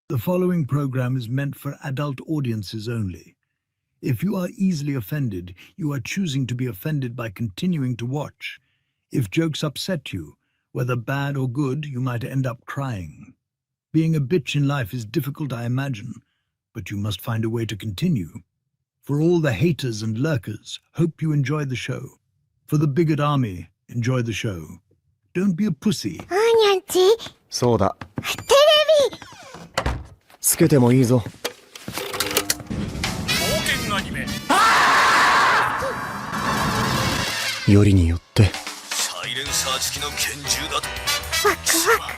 The following program is meant for adult audiences only. If you are easily offended, you are choosing to be offended by continuing to watch. If jokes upset you, whether bad or good, you might end up crying. Being a bitch in life is difficult, I imagine, but you must find a way to continue. For all the haters and lurkers, hope you enjoy the show. For the bigot army, enjoy the show. Don't be a pussy. そうだ。テレビつけてもいいぞ。冒険アニメよりによって。サイレンサー付きの拳銃だと。ワクワク。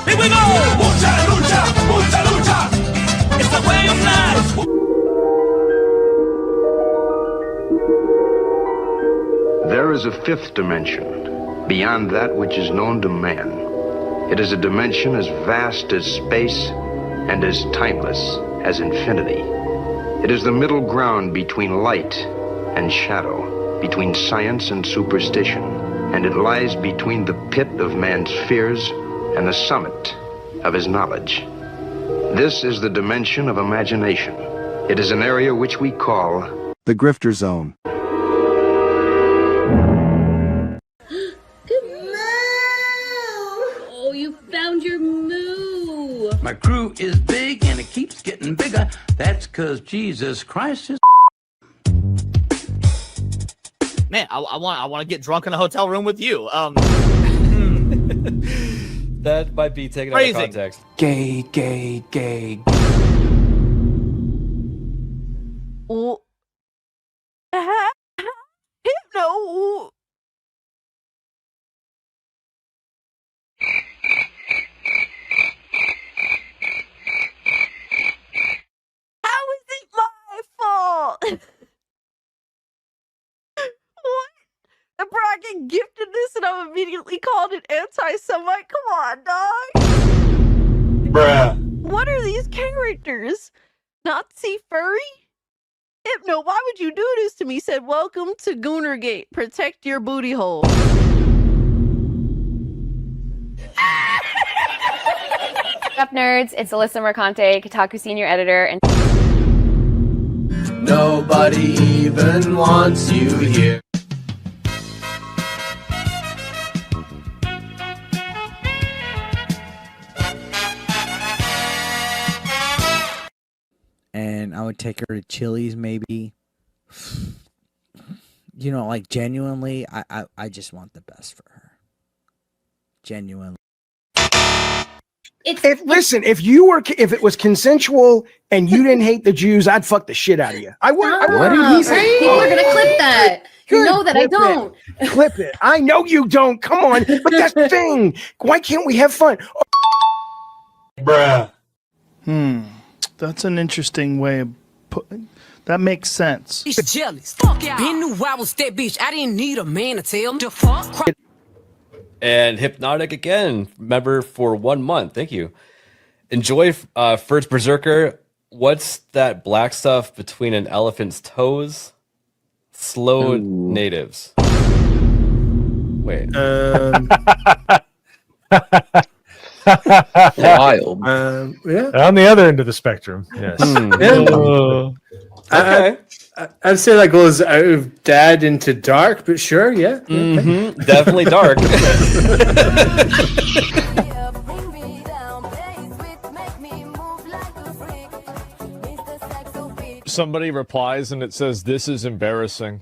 Here we go! Mucha lucha, mucha lucha. It's the way of life. There is a fifth dimension, beyond that which is known to man. It is a dimension as vast as space and as timeless as infinity. It is the middle ground between light and shadow, between science and superstition, and it lies between the pit of man's fears and the summit of his knowledge. This is the dimension of imagination. It is an area which we call The Grifter Zone. Oh, you found your moo. My crew is big and it keeps getting bigger. That's because Jesus Christ is. Man, I want to get drunk in a hotel room with you. That might be taken Phrasing. out of context. Gay, gay, gay. Oh. Hypno. How is it my fault? What? And Bracken gifted this and I'm immediately called an anti-Semite? Come on, dog. Bruh. What are these characters? Nazi furry? Hypno, why would you do this to me? Said, welcome to Goonergate. Protect your booty hole. What's up, nerds? It's Alyssa Mercante, Kotaku senior editor, and nobody even wants you here. And I would take her to Chili's, maybe. You know, like, genuinely, I just want the best for her. Genuinely. Listen, if it was consensual and you didn't hate the Jews, I'd fuck the shit out of you. I would. What did he say? People are gonna clip that. You know that I don't. Clip it. I know you don't. Come on. But that's the thing. Why can't we have fun? Bruh. That's an interesting way of putting. That makes sense. He's jealous. Fuck yeah. Been knew I was that bitch. I didn't need a man to tell him to fuck. And Hypnotic again, member for 1 month. Thank you. Enjoy First Berserker. What's that black stuff between an elephant's toes? Slow natives. Wait. Wild. Yeah. On the other end of the spectrum. Yes. Okay. I'd say that goes out of dad into dark, but sure, yeah. Mm-hmm. Definitely dark. Somebody replies and it says, "This is embarrassing."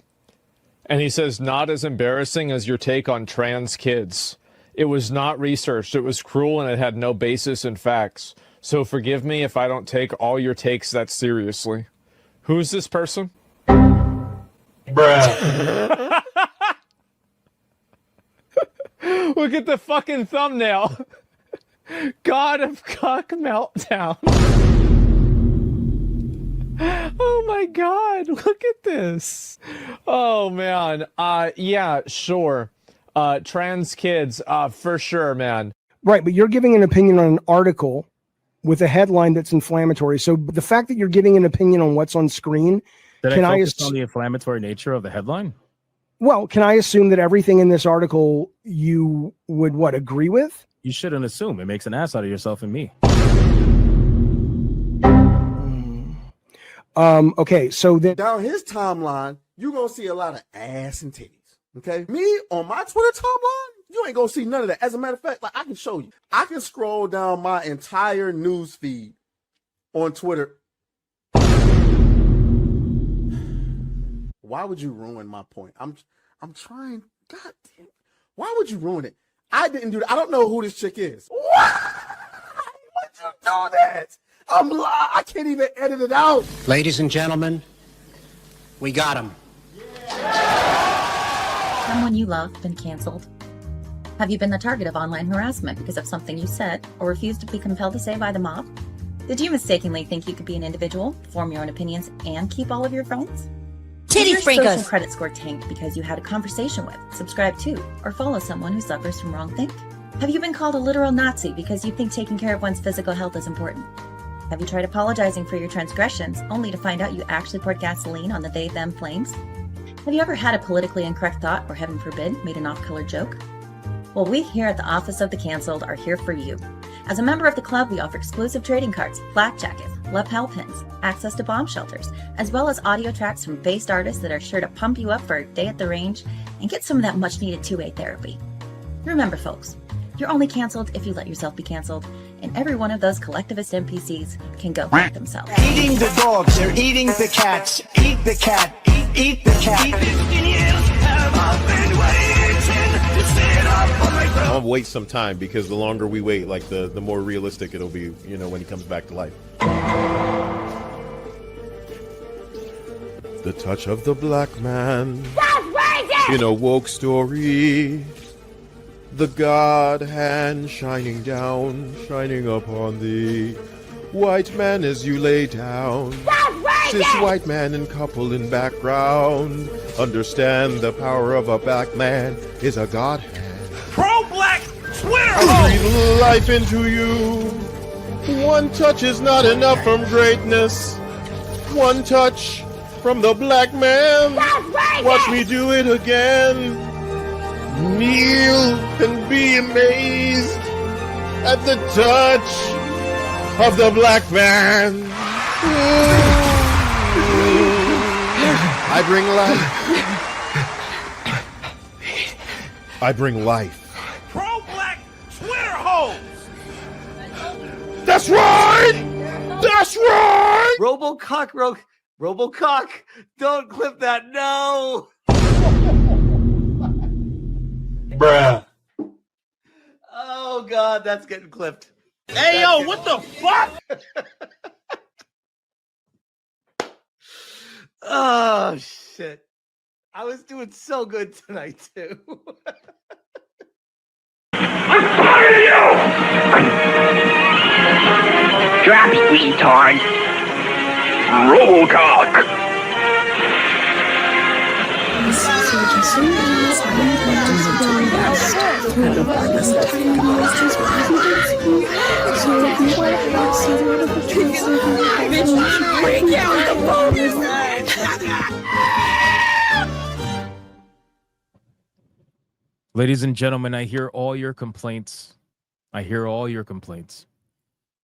And he says, "Not as embarrassing as your take on trans kids. It was not researched. It was cruel and it had no basis in facts. So forgive me if I don't take all your takes that seriously." Who's this person? Bruh. Look at the fucking thumbnail. God of Cock Meltdown. Oh my God, look at this. Oh man. Yeah, sure. Trans kids, for sure, man. Right, but you're giving an opinion on an article with a headline that's inflammatory. So the fact that you're giving an opinion on what's on screen, Did can I I focus on the inflammatory nature of the headline? Well, can I assume that everything in this article you would agree with? You shouldn't assume. It makes an ass out of yourself and me. Okay, so that down his timeline, you're gonna see a lot of ass and titties. Okay, me on my Twitter timeline, you ain't gonna see none of that. As a matter of fact, like I can show you, I can scroll down my entire news feed on Twitter. Why would you ruin my point? I'm trying. God damn. Why would you ruin it? I didn't do that. I don't know who this chick is. Why would you do that? I can't even edit it out. Ladies and gentlemen, we got him. Someone you love been canceled? Have you been the target of online harassment because of something you said or refused to be compelled to say by the mob? Did you mistakenly think you could be an individual, form your own opinions, and keep all of your friends? Did your social credit score tanked because you had a conversation with, subscribe to, or follow someone who suffers from wrongthink? Have you been called a literal Nazi because you think taking care of one's physical health is important? Have you tried apologizing for your transgressions only to find out you actually poured gasoline on the they-them flames? Have you ever had a politically incorrect thought or, heaven forbid, made an off-color joke? Well, we here at the Office of the Cancelled are here for you. As a member of the club, we offer exclusive trading cards, flak jackets, lapel pins, access to bomb shelters, as well as audio tracks from based artists that are sure to pump you up for a day at the range and get some of that much-needed two-way therapy. Remember, folks, you're only canceled if you let yourself be canceled, and every one of those collectivist NPCs can go fuck themselves. Eating the dogs, they're eating the cats. Eat the cat, eat the cat. I'll wait some time because the longer we wait, like the more realistic it'll be, you know, when he comes back to life. The touch of the black man in a woke story. The God hand shining down, shining upon thee. White man as you lay down. Cis white man and couple in background. Understand the power of a black man is a God hand. Pro-black Twitter! I breathe life into you. One touch is not enough from greatness. One touch from the black man. Watch me do it again. Kneel and be amazed at the touch of the black man. I bring life. I bring life. Pro-black Twitter hoes! That's right! That's right! Robocock, don't clip that, no! Bruh. Oh God, that's getting clipped. Hey, yo, what the fuck? Oh shit. I was doing so good tonight too. I'm tired of you! Drop it, retard. Robocock. Ladies and gentlemen, I hear all your complaints. I hear all your complaints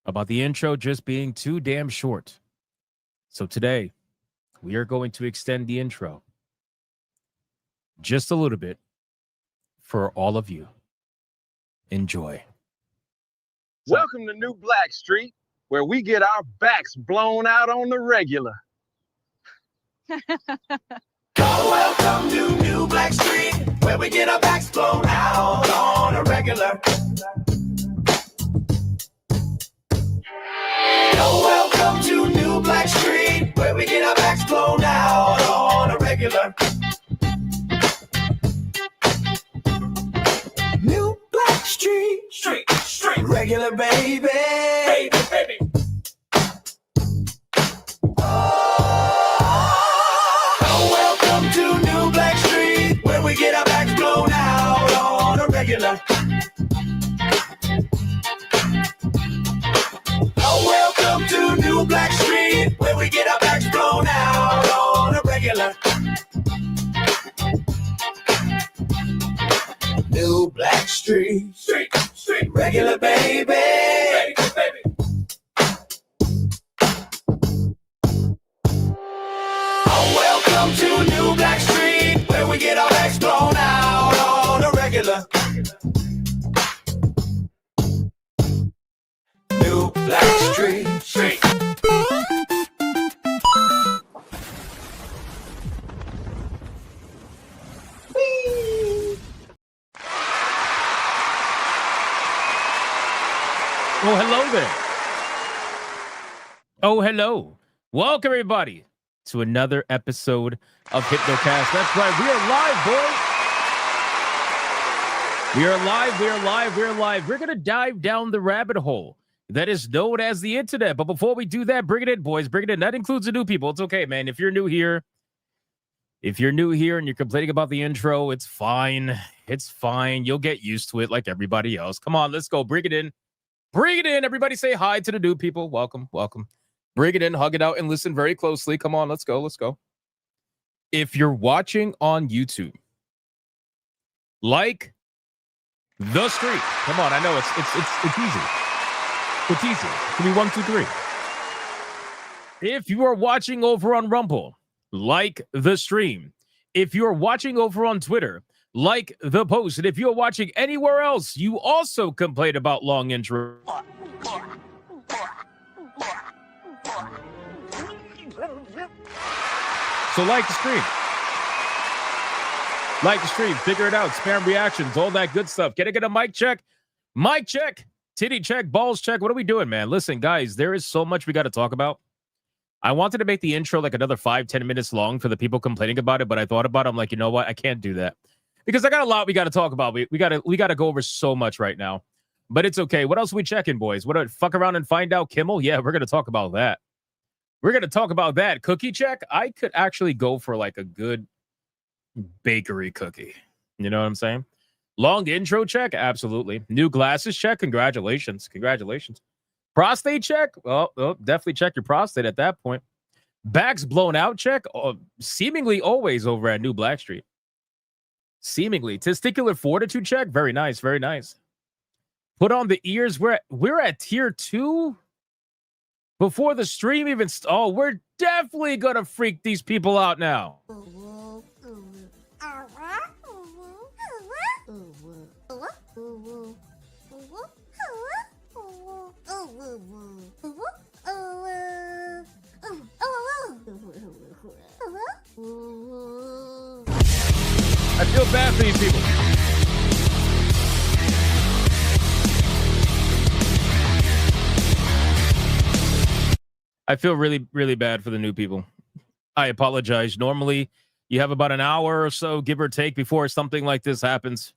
about the intro just being too damn short. So today, we are going to extend the intro just a little bit for all of you. Enjoy. Welcome to New Black Street, where we get our backs blown out on the regular. Welcome to New Black Street, where we get our backs blown out on a regular. Welcome to New Black Street, where we get our backs blown out on a regular. New Black Street, street, regular. regular, baby. Baby, baby. Welcome to New Black Street, where we get our backs blown out on a regular. Welcome to New Black Street, where we get our backs blown out on a regular. New Black Street, regular, baby. Welcome to New Black Street, where we get our backs blown out on a regular. New Black Street. Oh, hello there. Oh, hello. Welcome, everybody, to another episode of Hypnocast. That's right. We are live, boys. We are live. We are live. We are live. We're going to dive down the rabbit hole that is known as the internet. But before we do that, bring it in, boys. Bring it in. That includes the new people. It's okay, man. If you're new here and you're complaining about the intro, it's fine. It's fine. You'll get used to it like everybody else. Come on, let's go. Bring it in. Bring it in. Everybody say hi to the new people. Welcome. Welcome. Bring it in, hug it out, and listen very closely. Come on, let's go. Let's go. If you're watching on YouTube, like the stream. Come on, I know it's easy. It's easy. Give me 1, 2, 3. If you are watching over on Rumble, like the stream. If you're watching over on Twitter, like the post. And if you're watching anywhere else, you also complain about long intro. So like the stream. Like the stream. Figure it out. Spam reactions. All that good stuff. Can I get a mic check? Mic check. Titty check. Balls check. What are we doing, man? Listen, guys, there is so much we got to talk about. I wanted to make the intro like another 5-10 minutes long for the people complaining about it, but I thought about it. I'm like, you know what? I can't do that. Because I got a lot we got to talk about. We got to go over so much right now. But it's okay. What else are we checking, boys? What, fuck around and find out Kimmel? Yeah, we're going to talk about that. We're going to talk about that. Cookie check? I could actually go for like a good bakery cookie. You know what I'm saying? Long intro check? Absolutely. New glasses check? Congratulations. Congratulations. Prostate check? Well, definitely check your prostate at that point. Backs blown out check? Seemingly always over at New Black Street. Seemingly. Testicular fortitude check? Very nice. Very nice. Put on the ears. We're at tier 2? Before the stream even... we're definitely going to freak these people out now. I feel bad for these people. I feel really, really bad for the new people. I apologize. Normally, you have about an hour or so, give or take, before something like this happens.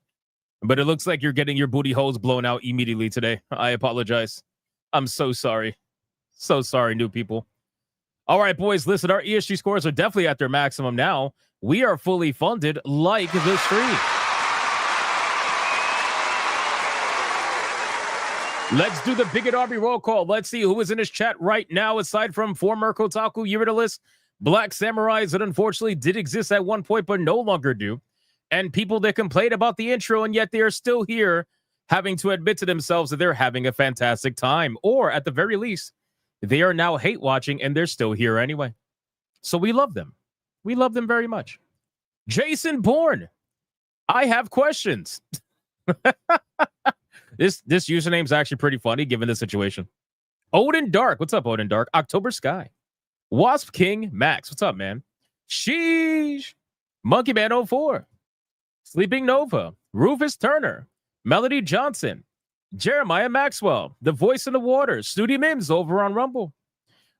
But it looks like you're getting your booty holes blown out immediately today. I apologize. I'm so sorry. So sorry, new people. All right, boys, listen, our ESG scores are definitely at their maximum now. We are fully funded like the stream. Let's do the Bigot Army roll call. Let's see who is in his chat right now, aside from former Kotaku, Eurydice, Black Samurais that unfortunately did exist at one point but no longer do, and people that complain about the intro and yet they are still here having to admit to themselves that they're having a fantastic time, or at the very least, they are now hate watching and they're still here anyway. So we love them. We love them very much. Jason Bourne, I have questions. This username is actually pretty funny given the situation. Odin Dark, what's up, Odin Dark? October Sky. Wasp King Max, what's up, man? Sheesh. Monkey Man 04. Sleeping Nova. Rufus Turner. Melody Johnson. Jeremiah Maxwell. The Voice in the Water. Snooty Mims over on Rumble.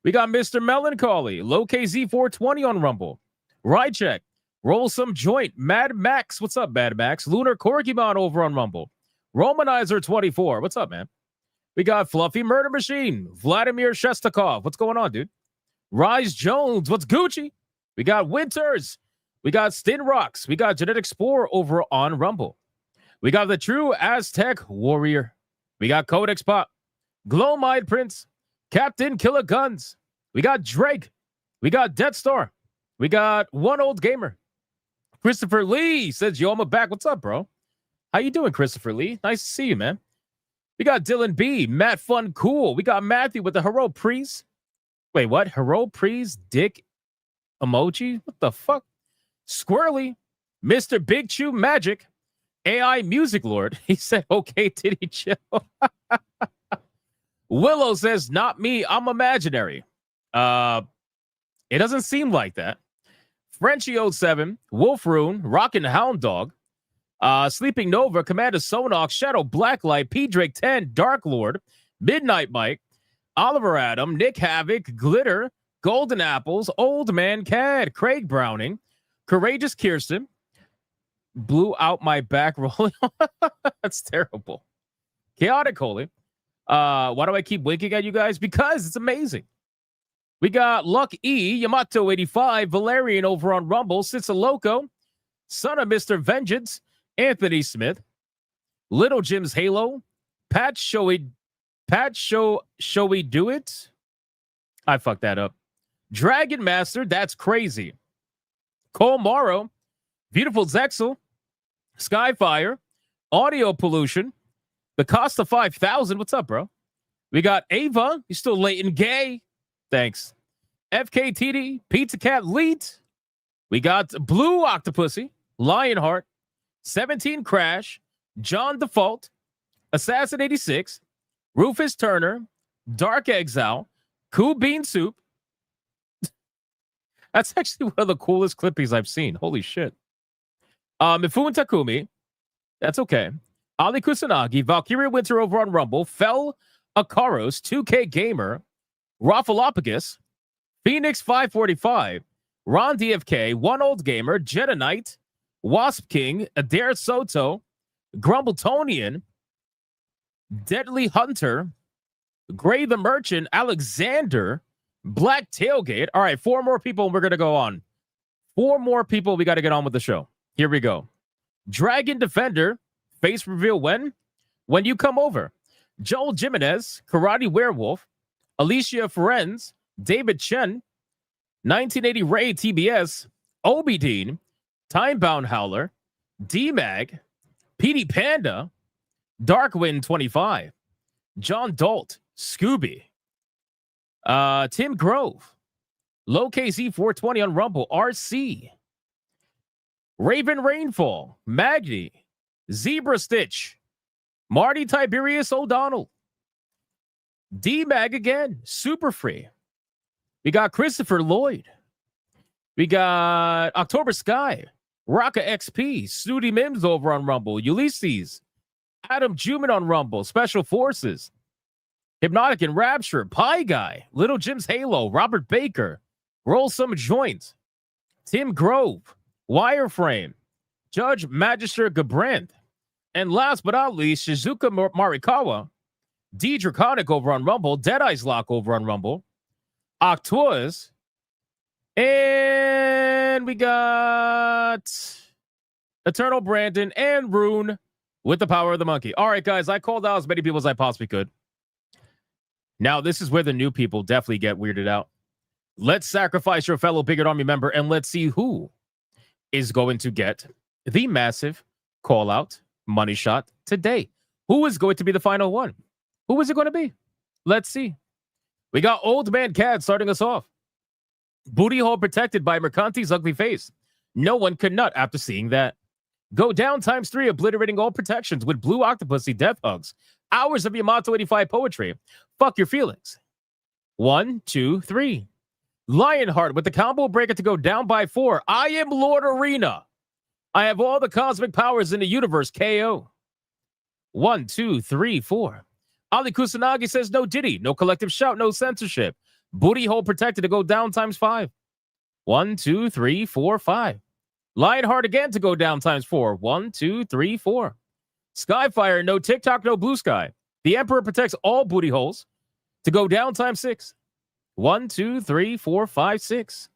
We got Mr. Melancholy. Low KZ420 on Rumble. Rycheck. Roll Some Joint. Mad Max. What's up, Mad Max? Lunar Corgimon over on Rumble. Romanizer 24. What's up, man? We got Fluffy Murder Machine. Vladimir Shestakov. What's going on, dude? Rise Jones. What's Gucci? We got Winters. We got Stin Rocks. We got Genetic Spore over on Rumble. We got the True Aztec Warrior. We got Codex Pop. Glowmide Prince. Captain Killer Guns. We got Drake. We got Death Star. We got One Old Gamer. Christopher Lee says, yo, I'm back. What's up, bro? How you doing, Christopher Lee? Nice to see you, man. We got Dylan B. Matt Fun Cool. We got Matthew with the Hero Priest. Wait, what? Hero Priest dick emoji? What the fuck? Squirrely. Mr. Big Chew Magic. AI Music Lord. He said, okay, titty chill. Willow says, not me. I'm imaginary. It doesn't seem like that. Frenchie07, Wolf Rune, Rockin' Hound Dog, Sleeping Nova, Commander Sonox, Shadow Blacklight, P Drake 10, Dark Lord, Midnight Mike, Oliver Adam, Nick Havoc, Glitter, Golden Apples, Old Man Cad, Craig Browning, Courageous Kirsten, blew out my back rolling. That's terrible. Chaotic Holy. Why do I keep winking at you guys? Because it's amazing. We got Luck E, Yamato 85, Valerian over on Rumble, Sitsa Loco, Son of Mr. Vengeance, Anthony Smith, Little Jim's Halo, Pat Showy Do It. I fucked that up. Dragon Master, that's crazy. Cole Morrow, Beautiful Zexel, Skyfire, Audio Pollution, the Cost of 5,000. What's up, bro? We got Ava, you're still late and gay. Thanks. FKTD, Pizza Cat Leet. We got Blue Octopussy, Lionheart, 17 Crash, John Default, Assassin 86, Rufus Turner, Dark Exile, Cool Bean Soup. That's actually one of the coolest clippies I've seen. Holy shit. Mifune Takumi. That's okay. Ali Kusanagi, Valkyria Winter over on Rumble, Fel Akaros, 2K Gamer, Raffalopagus, Phoenix 545, Ron DFK, One Old Gamer, Jedi Knight, Wasp King, Adair Soto, Grumbletonian, Deadly Hunter, Gray the Merchant, Alexander, Black Tailgate. All right, 4 more people and we're going to go on. 4 more people. We got to get on with the show. Here we go. Dragon Defender, face reveal when? When you come over. Joel Jimenez, Karate Werewolf, Alicia Ferenz, David Chen, 1980 Ray TBS, Obi Dean, Timebound Howler, D-Mag, PD Panda, Darkwind 25, John Dolt, Scooby, Tim Grove, Low KZ 420 on Rumble, RC, Raven Rainfall, Magni, Zebra Stitch, Marty Tiberius O'Donnell, D-Mag again, Super Free. We got Christopher Lloyd. We got October Sky, Rocka XP, Snooty Mims over on Rumble, Ulysses, Adam Juman on Rumble, Special Forces, Hypnotic and Rapture, Pie Guy, Little Jim's Halo, Robert Baker, Roll Some Joints, Tim Grove, Wireframe, Judge Magister Gabranth, and last but not least, Shizuka Marikawa, D Draconic over on Rumble, Deadeye's Lock over on Rumble, Octours, and we got Eternal Brandon and Rune with the power of the monkey. All right, guys, I called out as many people as I possibly could. Now, this is where the new people definitely get weirded out. Let's sacrifice your fellow Bigot Army member, and let's see who is going to get the massive call-out money shot today. Who is going to be the final one? Who is it going to be? Let's see. We got Old Man Cad starting us off. Booty hole protected by Mercanti's ugly face. No one could nut after seeing that. Go down ×3, obliterating all protections with Blue Octopussy death hugs. Hours of Yamato 85 poetry. Fuck your feelings. 1, 2, 3. Lionheart with the combo breaker to go down by 4. I am Lord Arena. I have all the cosmic powers in the universe. KO. 1, 2, 3, 4. Ali Kusanagi says no Diddy, no collective shout, no censorship. Booty hole protected to go down ×5. 1, 2, 3, 4, 5. Lionheart again to go down ×4. 1, 2, 3, 4. Skyfire, no TikTok, no Blue Sky. The Emperor protects all booty holes. To go down times 6. 1, 2, 3, 4, 5, 6.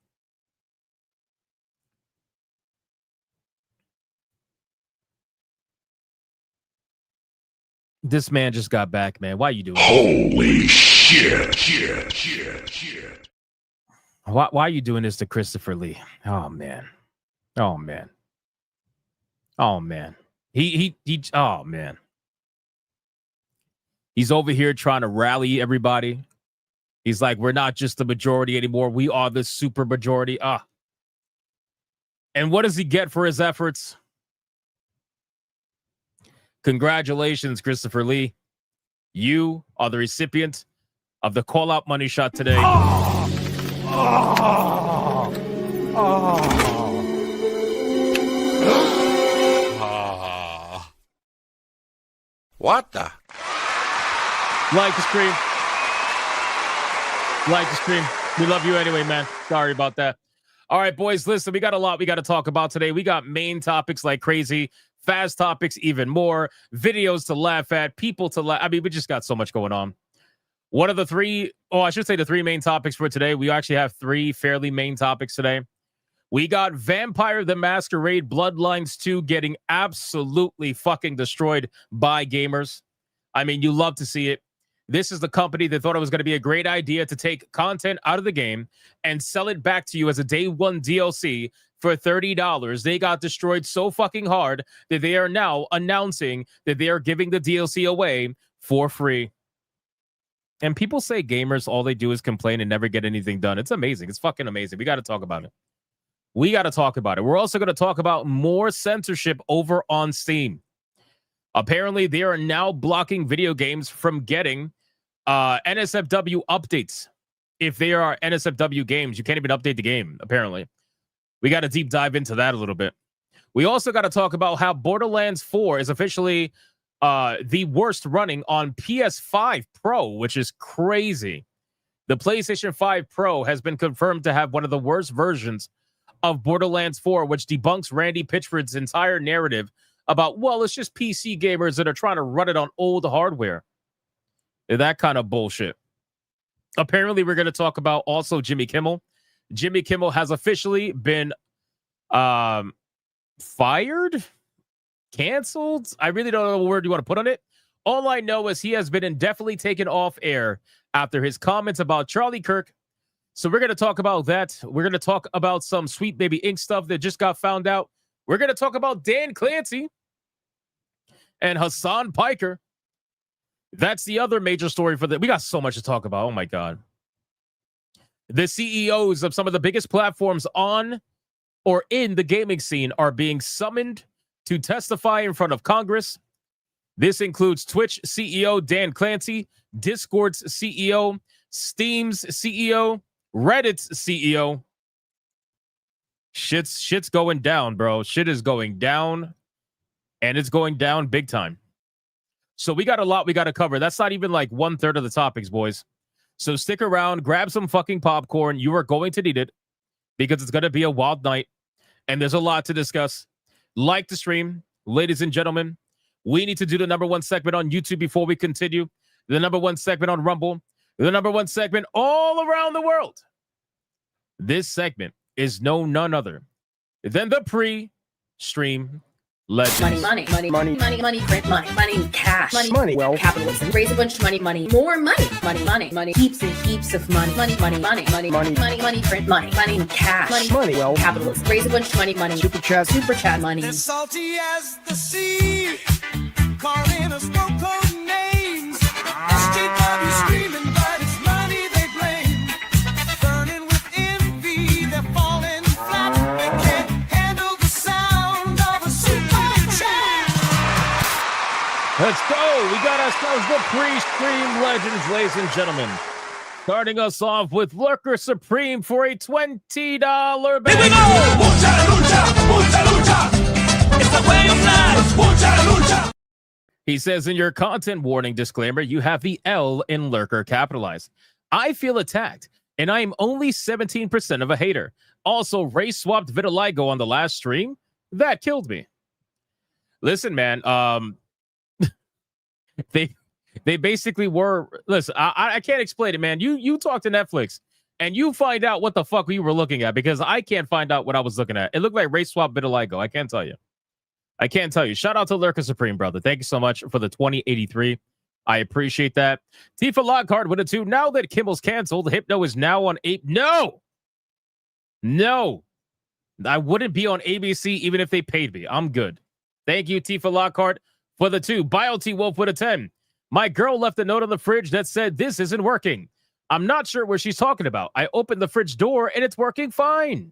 This man just got back, man. Why you doing this? Holy shit. Why are you doing this to Christopher Lee? Oh man. Oh man. Oh man. He oh man. He's over here trying to rally everybody. He's like, we're not just the majority anymore. We are the super majority. And what does he get for his efforts? Congratulations, Christopher Lee. You are the recipient of the call-out money shot today. What the? Like the stream. Like the stream. We love you anyway, man. Sorry about that. All right, boys, listen, we got a lot we got to talk about today. We got main topics like crazy, fast topics even more, videos to laugh at, people to laugh. I mean, we just got so much going on. One of the three, I should say the three main topics for today. We actually have three fairly main topics today. We got Vampire the Masquerade Bloodlines 2 getting absolutely fucking destroyed by gamers. I mean, you love to see it. This is the company that thought it was going to be a great idea to take content out of the game and sell it back to you as a day one DLC for $30. They got destroyed so fucking hard that they are now announcing that they are giving the DLC away for free. And people say gamers, all they do is complain and never get anything done. It's amazing. It's fucking amazing. We got to talk about it. We got to talk about it. We're also going to talk about more censorship over on Steam. Apparently, they are now blocking video games from getting NSFW updates. If they are NSFW games, you can't even update the game, apparently. We got to deep dive into that a little bit. We also got to talk about how Borderlands 4 is officially the worst running on PS5 Pro, which is crazy. The PlayStation 5 Pro has been confirmed to have one of the worst versions of Borderlands 4, which debunks Randy Pitchford's entire narrative about, well, it's just PC gamers that are trying to run it on old hardware. That kind of bullshit. Apparently, we're going to talk about also Jimmy Kimmel. Jimmy Kimmel has officially been fired? Canceled? I really don't know what word you want to put on it. All I know is he has been indefinitely taken off air after his comments about Charlie Kirk. So we're going to talk about that. We're going to talk about some Sweet Baby Ink stuff that just got found out. We're going to talk about Dan Clancy and Hasan Piker. That's the other major story for that. We got so much to talk about. Oh, my God. The CEOs of some of the biggest platforms on or in the gaming scene are being summoned to testify in front of Congress. This includes Twitch CEO Dan Clancy, Discord's CEO, Steam's CEO, Reddit's CEO. Shit's going down, bro. Shit is going down, and it's going down big time. So we got a lot we got to cover. That's not even like 1/3 of the topics, boys. So stick around, grab some fucking popcorn. You are going to need it because it's going to be a wild night, and there's a lot to discuss. Like the stream, ladies and gentlemen. We need to do the #1 segment on YouTube before we continue. The #1 segment on Rumble. The #1 segment all around the world. This segment is none other than the pre-stream legends. Money, print money, cash, Money, well, capitalism, raise a bunch of money, more money, heaps and heaps of money, print money, cash, money, well, capitalism, raise a bunch of money, super chat money. As salty as the sea, calling us no code names. SJW screaming, but it's money they blame. Burning with envy, they're falling flat. They can't handle the sound of a super chat. Let's go. We got ourselves the pre-stream legends, ladies and gentlemen. Starting us off with Lurker Supreme for a $20 bet. Here we go! Mucha lucha! It's the way of life! Mucha lucha! He says in your content warning disclaimer, you have the L in Lurker capitalized. I feel attacked, and I am only 17% of a hater. Also, race swapped vitiligo on the last stream. That killed me. Listen, man, They basically were. Listen, I can't explain it, man. You talk to Netflix and you find out what the fuck we were looking at, because I can't find out what I was looking at. It looked like race swap vitiligo. I can't tell you. I can't tell you. Shout out to Lurker Supreme, brother. Thank you so much for the 2083. I appreciate that. Tifa Lockhart with a 2. Now that Kimmel's canceled, Hypno is now on 8. No. I wouldn't be on ABC even if they paid me. I'm good. Thank you, Tifa Lockhart, for the 2. BioT Wolf with a 10. My girl left a note on the fridge that said, "This isn't working." I'm not sure what she's talking about. I opened the fridge door and it's working fine.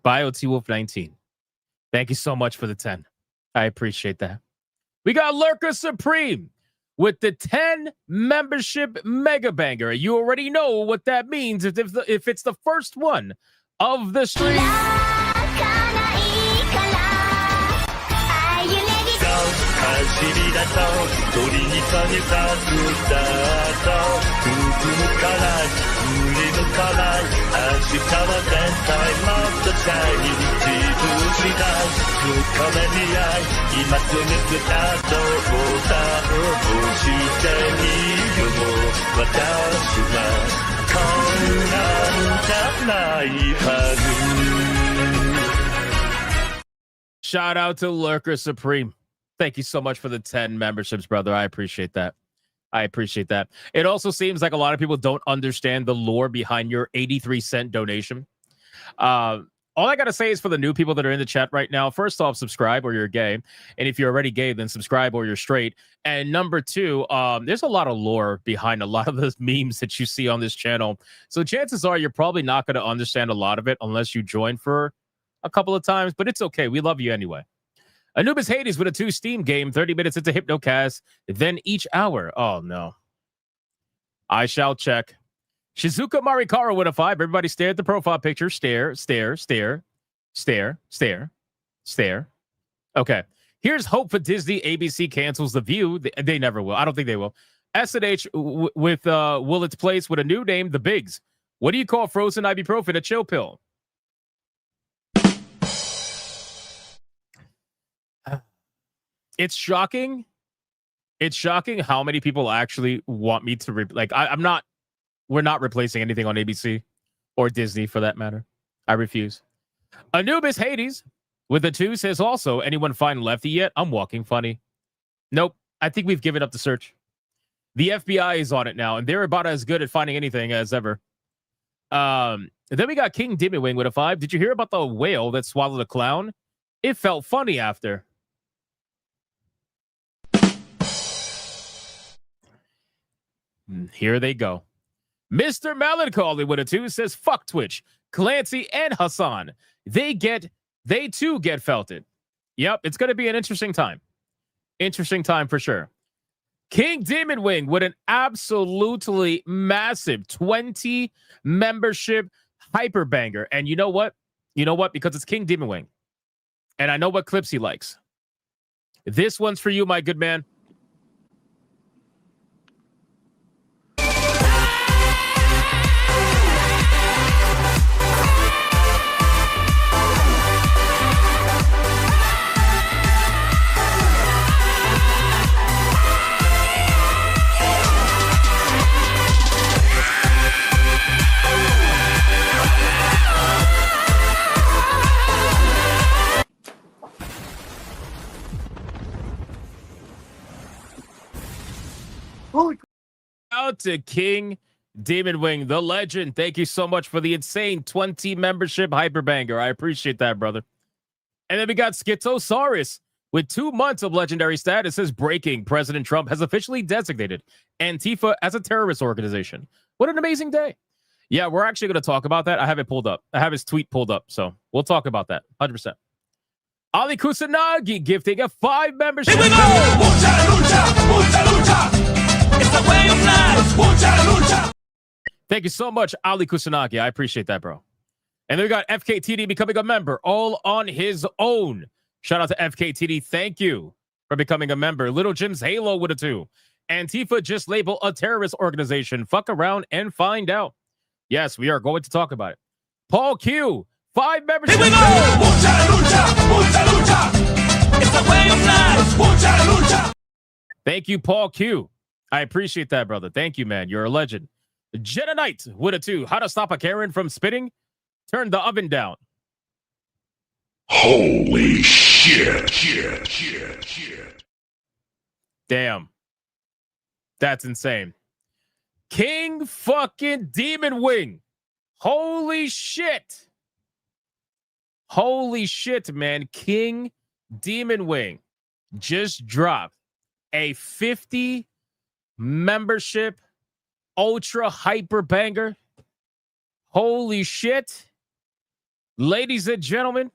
BioT Wolf 19. Thank you so much for the 10. I appreciate that. We got Lurker Supreme with the 10 membership mega banger. You already know what that means if it's the first one of the stream. Shout out to Lurker Supreme. Thank you so much for the 10 memberships, brother. I appreciate that. It also seems like a lot of people don't understand the lore behind your 83-cent donation. All I got to say is for the new people that are in the chat right now, first off, subscribe or you're gay. And if you're already gay, then subscribe or you're straight. And number 2, there's a lot of lore behind a lot of the memes that you see on this channel. So chances are you're probably not going to understand a lot of it unless you join for a couple of times. But it's okay. We love you anyway. Anubis Hades with a 2 Steam game, 30 minutes into Hypnocast, then each hour. Oh, no. I shall check. Shizuka Marikara with a 5. Everybody stare at the profile picture. Stare. Okay. Here's hope for Disney. ABC cancels The View. They never will. I don't think they will. S&H with will its place with a new name, The Bigs. What do you call frozen ibuprofen? A chill pill. It's shocking. It's shocking how many people actually want me to we're not replacing anything on ABC or Disney for that matter. I refuse. Anubis Hades with a 2 says also, anyone find Lefty yet? I'm walking funny. Nope. I think we've given up the search. The FBI is on it now, and they're about as good at finding anything as ever. Then we got King Dimmiwing with a 5. Did you hear about the whale that swallowed a clown? It felt funny after. Here they go. Mr. Melancholy with a 2 says, fuck Twitch. Clancy and Hasan. They too get felted. Yep, it's going to be an interesting time. Interesting time for sure. King Demon Wing with an absolutely massive 20 membership hyper banger. And you know what? Because it's King Demon Wing. And I know what clips he likes. This one's for you, my good man. Out to King Demon Wing, the legend. Thank you so much for the insane 20 membership hyperbanger. I appreciate that, brother. And then we got Schizosaurus with 2 months of legendary status. Says breaking. President Trump has officially designated Antifa as a terrorist organization. What an amazing day. Yeah, we're actually going to talk about that. I have it pulled up. I have his tweet pulled up. So we'll talk about that. 100%. Ali Kusanagi gifting a 5 membership. Here we go! Mucha lucha, mucha lucha. It's the way of life. Mucha lucha. Thank you so much, Ali Kusanagi. I appreciate that, bro. And then we got FKTD becoming a member all on his own. Shout out to FKTD. Thank you for becoming a member. Little Jim's Halo with a 2. Antifa just label a terrorist organization. Fuck around and find out. Yes, we are going to talk about it. Paul Q, 5 memberships. Here we go! Mucha lucha, mucha lucha. It's the way of life. Mucha lucha. Thank you, Paul Q. I appreciate that, brother. Thank you, man. You're a legend. Jenna Knight with a 2. How to stop a Karen from spitting? Turn the oven down. Holy shit. Damn. That's insane. King fucking Demon Wing. Holy shit. Holy shit, man. King Demon Wing just dropped a 50 membership ultra hyper banger. Holy shit. Ladies and gentlemen,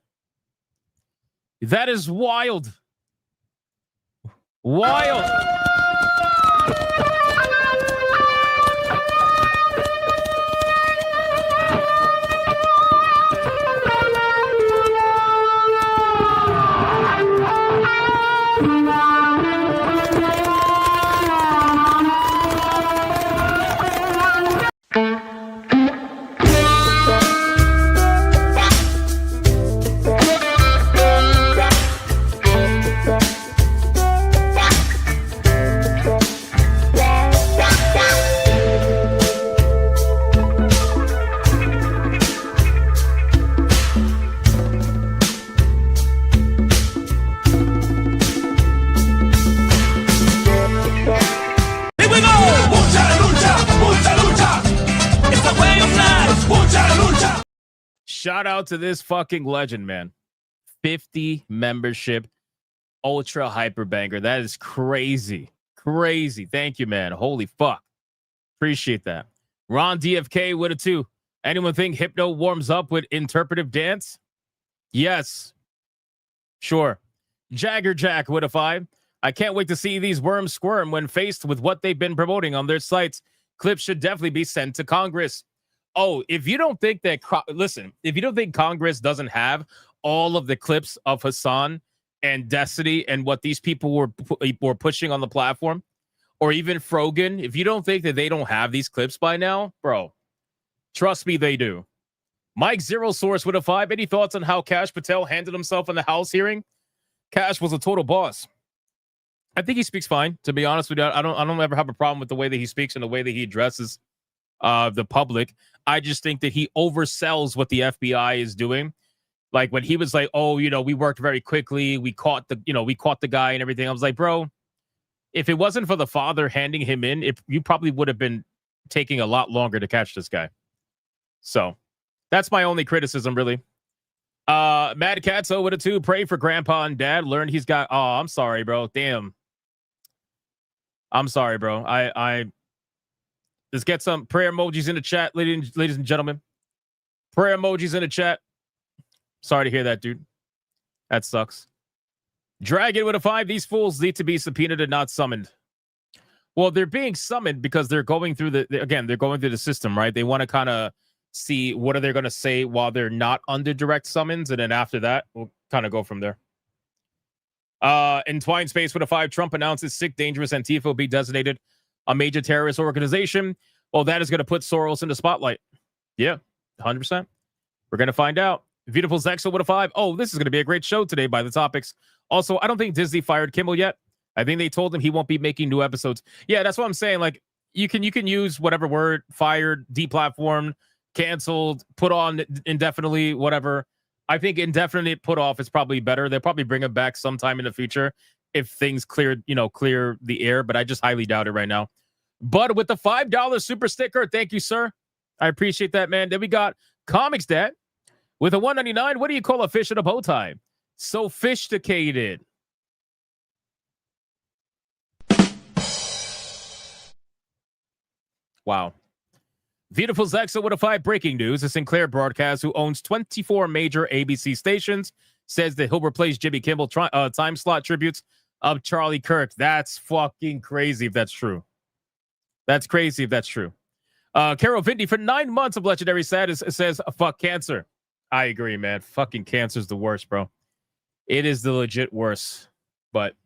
that is wild. Wild. Here we go! Mucha lucha, mucha lucha. It's the way of life. Mucha lucha. Shout out to this fucking legend, man. 50 membership ultra hyper banger. That is crazy. Crazy. Thank you, man. Holy fuck. Appreciate that. Ron DFK with a 2. Anyone think Hypno warms up with interpretive dance? Yes. Sure. Jagger Jack with a 5. I can't wait to see these worms squirm when faced with what they've been promoting on their sites. Clips should definitely be sent to Congress. Oh, if you don't think that, listen, if you don't think Congress doesn't have all of the clips of Hasan and Destiny and what these people were pushing on the platform, or even Frogan, if you don't think that they don't have these clips by now, bro, trust me, they do. Mike Zero Source with a 5. Any thoughts on how Cash Patel handled himself in the House hearing? Cash was a total boss. I think he speaks fine, to be honest with you. I don't ever have a problem with the way that he speaks and the way that he addresses the public. I just think that he oversells what the FBI is doing. Like when he was like, "Oh, you know, we worked very quickly. We caught the guy and everything." I was like, "Bro, if it wasn't for the father handing him in, you probably would have been taking a lot longer to catch this guy." So that's my only criticism, really. Mad Catso with a 2. Pray for Grandpa and Dad. Learn he's got. Oh, I'm sorry, bro. Damn. I'm sorry, bro. I let's get some prayer emojis in the chat, ladies and gentlemen. Prayer emojis in the chat. Sorry to hear that, dude. That sucks. Dragon with a 5. These fools need to be subpoenaed and not summoned. Well, they're being summoned because they're going through they're going through the system, right? They want to kind of see what are they going to say while they're not under direct summons, and then after that, we'll kind of go from there. Entwined Space with a 5. Trump announces sick, dangerous Antifa will be designated a major terrorist organization. Well, that is going to put Soros in the spotlight. Yeah, 100%. We're going to find out. Beautiful Zexel with a 5. Oh, this is going to be a great show today by the topics. Also, I don't think Disney fired Kimmel yet. I think they told him he won't be making new episodes. Yeah, that's what I'm saying. Like, you can use whatever word, fired, deplatformed, canceled, put on indefinitely, whatever. I think indefinite put off is probably better. They'll probably bring him back sometime in the future if things clear the air, but I just highly doubt it right now. But with the $5 super sticker, thank you, sir. I appreciate that, man. Then we got Comics Dad with a $1.99. What do you call a fish in a bow tie? Sophisticated. Wow. Beautiful Zexa with a 5. Breaking news. A Sinclair broadcast who owns 24 major ABC stations says that he'll replace Jimmy Kimmel time slot tributes of Charlie Kirk. That's fucking crazy if that's true. That's crazy if that's true. Carol Vindy for 9 months of Legendary Status says, fuck cancer. I agree, man. Fucking cancer's the worst, bro. It is the legit worst. But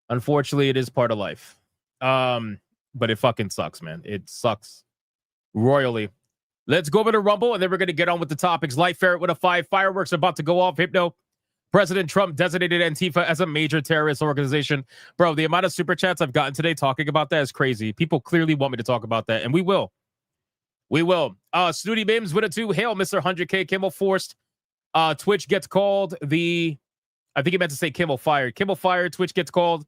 unfortunately, it is part of life. But it fucking sucks, man. It sucks royally. Let's go over to Rumble, and then we're going to get on with the topics. Light Ferret with a 5. Fireworks are about to go off. Hypno. President Trump designated Antifa as a major terrorist organization. Bro, the amount of super chats I've gotten today talking about that is crazy. People clearly want me to talk about that, and we will. We will. Snooty Mims with a 2. Hail, Mr. 100K. Kimmel forced. Twitch gets called the... I think he meant to say Kimmel fired. Kimmel fired. Twitch gets called.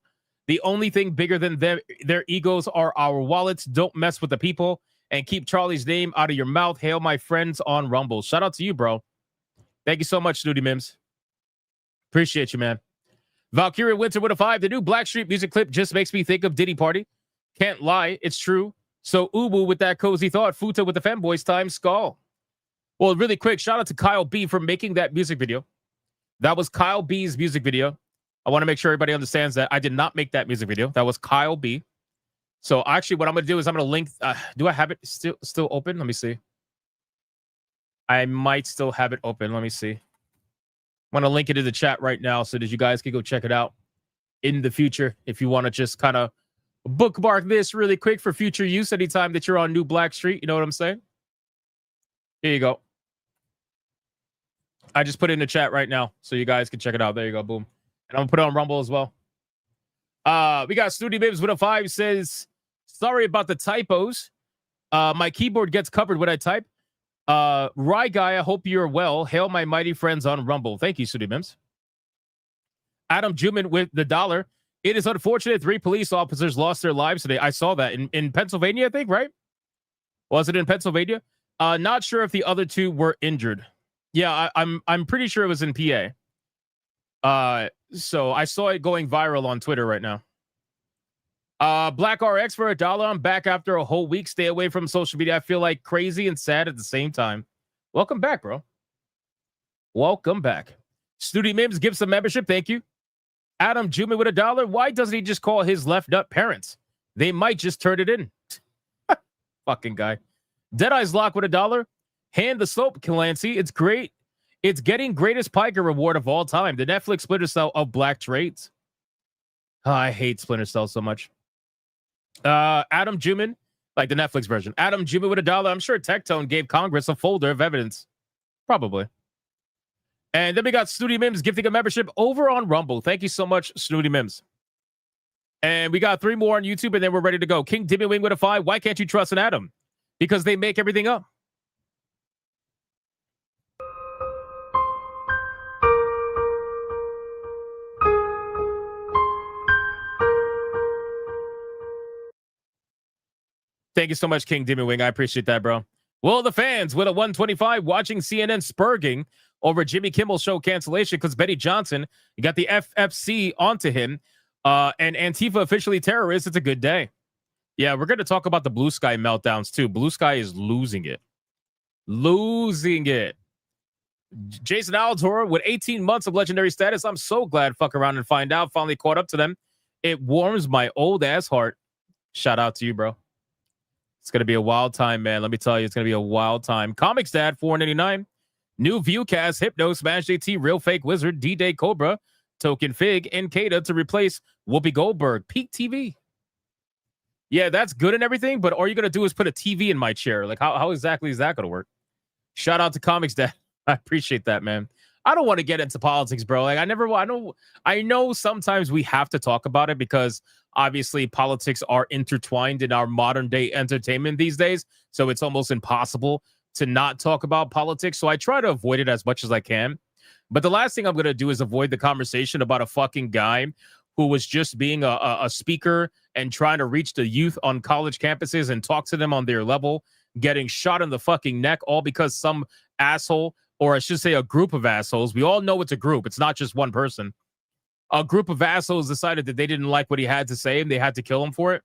The only thing bigger than their egos are our wallets. Don't mess with the people and keep Charlie's name out of your mouth. Hail, my friends on Rumble. Shout out to you, bro. Thank you so much, Snooty Mims. Appreciate you, man. Valkyria Winter with a 5. The new Blackstreet music clip just makes me think of Diddy Party. Can't lie, it's true. So Ubu with that cozy thought. Futa with the Femboys time. Skull. Well, really quick, shout out to Kyle B for making that music video. That was Kyle B's music video. I want to make sure everybody understands that I did not make that music video. That was Kyle B. So actually what I'm going to do is I'm going to link. Do I have it still open? Let me see. I might still have it open. Let me see. I'm going to link it in the chat right now so that you guys can go check it out in the future. If you want to just kind of bookmark this really quick for future use anytime that you're on New Blackstreet. You know what I'm saying? Here you go. I just put it in the chat right now so you guys can check it out. There you go. Boom. And I'm going to put it on Rumble as well. We got Snooty Bibs with a 5. Says, sorry about the typos. My keyboard gets covered when I type. Rye Guy, I hope you're well. Hail my mighty friends on Rumble. Thank you, Snooty Bibs. Adam Juman with the $1. It is unfortunate 3 police officers lost their lives today. I saw that in Pennsylvania, I think, right? Was it in Pennsylvania? Not sure if the other 2 were injured. Yeah, I'm pretty sure it was in PA. So I saw it going viral on Twitter right now. Black RX for $1. I'm back after a whole week. Stay away from social media. I feel like crazy and sad at the same time. Welcome back, bro. Welcome back. Snooty Mims gives some membership. Thank you. Adam Juman with $1. Why doesn't he just call his left nut parents? They might just turn it in. Fucking guy. Deadeye's Lock with $1. Hand the soap, Clancy. It's great. It's getting greatest Piker reward of all time. The Netflix Splinter Cell of black trades. Oh, I hate Splinter Cell so much. Adam Juman, like the Netflix version. Adam Juman with $1. I'm sure Tectone gave Congress a folder of evidence. Probably. And then we got Snooty Mims gifting a membership over on Rumble. Thank you so much, Snooty Mims. And we got 3 more on YouTube, and then we're ready to go. King Dimmy Wing with a 5. Why can't you trust an Adam? Because they make everything up. Thank you so much, King Dimmy Wing. I appreciate that, bro. Well, the fans with a 125 watching CNN spurging over Jimmy Kimmel show cancellation because Betty Johnson got the FFC onto him and Antifa officially terrorists. It's a good day. Yeah, we're going to talk about the Blue Sky meltdowns too. Blue Sky is losing it. Losing it. Jason Altor with 18 months of legendary status. I'm so glad fuck around and find out. Finally caught up to them. It warms my old ass heart. Shout out to you, bro. It's going to be a wild time, man. Let me tell you, it's going to be a wild time. Comics Dad, $4.99. New Viewcast, Hypno, Smash JT, Real Fake Wizard, D-Day Cobra, Token Fig, and Kada to replace Whoopi Goldberg. Peak TV. Yeah, that's good and everything, but all you're going to do is put a TV in my chair. Like, how exactly is that going to work? Shout out to Comics Dad. I appreciate that, man. I don't want to get into politics, bro. Like, I know sometimes we have to talk about it because obviously politics are intertwined in our modern day entertainment these days. So it's almost impossible to not talk about politics. So I try to avoid it as much as I can. But the last thing I'm going to do is avoid the conversation about a fucking guy who was just being a speaker and trying to reach the youth on college campuses and talk to them on their level, getting shot in the fucking neck, all because some asshole, or I should say a group of assholes. We all know it's a group. It's not just one person. A group of assholes decided that they didn't like what he had to say and they had to kill him for it.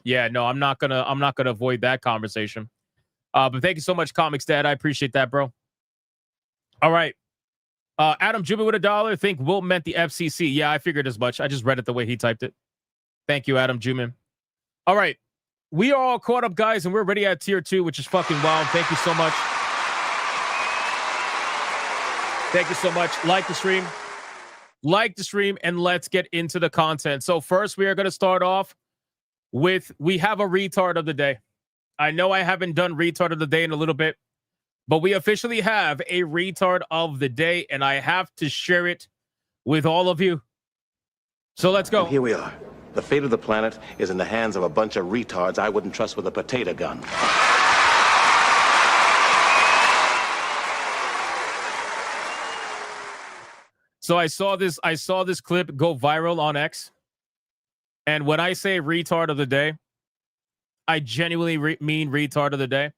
Yeah, no, I'm not gonna avoid that conversation. But thank you so much, Comics Dad. I appreciate that, bro. All right. Adam Jubin with $1. Think Will meant the FCC. Yeah, I figured as much. I just read it the way he typed it. Thank you, Adam Juman. All right. We are all caught up, guys, and we're ready at tier 2, which is fucking wild. Thank you so much. Thank you so much. Like the stream. Like the stream, and let's get into the content. So first, we are going to start off with, we have a retard of the day. I know I haven't done retard of the day in a little bit, but we officially have a retard of the day, and I have to share it with all of you. So let's go. And here we are. The fate of the planet is in the hands of a bunch of retards I wouldn't trust with a potato gun. So I saw this clip go viral on X. And when I say retard of the day, I genuinely mean retard of the day.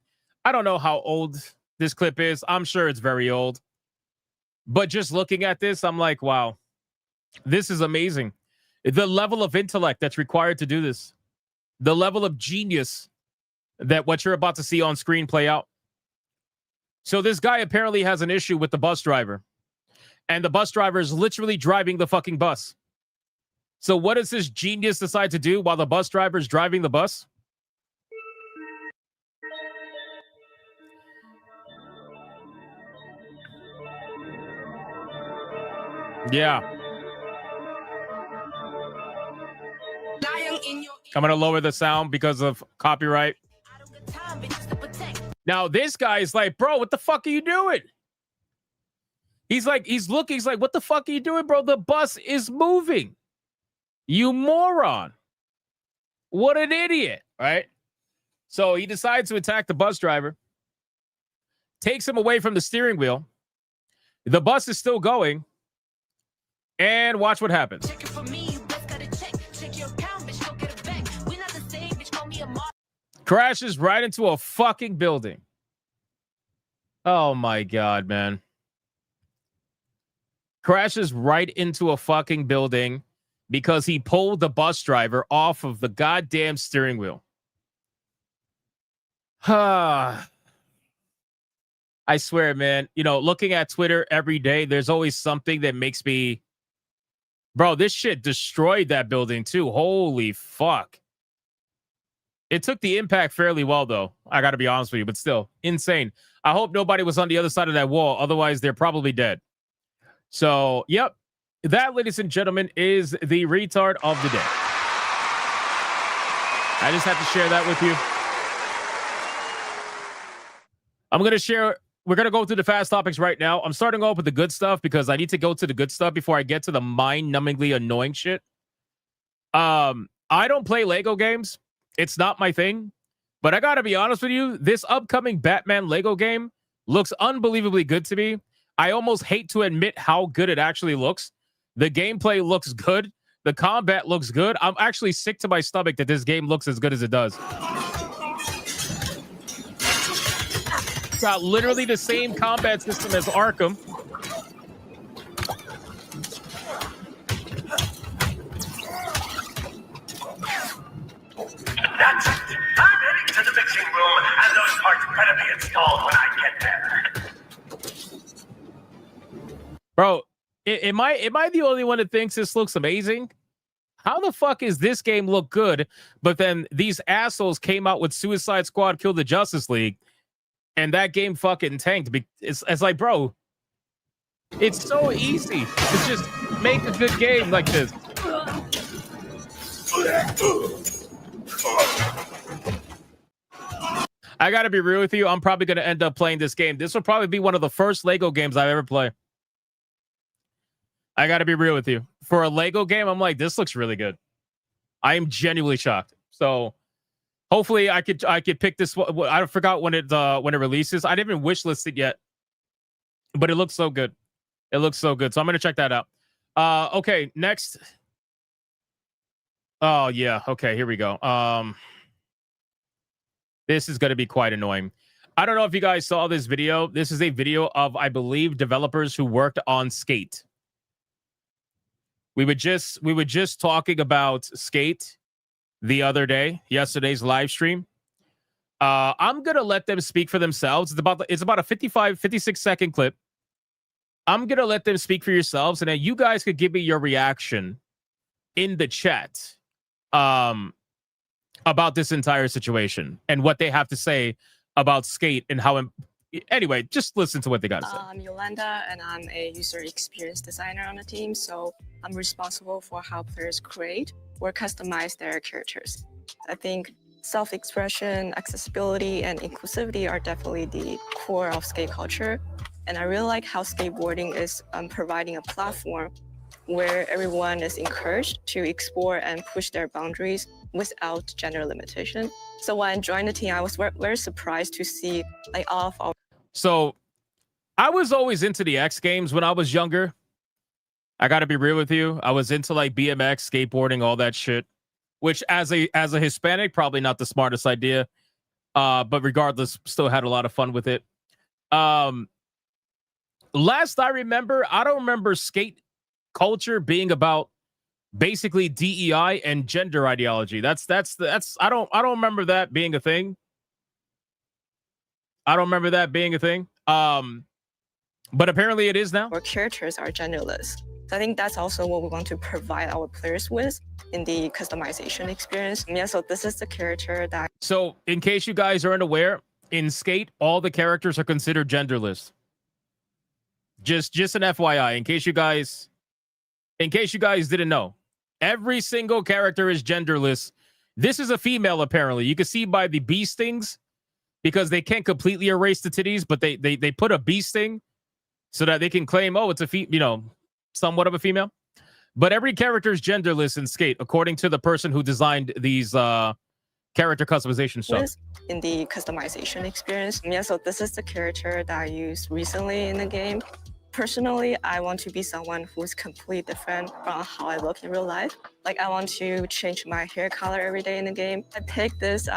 I don't know how old this clip is. I'm sure it's very old. But just looking at this, I'm like, wow, this is amazing. The level of intellect that's required to do this, the level of genius that what you're about to see on screen play out. So this guy apparently has an issue with the bus driver. And the bus driver is literally driving the fucking bus. So what does this genius decide to do while the bus driver is driving the bus? Yeah. I'm going to lower the sound because of copyright. Now, this guy is like, bro, what the fuck are you doing? He's like, he's like, what the fuck are you doing, bro? The bus is moving. You moron. What an idiot, right? So he decides to attack the bus driver, takes him away from the steering wheel. The bus is still going. And watch what happens. Crashes right into a fucking building. Oh my God, man. Crashes right into a fucking building because he pulled the bus driver off of the goddamn steering wheel. I swear, man, you know, looking at Twitter every day, there's always something that makes me, bro, this shit destroyed that building too. Holy fuck. It took the impact fairly well, though. I got to be honest with you, but still insane. I hope nobody was on the other side of that wall. Otherwise, they're probably dead. So, yep. That, ladies and gentlemen, is the retard of the day. I just have to share that with you. I'm going to share. We're going to go through the fast topics right now. I'm starting off with the good stuff because I need to go to the good stuff before I get to the mind-numbingly annoying shit. I don't play Lego games. It's not my thing. But I got to be honest with you. This upcoming Batman Lego game looks unbelievably good to me. I almost hate to admit how good it actually looks. The gameplay looks good. The combat looks good. I'm actually sick to my stomach that this game looks as good as it does. It's got literally the same combat system as Arkham. That's it. I'm heading to the mixing room, and those parts better be installed when I get there. Bro, am I the only one that thinks this looks amazing? How the fuck is this game look good, but then these assholes came out with Suicide Squad Kill the Justice League, and that game fucking tanked? It's like, bro, it's so easy to just make a good game like this. I gotta be real with you. I'm probably gonna end up playing this game. This will probably be one of the first Lego games I ever play. I gotta be real with you. For a Lego game, I'm like, this looks really good. I am genuinely shocked. So hopefully I could pick this. I forgot when it releases. I didn't even wishlist it yet, but it looks so good. It looks so good. So I'm gonna check that out. Okay, next. Oh yeah. Okay, here we go. This is gonna be quite annoying. I don't know if you guys saw this video. This is a video of, I believe, developers who worked on Skate. We were just talking about Skate the other day, yesterday's live stream. I'm gonna let them speak for themselves. It's about a 56-second clip. I'm gonna let them speak for yourselves, and then you guys could give me your reaction in the chat about this entire situation and what they have to say about Skate and how. Anyway, just listen to what they got to say. I'm Yolanda, and I'm a user experience designer on the team, so I'm responsible for how players create or customize their characters. I think self-expression, accessibility, and inclusivity are definitely the core of skate culture. And I really like how skateboarding is providing a platform where everyone is encouraged to explore and push their boundaries without gender limitation. So when I joined the team, I was very surprised to see like all of our. So I was always into the X Games when I was younger. I got to be real with you. I was into like BMX, skateboarding, all that shit, which as a Hispanic, probably not the smartest idea. But regardless, still had a lot of fun with it. Last I remember, I don't remember skate culture being about basically DEI and gender ideology. That's I don't remember that being a thing. I don't remember that being a thing. But apparently it is now. Our characters are genderless. So I think that's also what we want to provide our players with in the customization experience. Yeah, so this is the character that. So in case you guys aren't aware, in Skate, all the characters are considered genderless. Just an FYI, in case you guys didn't know, every single character is genderless. This is a female, apparently. You can see by the bee stings, because they can't completely erase the titties, but they put a bee sting so that they can claim, oh, it's a somewhat of a female. But every character is genderless in Skate, according to the person who designed these character customization stuff. In the customization experience. Yeah, so this is the character that I used recently in the game. Personally, I want to be someone who's completely different from how I look in real life. Like, I want to change my hair color every day in the game. I picked this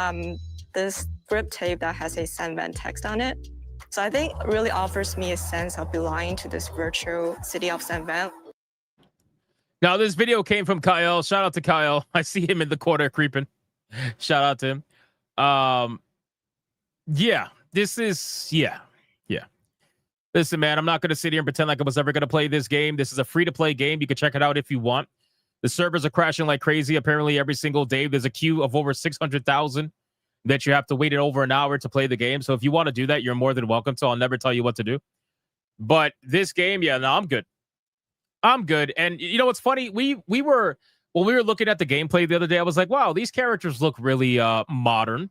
this grip tape that has a Sandman text on it. So I think it really offers me a sense of belonging to this virtual city of Sandman. Now, this video came from Kyle. Shout out to Kyle. I see him in the corner creeping. Shout out to him. Yeah. Listen, man, I'm not going to sit here and pretend like I was ever going to play this game. This is a free-to-play game. You can check it out if you want. The servers are crashing like crazy. Apparently, every single day, there's a queue of over 600,000 that you have to wait over an hour to play the game. So if you want to do that, you're more than welcome to. I'll never tell you what to do. But this game, yeah, no, I'm good. I'm good. And you know what's funny? When we were looking at the gameplay the other day, I was like, wow, these characters look really modern.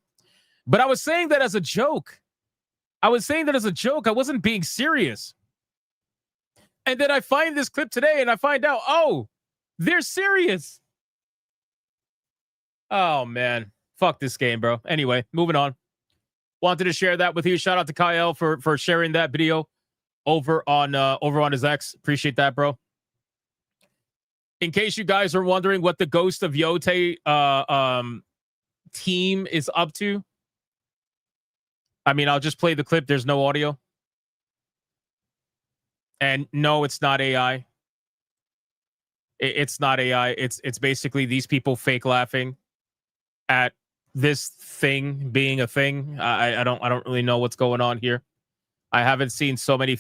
But I was saying that as a joke. I wasn't being serious. And then I find this clip today and I find out, oh, they're serious. Oh, man. Fuck this game, bro. Anyway, moving on. Wanted to share that with you. Shout out to Kyle for sharing that video over on his X. Appreciate that, bro. In case you guys are wondering what the Ghost of Yote team is up to, I mean, I'll just play the clip. There's no audio. And no, it's not AI. It's not AI. It's basically these people fake laughing at this thing being a thing. I don't really know what's going on here. I haven't seen so many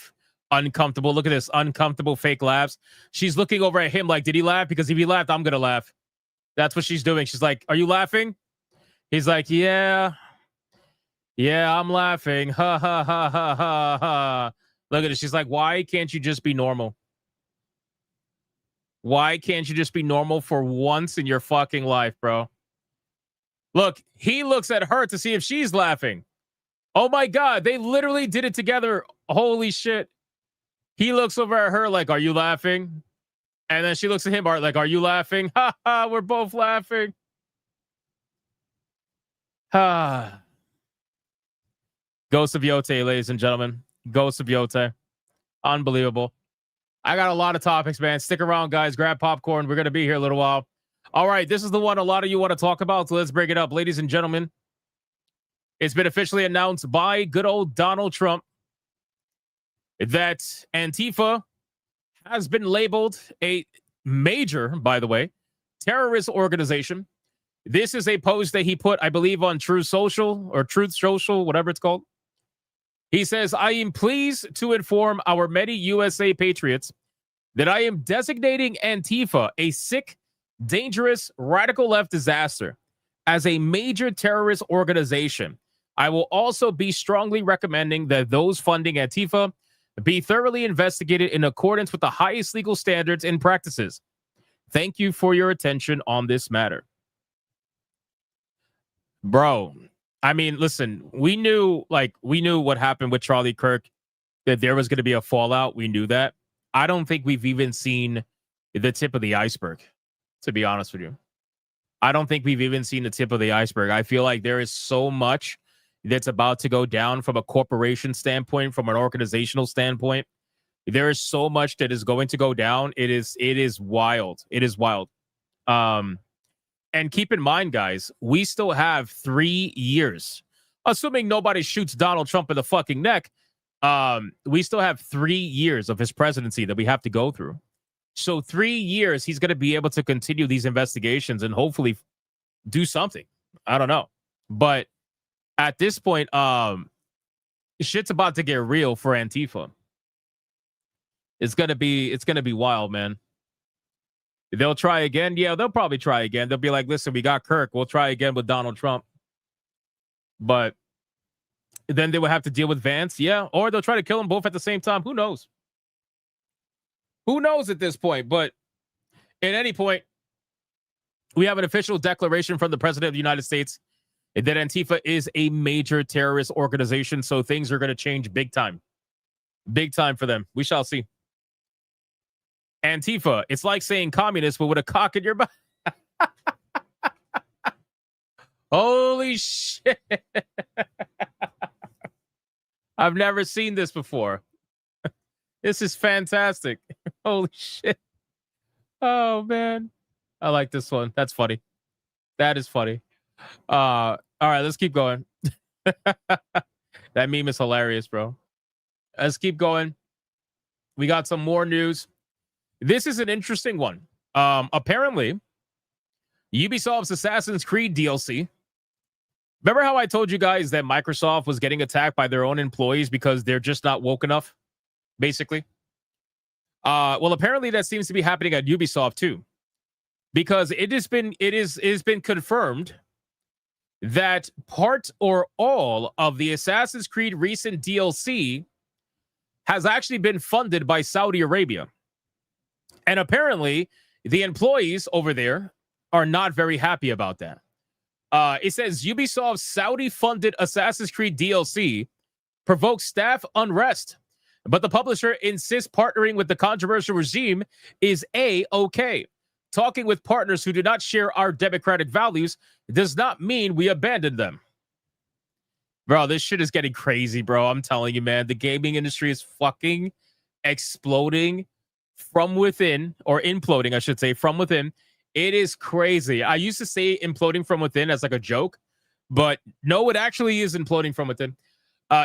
uncomfortable. Look at this, uncomfortable fake laughs. She's looking over at him like, did he laugh? Because if he laughed, I'm gonna laugh. That's what she's doing. She's like, are you laughing? He's like, yeah, I'm laughing. Ha ha ha ha ha ha. Look at it. She's like, why can't you just be normal? Why can't you just be normal for once in your fucking life, bro? Look, he looks at her to see if she's laughing. Oh my God, they literally did it together. Holy shit. He looks over at her like, are you laughing? And then she looks at him like, are you laughing? Ha ha, we're both laughing. Ha. Ghost of Yote, ladies and gentlemen. Ghost of Yote. Unbelievable. I got a lot of topics, man. Stick around, guys. Grab popcorn. We're going to be here a little while. All right, this is the one a lot of you want to talk about, so let's break it up. Ladies and gentlemen, it's been officially announced by good old Donald Trump that Antifa has been labeled a major, by the way, terrorist organization. This is a post that he put, I believe, on Truth Social, whatever it's called. He says, I am pleased to inform our many USA patriots that I am designating Antifa a sick, dangerous, radical left disaster as a major terrorist organization. I will also be strongly recommending that those funding Antifa be thoroughly investigated in accordance with the highest legal standards and practices. Thank you for your attention on this matter. Bro, I mean, listen, we knew what happened with Charlie Kirk, that there was going to be a fallout. We knew that. I don't think we've even seen the tip of the iceberg, to be honest with you. I don't think we've even seen the tip of the iceberg. I feel like there is so much that's about to go down from a corporation standpoint, from an organizational standpoint. There is so much that is going to go down. It is wild. It is wild. And keep in mind, guys, we still have 3 years, assuming nobody shoots Donald Trump in the fucking neck. We still have 3 years of his presidency that we have to go through. So 3 years, he's going to be able to continue these investigations and hopefully do something. I don't know. But at this point, shit's about to get real for Antifa. It's gonna be wild, man. They'll try again. Yeah, they'll probably try again. They'll be like, listen, we got Kirk. We'll try again with Donald Trump. But then they will have to deal with Vance. Yeah. Or they'll try to kill them both at the same time. Who knows? Who knows at this point? But at any point, we have an official declaration from the President of the United States that Antifa is a major terrorist organization. So things are going to change big time. Big time for them. We shall see. Antifa, it's like saying communist, but with a cock in your mouth. Holy shit. I've never seen this before. This is fantastic. Holy shit. Oh, man. I like this one. That's funny. That is funny. All right, let's keep going. That meme is hilarious, bro. Let's keep going. We got some more news. This is an interesting one. Apparently, Ubisoft's Assassin's Creed DLC. Remember how I told you guys that Microsoft was getting attacked by their own employees because they're just not woke enough, basically? Well, apparently that seems to be happening at Ubisoft too, because it has been confirmed that part or all of the Assassin's Creed recent DLC has actually been funded by Saudi Arabia. And apparently, the employees over there are not very happy about that. It says Ubisoft's Saudi-funded Assassin's Creed DLC provokes staff unrest, but the publisher insists partnering with the controversial regime is A-okay. Talking with partners who do not share our democratic values does not mean we abandon them. Bro, this shit is getting crazy, bro. I'm telling you, man. The gaming industry is fucking exploding from within, or imploding, I should say, from within. It is crazy. I used to say imploding from within as like a joke, but no, it actually is imploding from within.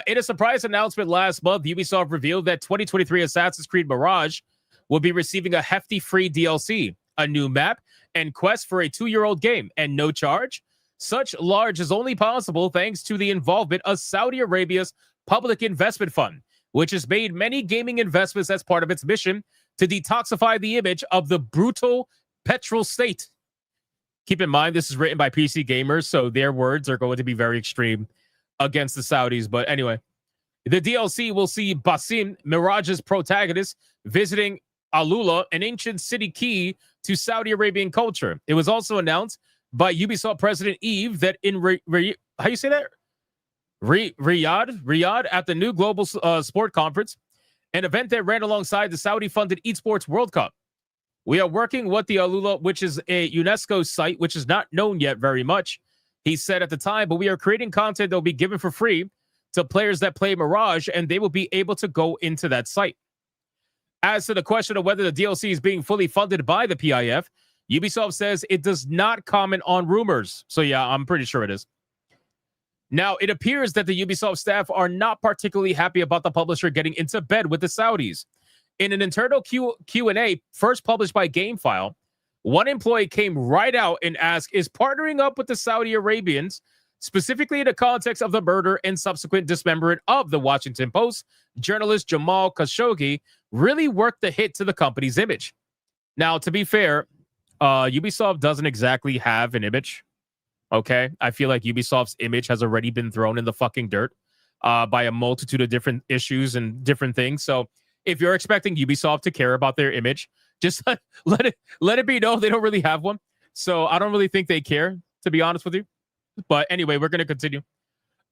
In a surprise announcement last month, Ubisoft revealed that 2023 Assassin's Creed Mirage will be receiving a hefty free DLC, a new map, and quest for a 2-year-old game, and no charge. Such large is only possible thanks to the involvement of Saudi Arabia's Public Investment Fund, which has made many gaming investments as part of its mission to detoxify the image of the brutal petrol state. Keep in mind, this is written by PC gamers, so their words are going to be very extreme against the Saudis. But anyway, the DLC will see Basim, Mirage's protagonist, visiting Alula, an ancient city key to Saudi Arabian culture. It was also announced by Ubisoft President Eve that in how you say that? Riyadh at the new Global Sport Conference, an event that ran alongside the Saudi-funded Esports World Cup. We are working with the Alula, which is a UNESCO site, which is not known yet very much, he said at the time, but we are creating content that will be given for free to players that play Mirage, and they will be able to go into that site. As to the question of whether the DLC is being fully funded by the PIF, Ubisoft says it does not comment on rumors. So yeah, I'm pretty sure it is. Now, it appears that the Ubisoft staff are not particularly happy about the publisher getting into bed with the Saudis. In an internal Q&A first published by GameFile, one employee came right out and asked, is partnering up with the Saudi Arabians, specifically in the context of the murder and subsequent dismemberment of the Washington Post journalist Jamal Khashoggi, really worth the hit to the company's image? Now, to be fair, Ubisoft doesn't exactly have an image. Okay, I feel like Ubisoft's image has already been thrown in the fucking dirt by a multitude of different issues and different things. So if you're expecting Ubisoft to care about their image, just let it be known they don't really have one. So I don't really think they care, to be honest with you. But anyway, we're going to continue.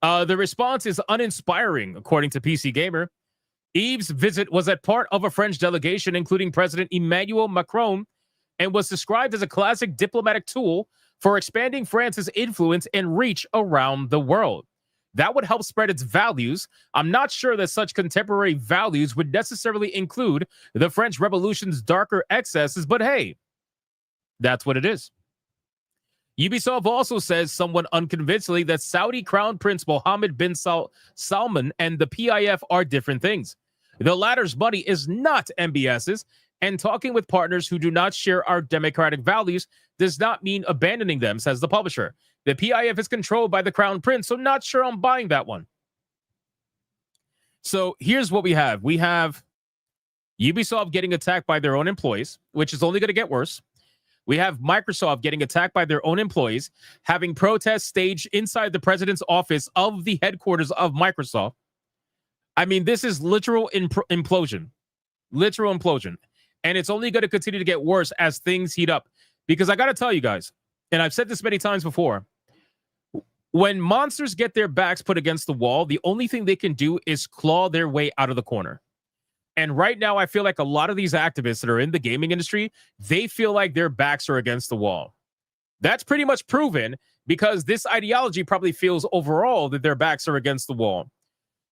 The response is uninspiring, according to PC Gamer. Yves' visit was at part of a French delegation, including President Emmanuel Macron, and was described as a classic diplomatic tool for expanding France's influence and reach around the world. That would help spread its values. I'm not sure that such contemporary values would necessarily include the French Revolution's darker excesses, but hey, that's what it is. Ubisoft also says, somewhat unconvincingly, that Saudi Crown Prince Mohammed bin Salman and the PIF are different things. The latter's money is not MBS's, and talking with partners who do not share our democratic values does not mean abandoning them, says the publisher. The PIF is controlled by the Crown Prince, so not sure I'm buying that one. So here's what we have. We have Ubisoft getting attacked by their own employees, which is only going to get worse. We have Microsoft getting attacked by their own employees, having protests staged inside the president's office of the headquarters of Microsoft. I mean, this is literal implosion. Literal implosion. And it's only going to continue to get worse as things heat up. Because I got to tell you guys, and I've said this many times before, when monsters get their backs put against the wall, the only thing they can do is claw their way out of the corner. And right now, I feel like a lot of these activists that are in the gaming industry, they feel like their backs are against the wall. That's pretty much proven because this ideology probably feels overall that their backs are against the wall.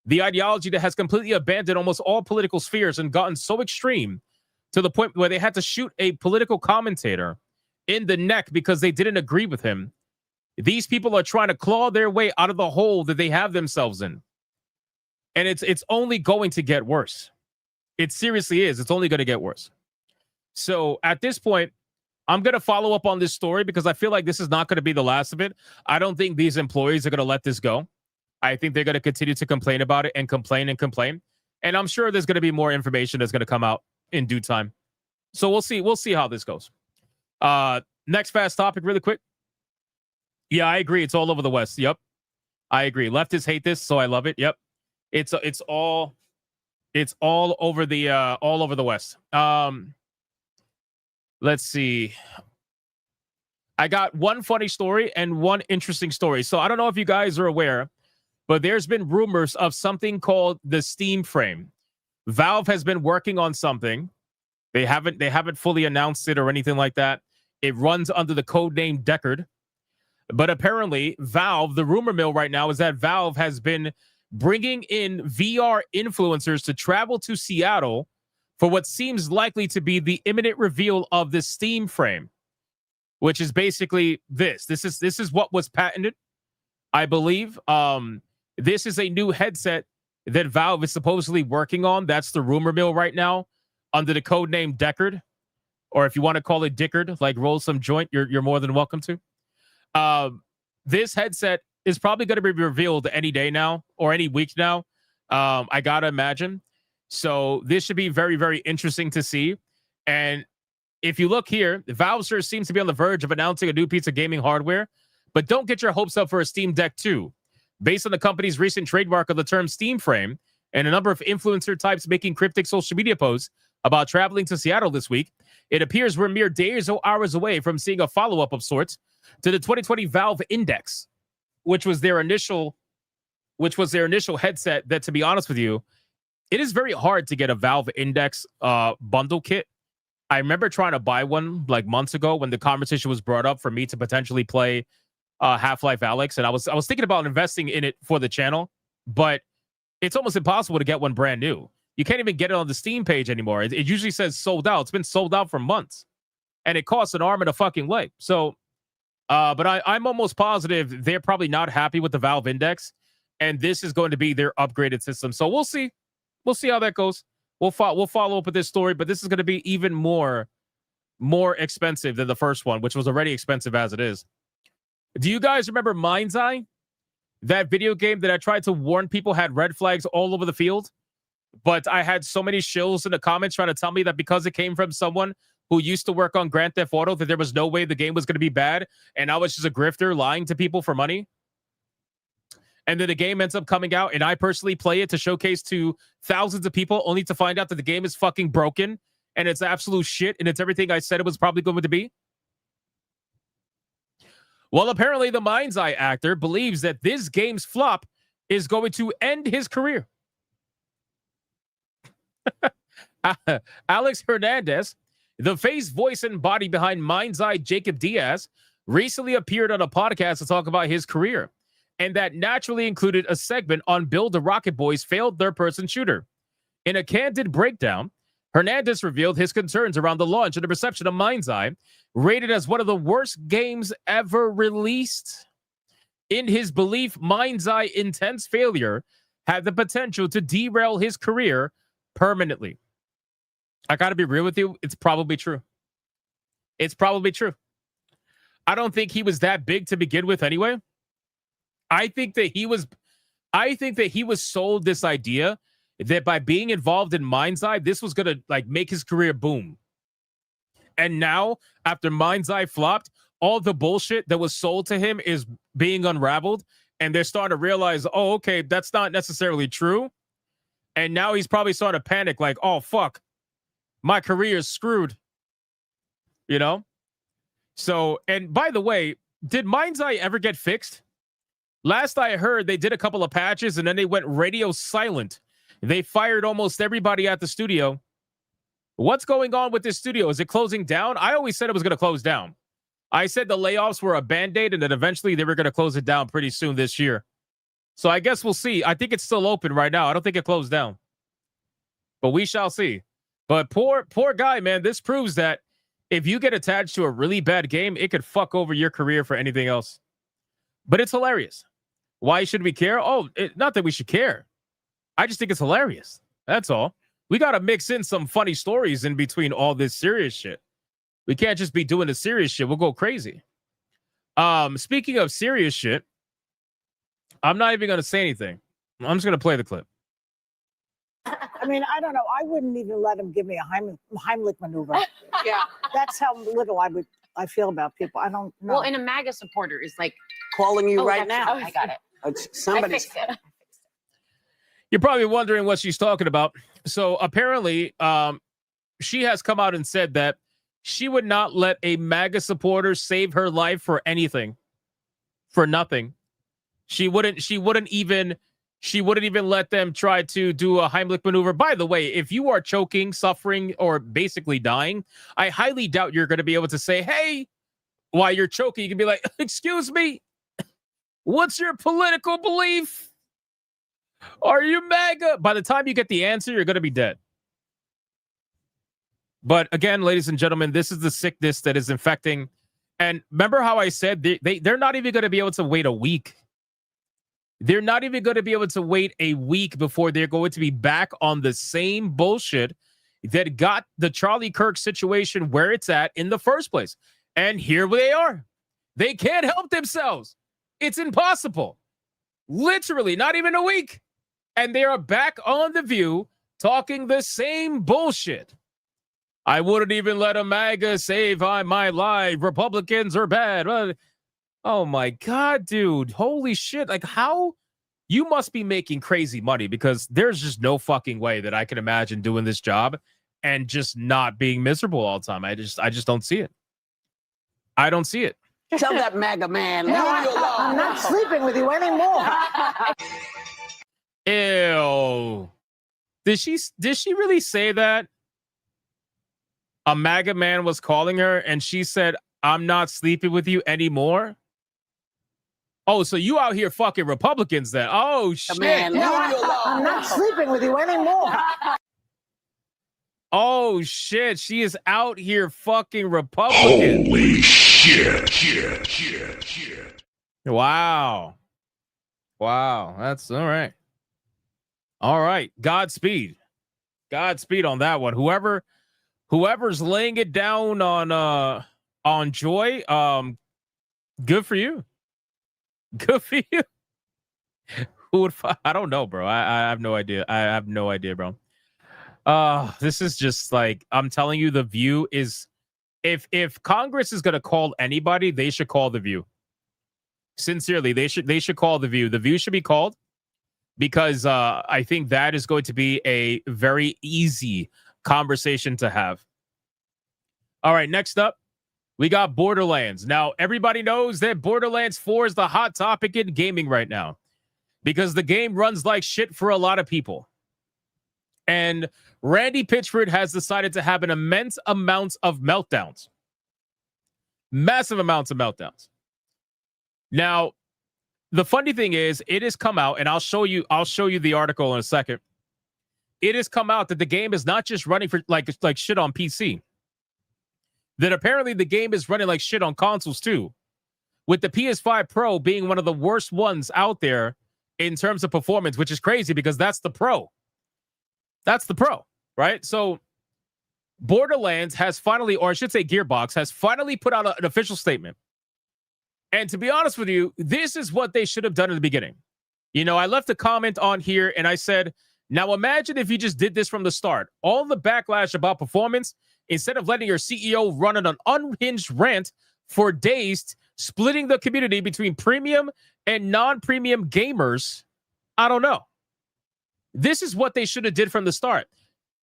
The ideology that has completely abandoned almost all political spheres and gotten so extreme to the point where they had to shoot a political commentator in the neck because they didn't agree with him. These people are trying to claw their way out of the hole that they have themselves in. And it's only going to get worse. It seriously is. It's only going to get worse. So at this point, I'm going to follow up on this story because I feel like this is not going to be the last of it. I don't think these employees are going to let this go. I think they're going to continue to complain about it and complain and complain. And I'm sure there's going to be more information that's going to come out in due time. So we'll see. We'll see how this goes. Next fast topic really quick. Yeah, I agree. It's all over the West. Yep. I agree. Leftists hate this, so I love it. Yep. It's all over the West. Let's see. I got one funny story and one interesting story. So I don't know if you guys are aware, but there's been rumors of something called the Steam Frame. Valve has been working on something. They haven't fully announced it or anything like that. It runs under the code name Deckard. But apparently, Valve, the rumor mill right now is that Valve has been bringing in VR influencers to travel to Seattle for what seems likely to be the imminent reveal of the Steam Frame, which is basically this. This is what was patented, I believe. This is a new headset that Valve is supposedly working on. That's the rumor mill right now under the code name Deckard, or if you want to call it Dickard, like roll some joint, you're more than welcome to. This headset is probably going to be revealed any day now or any week now. I gotta imagine. So this should be very, very interesting to see. And if you look here, Valve sure seems to be on the verge of announcing a new piece of gaming hardware, but don't get your hopes up for a Steam Deck 2. Based on the company's recent trademark of the term Steam Frame and a number of influencer types making cryptic social media posts about traveling to Seattle this week, it appears we're mere days or hours away from seeing a follow-up of sorts to the 2020 Valve Index, which was their initial headset that, to be honest with you, it is very hard to get a Valve Index bundle kit. I remember trying to buy one like months ago when the conversation was brought up for me to potentially play Half-Life Alyx, and I was thinking about investing in it for the channel, but it's almost impossible to get one brand new. You can't even get it on the Steam page anymore. It usually says sold out. It's been sold out for months, and it costs an arm and a fucking leg. So, but I'm almost positive they're probably not happy with the Valve Index, and this is going to be their upgraded system. So we'll see. We'll see how that goes. We'll follow up with this story, but this is going to be even more expensive than the first one, which was already expensive as it is. Do you guys remember Mind's Eye? That video game that I tried to warn people had red flags all over the field? But I had so many shills in the comments trying to tell me that because it came from someone who used to work on Grand Theft Auto, that there was no way the game was going to be bad, and I was just a grifter lying to people for money. And then the game ends up coming out, and I personally play it to showcase to thousands of people, only to find out that the game is fucking broken, and it's absolute shit, and it's everything I said it was probably going to be. Well, apparently the Mind's Eye actor believes that this game's flop is going to end his career. Alex Hernandez, the face, voice, and body behind Mind's Eye Jacob Diaz, recently appeared on a podcast to talk about his career. And that naturally included a segment on Bill the Rocket Boy's failed third-person shooter. In a candid breakdown, Hernandez revealed his concerns around the launch and the reception of Mind's Eye, rated as one of the worst games ever released. In his belief, Mind's Eye intense failure had the potential to derail his career permanently. I gotta be real with you, it's probably true. It's probably true. I don't think he was that big to begin with anyway. I think that he was sold this idea that by being involved in Mind's Eye, this was gonna like make his career boom. And now, after Mind's Eye flopped, all the bullshit that was sold to him is being unraveled, and they're starting to realize, oh, okay, that's not necessarily true. And now he's probably starting to panic, like, oh fuck, my career is screwed. You know? So, and by the way, did Mind's Eye ever get fixed? Last I heard, they did a couple of patches and then they went radio silent. They fired almost everybody at the studio. What's going on with this studio? Is it closing down? I always said it was going to close down. I said the layoffs were a Band-Aid and that eventually they were going to close it down pretty soon this year. So I guess we'll see. I think it's still open right now. I don't think it closed down. But we shall see. But poor guy, man. This proves that if you get attached to a really bad game, it could fuck over your career for anything else. But it's hilarious. Why should we care? Oh, not that we should care. I just think it's hilarious. That's all. We got to mix in some funny stories in between all this serious shit. We can't just be doing the serious shit. We'll go crazy. Speaking of serious shit, I'm not even going to say anything. I'm just going to play the clip. I mean, I don't know. I wouldn't even let him give me a Heimlich maneuver. Yeah. That's how little I feel about people. I don't know. Well, and a MAGA supporter is like calling you right that's- now. I got it. Somebody's. I fixed it. You're probably wondering what she's talking about. So apparently, she has come out and said that she would not let a MAGA supporter save her life for anything, for nothing. She wouldn't even let them try to do a Heimlich maneuver. By the way, if you are choking, suffering, or basically dying, I highly doubt you're going to be able to say, hey, while you're choking, you can be like, excuse me, what's your political belief? Are you MAGA? By the time you get the answer, you're going to be dead. But again, ladies and gentlemen, this is the sickness that is infecting. And remember how I said they're not even going to be able to wait a week. They're not even going to be able to wait a week before they're going to be back on the same bullshit that got the Charlie Kirk situation where it's at in the first place. And here they are. They can't help themselves. It's impossible. Literally, not even a week. And they are back on The View talking the same bullshit. I wouldn't even let a MAGA save my life. Republicans are bad. Oh my God, dude. Holy shit. Like, how? You must be making crazy money, because there's just no fucking way that I can imagine doing this job and just not being miserable all the time. I just don't see it. I don't see it. Tell that MAGA man. No, leave you alone. I'm not sleeping with you anymore. Ew. Did she really say that? A MAGA man was calling her and she said, I'm not sleeping with you anymore? Oh, so you out here fucking Republicans then? Oh, shit. Man, leave you alone. I'm not sleeping with you anymore. Oh, shit. She is out here fucking Republicans. Holy shit. Wow. Wow. That's all right. All right. Godspeed. Godspeed on that one. Whoever's laying it down on Joy, good for you. Good for you. Who would I don't know, bro. I have no idea. I have no idea, bro. This is just like, I'm telling you, The View is, if Congress is gonna call anybody, they should call The View. Sincerely, they should call The View. The View should be called, because I think that is going to be a very easy conversation to have. All right, next up, We got Borderlands. Now, everybody knows that Borderlands 4 is the hot topic in gaming right now because the game runs like shit for a lot of people. And Randy Pitchford has decided to have an immense amount of meltdowns. Massive amounts of meltdowns. Now, the funny thing is, it has come out, and I'll show you the article in a second. It has come out that the game is not just running for like shit on PC. That apparently the game is running like shit on consoles too. With the PS5 Pro being one of the worst ones out there in terms of performance, which is crazy because that's the Pro. That's the Pro, right? So Borderlands has finally, or I should say Gearbox, has finally put out an official statement. And to be honest with you, this is what they should have done in the beginning. You know, I left a comment on here and I said, now imagine if you just did this from the start. All the backlash about performance, instead of letting your CEO run an unhinged rant for days, splitting the community between premium and non-premium gamers, I don't know. This is what they should have did from the start.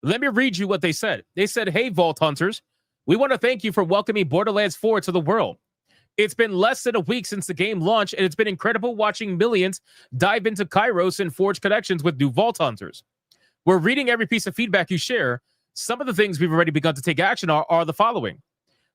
Let me read you what they said. They said, hey, Vault Hunters, we want to thank you for welcoming Borderlands 4 to the world. It's been less than a week since the game launched, and it's been incredible watching millions dive into Kairos and forge connections with new Vault Hunters. We're reading every piece of feedback you share. Some of the things we've already begun to take action are the following.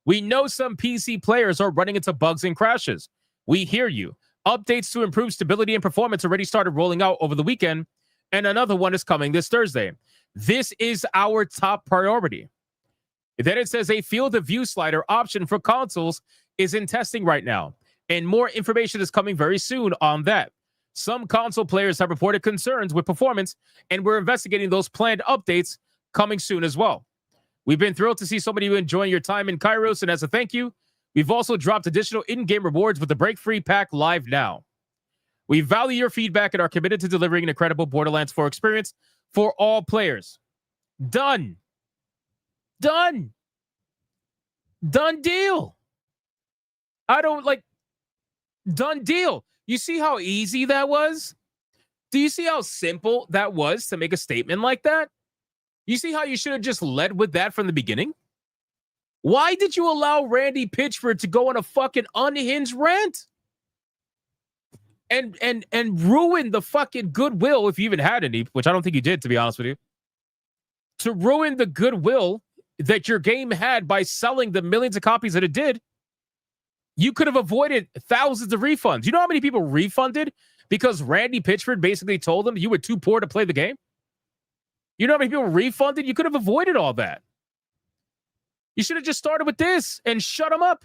We know some PC players are running into bugs and crashes. We hear you. Updates to improve stability and performance already started rolling out over the weekend, and another one is coming this Thursday. This is our top priority. Then it says a field of view slider option for consoles is in testing right now, and more information is coming very soon on that. Some console players have reported concerns with performance, and we're investigating those planned updates coming soon as well. We've been thrilled to see so many of you enjoying your time in Kairos, and as a thank you, we've also dropped additional in-game rewards with the Break Free Pack live now. We value your feedback and are committed to delivering an incredible Borderlands 4 experience for all players. Done. Done. Done deal. Done deal. You see how easy that was? Do you see how simple that was to make a statement like that? You see how you should have just led with that from the beginning? Why did you allow Randy Pitchford to go on a fucking unhinged rant? And ruin the fucking goodwill, if you even had any, which I don't think you did, to be honest with you. To ruin the goodwill that your game had by selling the millions of copies that it did. You could have avoided thousands of refunds. You know how many people refunded because Randy Pitchford basically told them you were too poor to play the game? You know how many people refunded? You could have avoided all that. You should have just started with this and shut them up.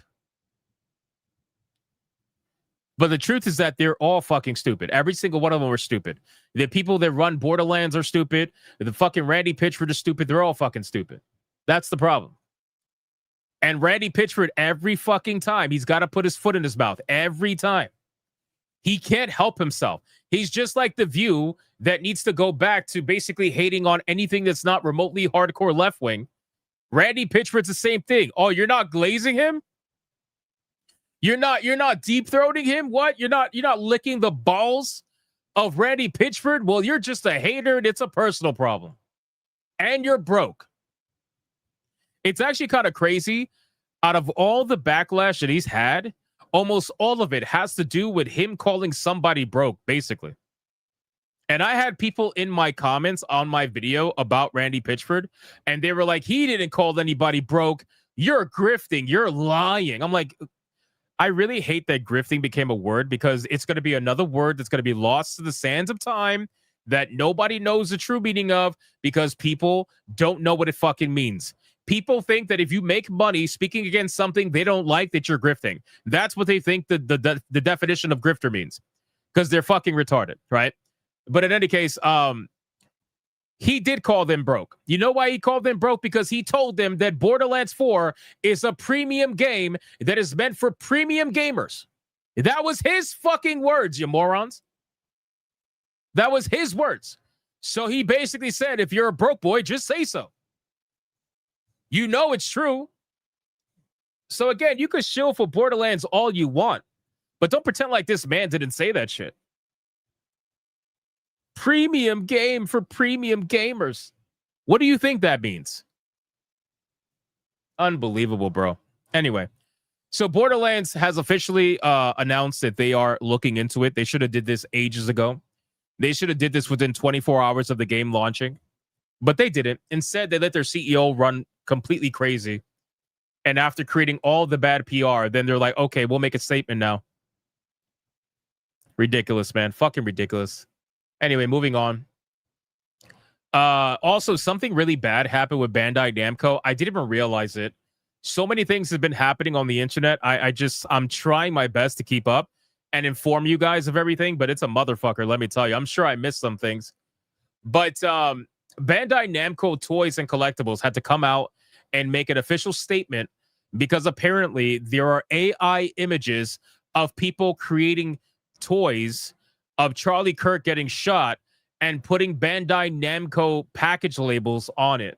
But the truth is that they're all fucking stupid. Every single one of them are stupid. The people that run Borderlands are stupid. The fucking Randy Pitchford is stupid. They're all fucking stupid. That's the problem. And Randy Pitchford, every fucking time, he's got to put his foot in his mouth. Every time. He can't help himself. He's just like The View that needs to go back to basically hating on anything that's not remotely hardcore left-wing. Randy Pitchford's the same thing. Oh, you're not glazing him? You're not deep-throating him? What? You're not licking the balls of Randy Pitchford? Well, you're just a hater and it's a personal problem. And you're broke. It's actually kind of crazy. Out of all the backlash that he's had, almost all of it has to do with him calling somebody broke, basically. And I had people in my comments on my video about Randy Pitchford, and they were like, he didn't call anybody broke. You're grifting. You're lying. I'm like, I really hate that grifting became a word because it's going to be another word that's going to be lost to the sands of time that nobody knows the true meaning of because people don't know what it fucking means. People think that if you make money speaking against something they don't like, that you're grifting. That's what they think the definition of grifter means because they're fucking retarded, right? But in any case, he did call them broke. You know why he called them broke? Because he told them that Borderlands 4 is a premium game that is meant for premium gamers. That was his fucking words, you morons. That was his words. So he basically said, if you're a broke boy, just say so. You know it's true. So again, you could shill for Borderlands all you want, but don't pretend like this man didn't say that shit. Premium game for premium gamers. What do you think that means? Unbelievable, bro. Anyway, So Borderlands has officially announced that they are looking into it. They should have did this ages ago. They should have did this within 24 hours of the game launching, but they didn't. Instead, they let their CEO run completely crazy. And after creating all the bad PR, then they're like, okay, we'll make a statement now. Ridiculous, man. Fucking ridiculous. Anyway, moving on. Also, something really bad happened with Bandai Namco. I didn't even realize it. So many things have been happening on the internet. I'm trying my best to keep up and inform you guys of everything, but it's a motherfucker, let me tell you. I'm sure I missed some things. But Bandai Namco Toys and Collectibles had to come out and make an official statement because apparently there are AI images of people creating toys of Charlie Kirk getting shot and putting Bandai Namco package labels on it.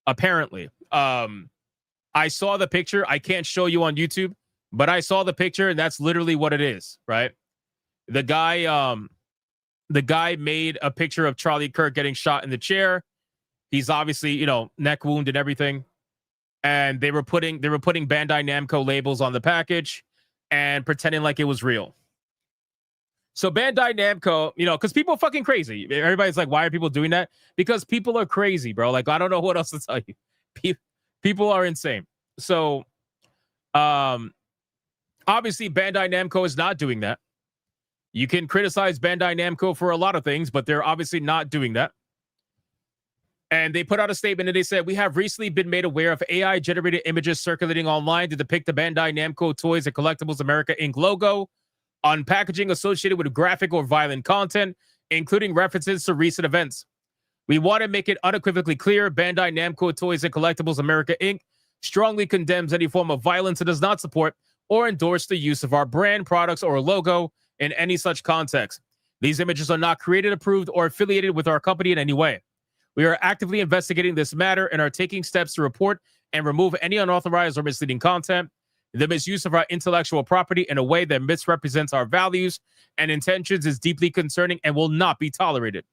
Apparently. I saw the picture. I can't show you on YouTube, but I saw the picture and that's literally what it is, right? The guy made a picture of Charlie Kirk getting shot in the chair. He's obviously, neck wound and everything. And they were putting Bandai Namco labels on the package and pretending like it was real. So Bandai Namco, because people are fucking crazy. Everybody's like, why are people doing that? Because people are crazy, bro. Like, I don't know what else to tell you. People are insane. So, obviously, Bandai Namco is not doing that. You can criticize Bandai Namco for a lot of things, but they're obviously not doing that. And they put out a statement and they said, we have recently been made aware of AI-generated images circulating online to depict the Bandai Namco Toys and Collectibles America Inc. logo on packaging associated with graphic or violent content, including references to recent events. We want to make it unequivocally clear, Bandai Namco Toys and Collectibles America Inc. strongly condemns any form of violence and does not support or endorse the use of our brand, products, or logo in any such context. These images are not created, approved, or affiliated with our company in any way. We are actively investigating this matter and are taking steps to report and remove any unauthorized or misleading content. The misuse of our intellectual property in a way that misrepresents our values and intentions is deeply concerning and will not be tolerated.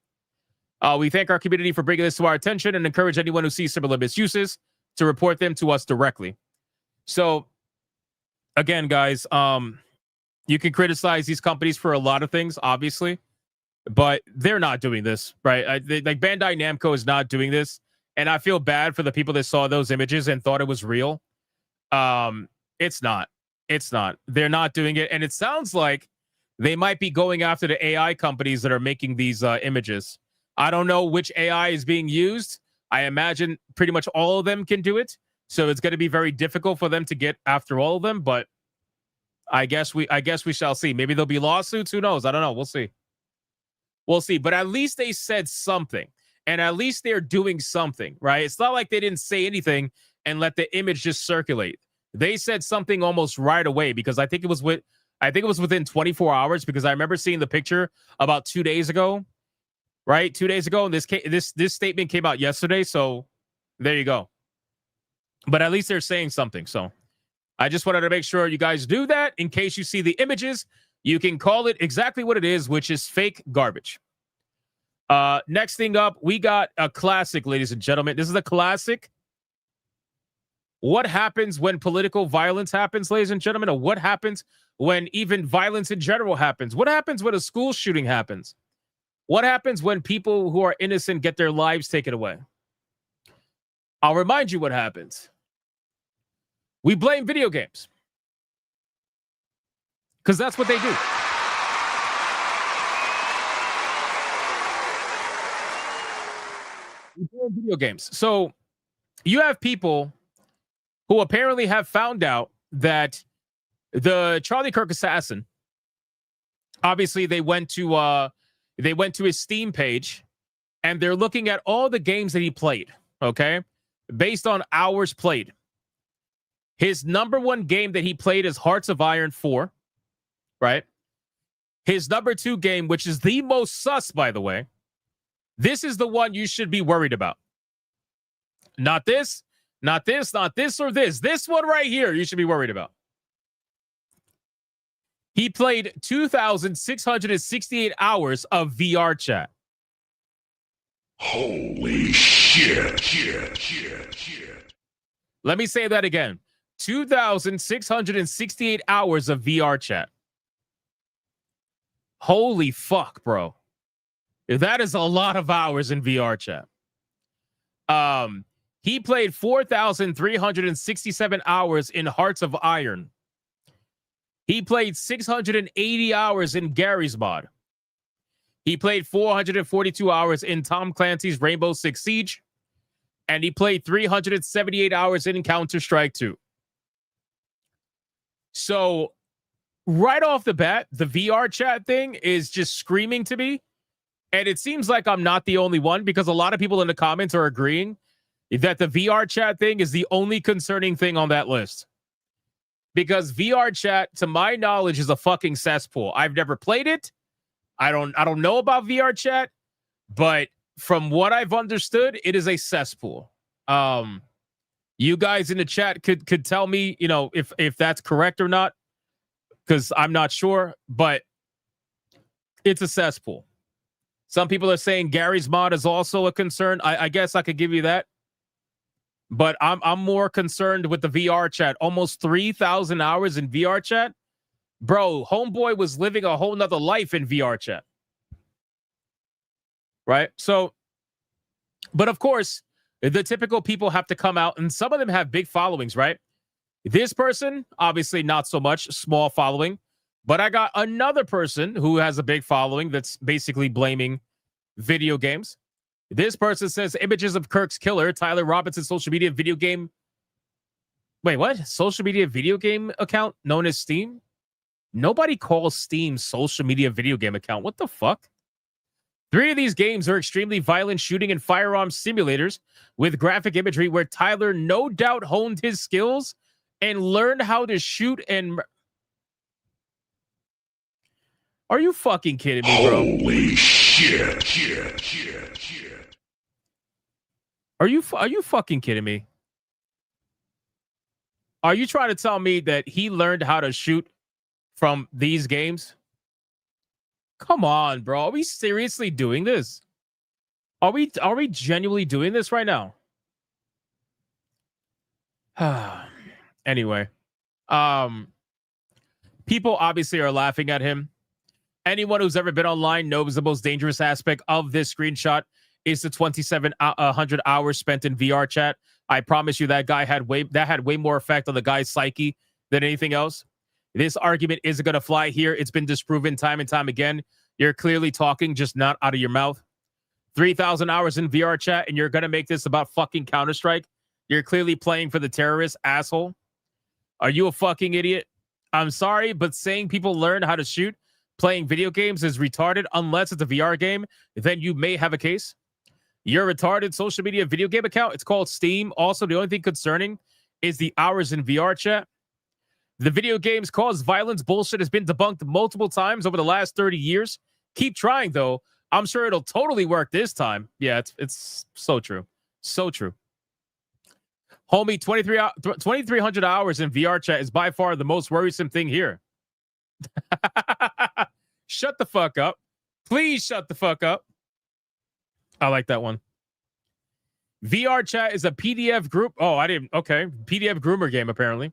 We thank our community for bringing this to our attention and encourage anyone who sees similar misuses to report them to us directly. So, again, guys, you can criticize these companies for a lot of things, obviously, but they're not doing this, right? Like Bandai Namco is not doing this, and I feel bad for the people that saw those images and thought it was real. It's not. It's not. They're not doing it, and it sounds like they might be going after the AI companies that are making these images. I don't know which AI is being used. I imagine pretty much all of them can do it. So it's going to be very difficult for them to get after all of them. But I guess we shall see. Maybe there'll be lawsuits. Who knows? I don't know. We'll see. We'll see. But at least they said something. And at least they're doing something, right? It's not like they didn't say anything and let the image just circulate. They said something almost right away because I think it was within 24 hours because I remember seeing the picture about 2 days ago. Right, 2 days ago, and this statement came out yesterday. So there you go. But at least they're saying something. So I just wanted to make sure you guys do that. In case you see the images, you can call it exactly what it is, which is fake garbage. Next thing up, we got a classic, ladies and gentlemen. This is a classic. What happens when political violence happens, ladies and gentlemen? Or what happens when even violence in general happens? What happens when a school shooting happens? What happens when people who are innocent get their lives taken away? I'll remind you what happens. We blame video games. Because that's what they do. We blame video games. So you have people who apparently have found out that the Charlie Kirk assassin, obviously they went to his Steam page and they're looking at all the games that he played, okay? Based on hours played. His number one game that he played is Hearts of Iron 4, right? His number two game, which is the most sus, by the way, this is the one you should be worried about. Not this, not this, not this, or this. This one right here you should be worried about. He played 2,668 hours of VR chat. Holy shit. Let me say that again. 2,668 hours of VR chat. Holy fuck, bro. That is a lot of hours in VR chat. He played 4,367 hours in Hearts of Iron. He played 680 hours in Gary's Mod. He played 442 hours in Tom Clancy's Rainbow Six Siege. And he played 378 hours in Counter-Strike 2. So, right off the bat, the VR chat thing is just screaming to me. And it seems like I'm not the only one, because a lot of people in the comments are agreeing that the VR chat thing is the only concerning thing on that list. Because VR chat, to my knowledge, is a fucking cesspool. I've never played it. I don't know about VR chat, but from what I've understood, it is a cesspool. You guys in the chat could tell me, you know, if that's correct or not, because I'm not sure, but it's a cesspool. Some people are saying Gary's Mod is also a concern. I guess I could give you that. But I'm more concerned with the VR chat. Almost 3,000 hours in VR chat. Bro, homeboy was living a whole nother life in VR chat. Right? So, but of course, the typical people have to come out, and some of them have big followings, right? This person, obviously not so much, small following. But I got another person who has a big following that's basically blaming video games. This person says images of Kirk's killer, Tyler Robinson's social media video game. Wait, what? Social media video game account known as Steam? Nobody calls Steam social media video game account. What the fuck? 3 of these games are extremely violent shooting and firearm simulators with graphic imagery where Tyler no doubt honed his skills and learned how to shoot and... Are you fucking kidding me, bro? Holy shit. Are you fucking kidding me? Are you trying to tell me that he learned how to shoot from these games? Come on, bro. Are we seriously doing this? Are we genuinely doing this right now? Anyway, people obviously are laughing at him. Anyone who's ever been online knows the most dangerous aspect of this screenshot is the 2,700 hours spent in VR chat. I promise you that had way more effect on the guy's psyche than anything else. This argument isn't going to fly here. It's been disproven time and time again. You're clearly talking, just not out of your mouth. 3,000 hours in VR chat, and you're going to make this about fucking Counter-Strike? You're clearly playing for the terrorists, asshole. Are you a fucking idiot? I'm sorry, but saying people learn how to shoot playing video games is retarded unless it's a VR game. Then you may have a case. Your retarded social media video game account, it's called Steam. Also, the only thing concerning is the hours in VR chat. The video games cause violence bullshit has been debunked multiple times over the last 30 years. Keep trying, though. I'm sure it'll totally work this time. Yeah, it's so true. So true. Homie, 2,300 hours in VR chat is by far the most worrisome thing here. Shut the fuck up. Please shut the fuck up. I like that one. VR chat is a PDF group. Oh, I didn't. Okay. PDF groomer game, apparently.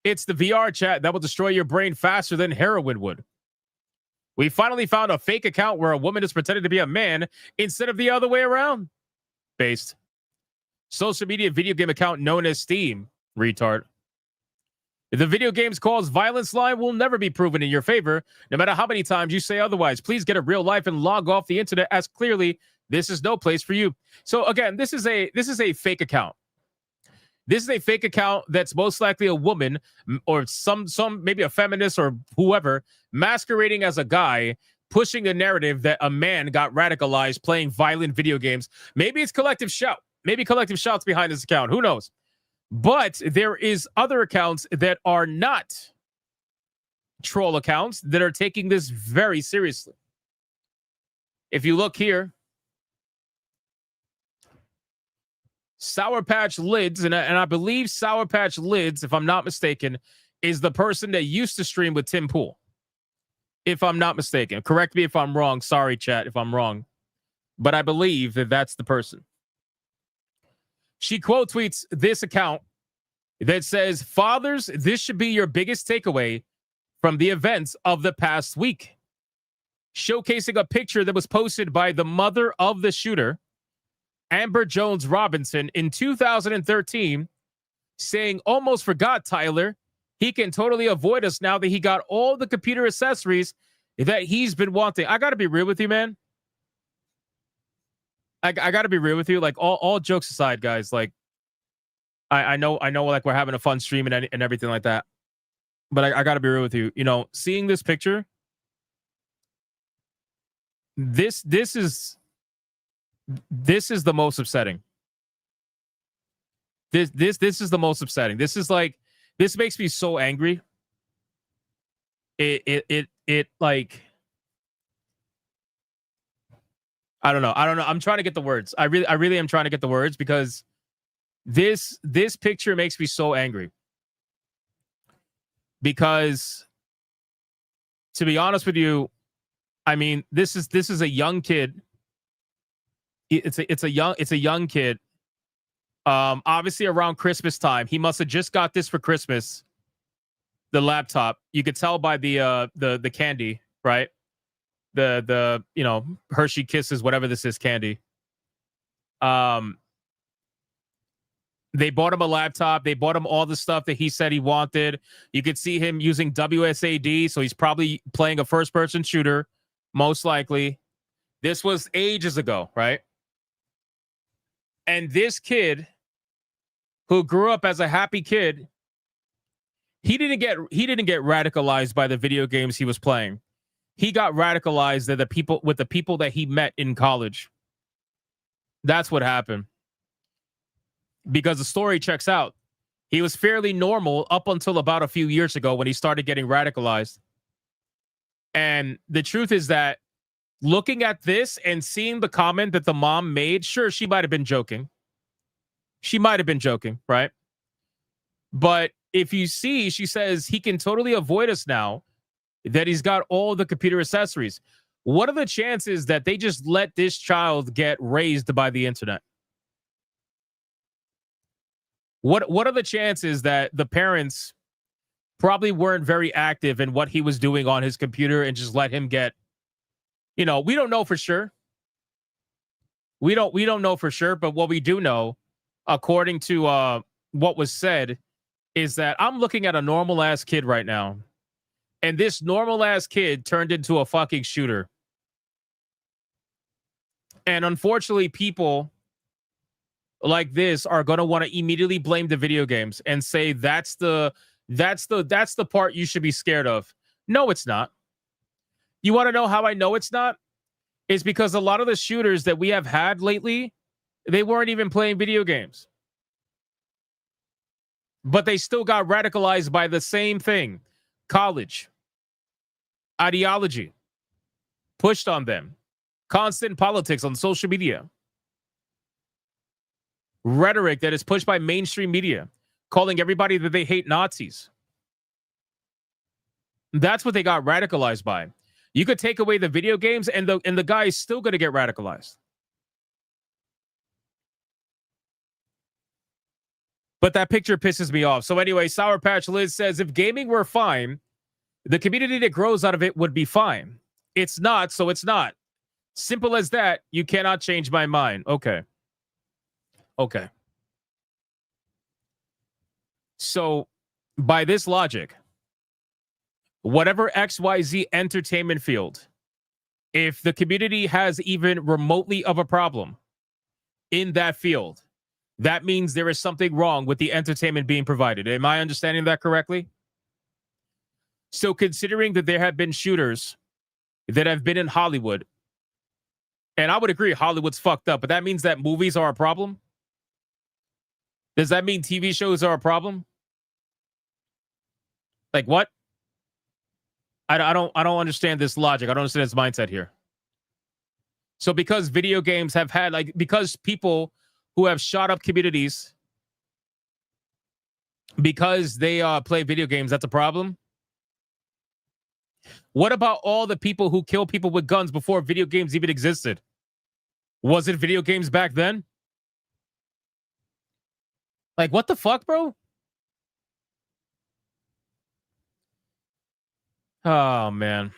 It's the VR chat that will destroy your brain faster than heroin would. We finally found a fake account where a woman is pretending to be a man instead of the other way around. Based. Social media video game account known as Steam. Retard. The video game's cause violence line will never be proven in your favor, no matter how many times you say otherwise. Please get a real life and log off the internet, as clearly this is no place for you. So again, this is a fake account. This is a fake account that's most likely a woman or some maybe a feminist or whoever masquerading as a guy, pushing the narrative that a man got radicalized playing violent video games. Maybe it's Collective Shout. Maybe Collective Shout's behind this account. Who knows? But there is other accounts that are not troll accounts that are taking this very seriously. If you look here, Sour Patch Lids, and I believe Sour Patch Lids, if I'm not mistaken, is the person that used to stream with Tim Pool. If I'm not mistaken. Correct me if I'm wrong. Sorry, chat, if I'm wrong. But I believe that that's the person. She quote tweets this account that says, fathers, this should be your biggest takeaway from the events of the past week. Showcasing a picture that was posted by the mother of the shooter, Amber Jones Robinson, in 2013, saying, almost forgot Tyler. He can totally avoid us now that he got all the computer accessories that he's been wanting. I got to be real with you, man. I got to be real with you. Like, all jokes aside, guys, like, I know, like, we're having a fun stream and everything like that. But I got to be real with you. You know, seeing this picture, this is the most upsetting. This is the most upsetting. This is like, this makes me so angry. It like, I don't know. I'm trying to get the words. I really am trying to get the words, because this picture makes me so angry. Because, to be honest with you, I mean, this is a young kid. It's a young kid. Obviously around Christmas time, he must have just got this for Christmas. The laptop, you could tell by the candy, right? The you know, Hershey Kisses, whatever this is, candy. They bought him a laptop. They bought him all the stuff that he said he wanted. You could see him using WSAD, so he's probably playing a first-person shooter, most likely. This was ages ago, right? And this kid, who grew up as a happy kid, he didn't get radicalized by the video games he was playing. He got radicalized with the people that he met in college. That's what happened. Because the story checks out. He was fairly normal up until about a few years ago when he started getting radicalized. And the truth is that, looking at this and seeing the comment that the mom made, sure, she might have been joking. She might have been joking, right? But if you see, she says he can totally avoid us now that he's got all the computer accessories. What are the chances that they just let this child get raised by the internet? What are the chances that the parents probably weren't very active in what he was doing on his computer and just let him get, you know, we don't know for sure. We don't know for sure, but what we do know, according to what was said, is that I'm looking at a normal ass kid right now, and this normal ass kid turned into a fucking shooter. And unfortunately, people like this are going to want to immediately blame the video games and say that's the part you should be scared of. No, it's not. You want to know how I know it's not? It's because a lot of the shooters that we have had lately, they weren't even playing video games. But they still got radicalized by the same thing. College. Ideology. Pushed on them. Constant politics on social media. Rhetoric that is pushed by mainstream media, calling everybody that they hate Nazis. That's what they got radicalized by. You could take away the video games, and the guy is still going to get radicalized. But that picture pisses me off. So anyway, Sour Patch Liz says, if gaming were fine, the community that grows out of it would be fine. It's not, so it's not. Simple as that. You cannot change my mind. Okay. Okay. So, by this logic, whatever XYZ entertainment field, if the community has even remotely of a problem in that field, that means there is something wrong with the entertainment being provided. Am I understanding that correctly? So, considering that there have been shooters that have been in Hollywood, and I would agree Hollywood's fucked up, but that means that movies are a problem? Does that mean TV shows are a problem? Like what? I don't understand this logic. I don't understand this mindset here. So because video games have had, like, because people who have shot up communities because they play video games, that's a problem? What about all the people who kill people with guns before video games even existed? Was it video games back then? Like, what the fuck, bro? Oh man.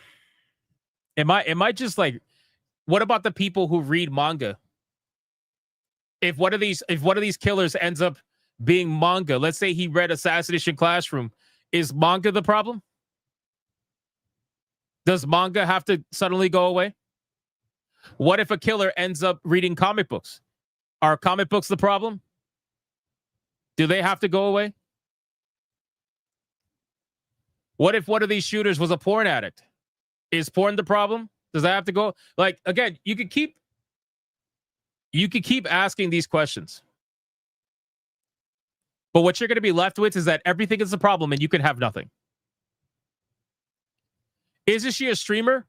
Am I just like, what about the people who read manga? If one of these killers ends up being manga, let's say he read Assassination Classroom, is manga the problem? Does manga have to suddenly go away? What if a killer ends up reading comic books? Are comic books the problem? Do they have to go away? What if one of these shooters was a porn addict? Is porn the problem? Does that have to go? Like, again, you could keep asking these questions. But what you're going to be left with is that everything is a problem and you can have nothing. Isn't she a streamer?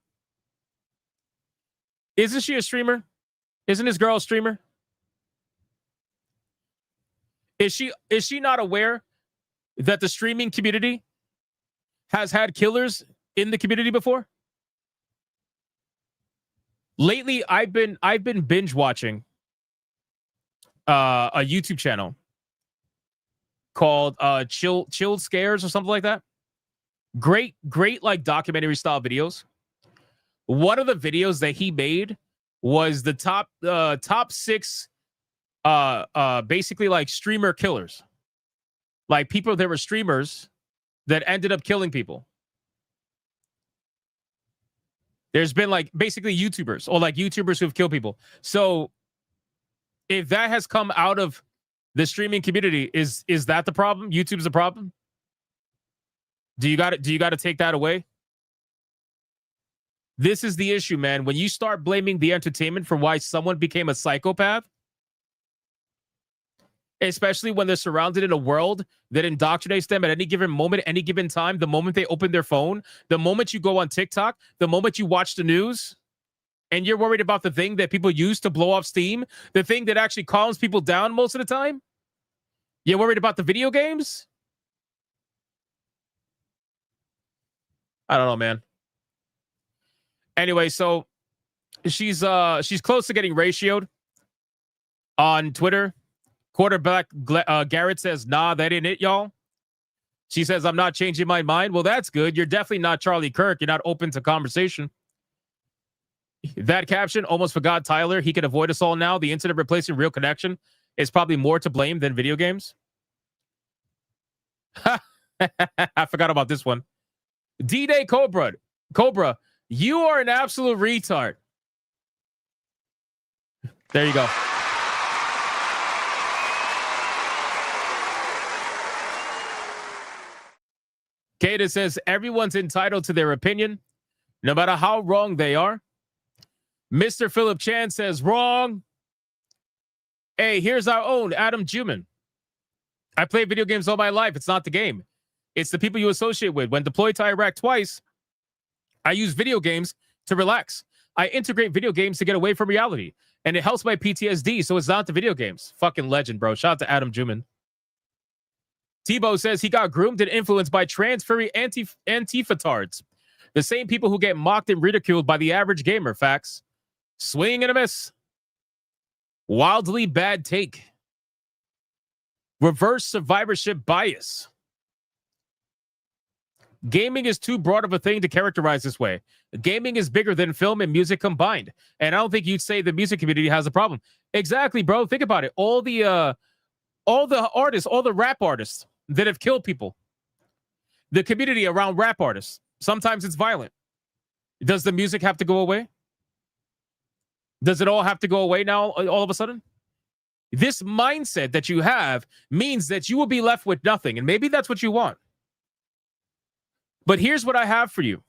Isn't she a streamer? Isn't this girl a streamer? Is she not aware that the streaming community has had killers in the community before? Lately, I've been binge watching a YouTube channel called Chilled Scares or something like that. Great like documentary style videos. One of the videos that he made was the top 6 basically like streamer killers. Like people that were streamers that ended up killing people. There's been like basically YouTubers or like YouTubers who've killed people. So if that has come out of the streaming community, is that the problem? YouTube's the problem? Do you got to take that away? This is the issue, man. When you start blaming the entertainment for why someone became a psychopath, especially when they're surrounded in a world that indoctrinates them at any given moment, any given time, the moment they open their phone, the moment you go on TikTok, the moment you watch the news, and you're worried about the thing that people use to blow off steam, the thing that actually calms people down most of the time? You're worried about the video games? I don't know, man. Anyway, so she's close to getting ratioed on Twitter. Quarterback Garrett says, nah, that ain't it, y'all. She says, I'm not changing my mind. Well, that's good. You're definitely not Charlie Kirk. You're not open to conversation. That caption, almost forgot Tyler. He can avoid us all now. The internet replacing real connection is probably more to blame than video games. I forgot about this one. D-Day Cobra, you are an absolute retard. There you go. Kata says, everyone's entitled to their opinion, no matter how wrong they are. Mr. Philip Chan says, wrong. Hey, here's our own Adam Juman. I play video games all my life. It's not the game. It's the people you associate with. When deployed to Iraq twice, I use video games to relax. I integrate video games to get away from reality. And it helps my PTSD, so it's not the video games. Fucking legend, bro. Shout out to Adam Juman. Tebow says he got groomed and influenced by trans-furry antifa-tards. The same people who get mocked and ridiculed by the average gamer. Facts. Swing and a miss. Wildly bad take. Reverse survivorship bias. Gaming is too broad of a thing to characterize this way. Gaming is bigger than film and music combined. And I don't think you'd say the music community has a problem. Exactly, bro. Think about it. All the artists, all the rap artists that have killed people. The community around rap artists. Sometimes it's violent. Does the music have to go away? Does it all have to go away now all of a sudden? This mindset that you have means that you will be left with nothing. And maybe that's what you want. But here's what I have for you.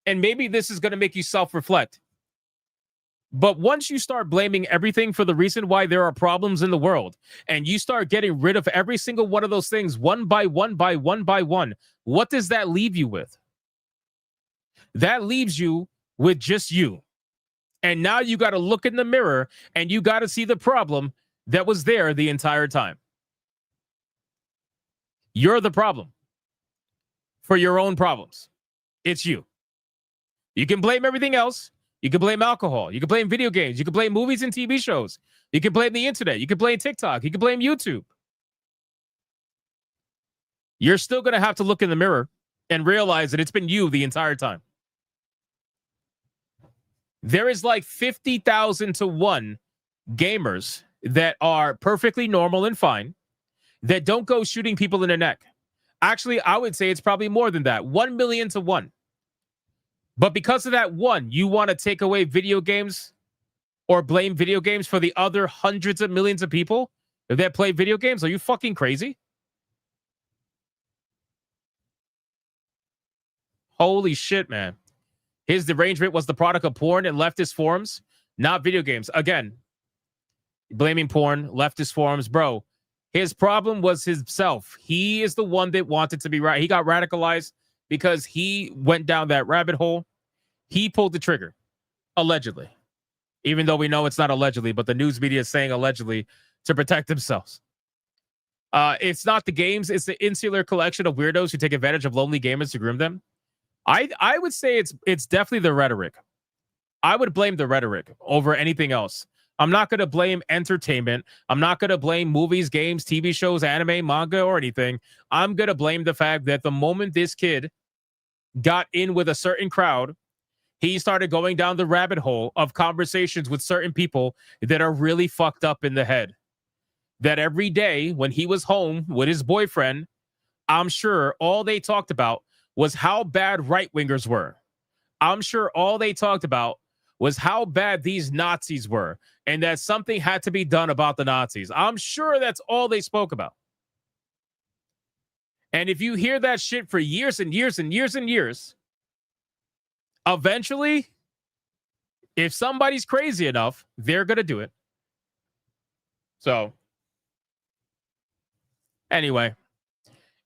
And maybe this is going to make you self-reflect. But once you start blaming everything for the reason why there are problems in the world, and you start getting rid of every single one of those things one by one, what does that leave you with? That leaves you with just you. And now you got to look in the mirror and you got to see the problem that was there the entire time. You're the problem for your own problems. It's you. You can blame everything else. You can blame alcohol. You can blame video games. You can blame movies and TV shows. You can blame the internet. You can blame TikTok. You can blame YouTube. You're still going to have to look in the mirror and realize that it's been you the entire time. There is like 50,000 to 1 gamers that are perfectly normal and fine that don't go shooting people in the neck. Actually, I would say it's probably more than that. 1 million to 1. But because of that one, you want to take away video games or blame video games for the other hundreds of millions of people that play video games? Are you fucking crazy? Holy shit, man. His derangement was the product of porn and leftist forums, not video games. Again, blaming porn, leftist forums. Bro, his problem was himself. He is the one that wanted to be right. He got radicalized because he went down that rabbit hole. He pulled the trigger, allegedly. Even though we know it's not allegedly, but the news media is saying allegedly to protect themselves. It's not the games. It's the insular collection of weirdos who take advantage of lonely gamers to groom them. I would say it's definitely the rhetoric. I would blame the rhetoric over anything else. I'm not going to blame entertainment. I'm not going to blame movies, games, TV shows, anime, manga, or anything. I'm going to blame the fact that the moment this kid got in with a certain crowd, he started going down the rabbit hole of conversations with certain people that are really fucked up in the head. That every day when he was home with his boyfriend, I'm sure all they talked about was how bad right-wingers were. I'm sure all they talked about was how bad these Nazis were and that something had to be done about the Nazis. I'm sure that's all they spoke about. And if you hear that shit for years and years and years and years, eventually, if somebody's crazy enough, they're going to do it. So, anyway,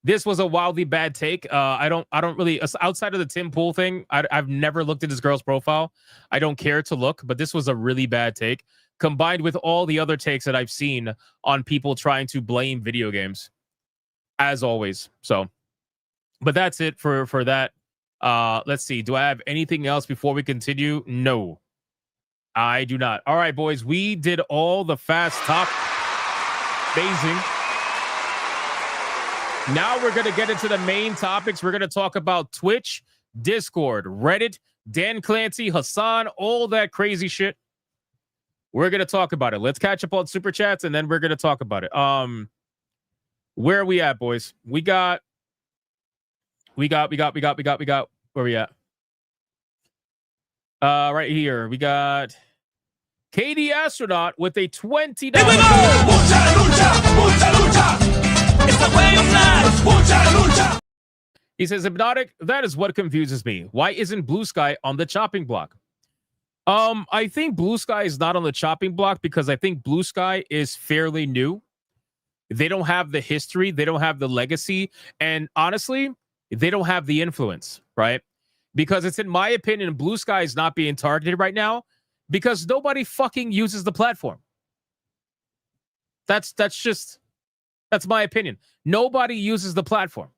this was a wildly bad take. I don't really, outside of the Tim Pool thing, I've never looked at this girl's profile. I don't care to look, but this was a really bad take, combined with all the other takes that I've seen on people trying to blame video games, as always. So, but that's it for that. Let's see. Do I have anything else before we continue? No, I do not. All right, boys. We did all the fast top. Amazing. Now we're going to get into the main topics. We're going to talk about Twitch, Discord, Reddit, Dan Clancy, Hasan, all that crazy shit. We're going to talk about it. Let's catch up on Super Chats, and then we're going to talk about it. Where are we at, boys? We got. Where we at? Right here. We got Katie Astronaut with a $20. Here we go! Mucha lucha, mucha lucha. It's the way of life. Mucha lucha. He says, Hypnotic, that is what confuses me. Why isn't Blue Sky on the chopping block? I think Blue Sky is not on the chopping block because I think Blue Sky is fairly new. They don't have the history. They don't have the legacy. And honestly, they don't have the influence, right? Because it's, in my opinion, Blue Sky is not being targeted right now because nobody fucking uses the platform. That's my opinion. Nobody uses the platform,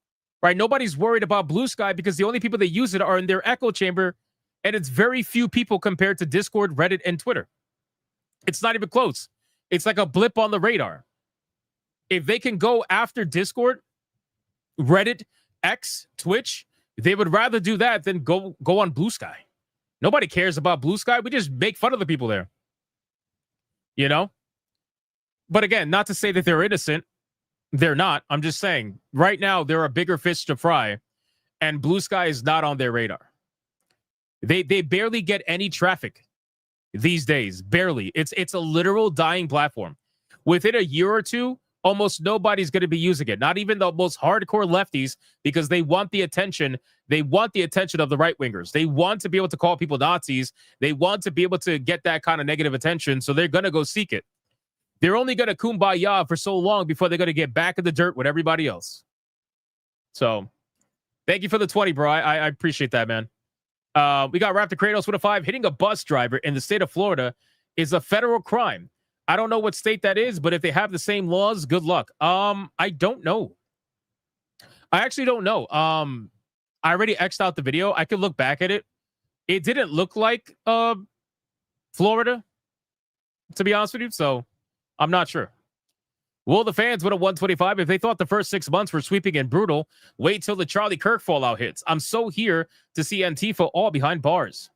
right? Nobody's worried about Blue Sky because the only people that use it are in their echo chamber, and it's very few people compared to Discord, Reddit, and Twitter. It's not even close. It's like a blip on the radar. If they can go after Discord, Reddit, X, Twitch, they would rather do that than go on Blue Sky. Nobody cares about Blue Sky. We just make fun of the people there. You know? But again, not to say that they're innocent. They're not. I'm just saying, right now, there are bigger fish to fry, and Blue Sky is not on their radar. They barely get any traffic these days. Barely. It's a literal dying platform. Within a year or two, almost nobody's going to be using it. Not even the most hardcore lefties, because they want the attention. They want the attention of the right-wingers. They want to be able to call people Nazis. They want to be able to get that kind of negative attention, so they're going to go seek it. They're only going to kumbaya for so long before they're going to get back in the dirt with everybody else. So, thank you for the 20, bro. I appreciate that, man. We got Raptor Kratos with a 5. Hitting a bus driver in the state of Florida is a federal crime. I don't know what state that is, but if they have the same laws, good luck. I don't know. I actually don't know. I already X'd out the video. I could look back at it. It didn't look like Florida, to be honest with you. So I'm not sure. Will the fans win a 125 if they thought the first 6 months were sweeping and brutal? Wait till the Charlie Kirk fallout hits. I'm so here to see Antifa all behind bars.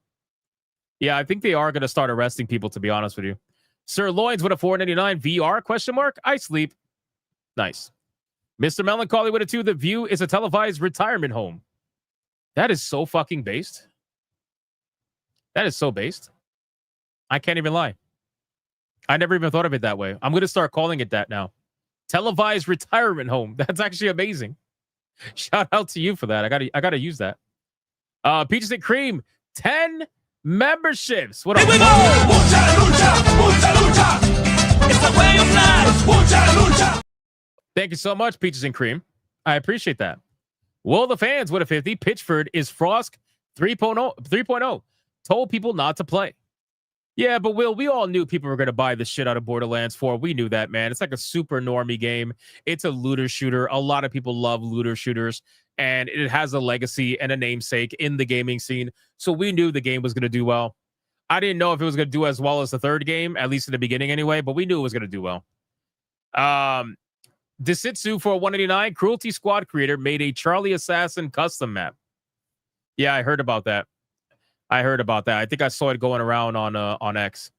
Yeah, I think they are going to start arresting people, to be honest with you. Sir Loins with a 499 VR question mark. I sleep. Nice. Mr. Melancholy with a 2. The View is a televised retirement home. That is so fucking based. That is so based. I can't even lie. I never even thought of it that way. I'm going to start calling it that now. Televised retirement home. That's actually amazing. Shout out to you for that. I gotta use that. Peaches and Cream, 10 memberships. What a Mucha lucha, mucha lucha. It's the way of life. Mucha lucha. Thank you so much, Peaches and Cream. I appreciate that. Will the fans with a 50? Pitchford is Frost 3.0. Told people not to play. Yeah, but Will, we all knew people were going to buy the shit out of Borderlands 4. We knew that, man. It's like a super normie game. It's a looter shooter. A lot of people love looter shooters, and it has a legacy and a namesake in the gaming scene. So we knew the game was going to do well. I didn't know if it was going to do as well as the third game, at least in the beginning anyway, but we knew it was going to do well. Desitsu for 189, Cruelty Squad creator made a Charlie Assassin custom map. Yeah, I heard about that. I think I saw it going around on X.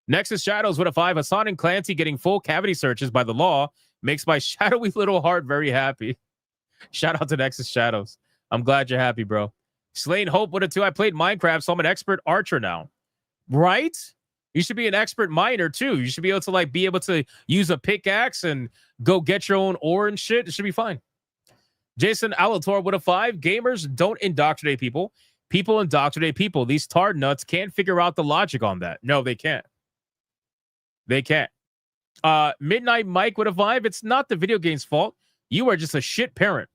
Nexus Shadows with a 5. Hasan and Clancy getting full cavity searches by the law makes my shadowy little heart very happy. Shout out to Nexus Shadows. I'm glad you're happy, bro. Slain Hope with a 2. I played Minecraft, so I'm an expert archer now. Right? You should be an expert miner too. You should be able to be able to use a pickaxe and go get your own ore and shit. It should be fine. Jason Alator with a 5. Gamers don't indoctrinate people. People indoctrinate people. These tard nuts can't figure out the logic on that. No, they can't. They can't. Midnight Mike with a 5. It's not the video game's fault. You are just a shit parent.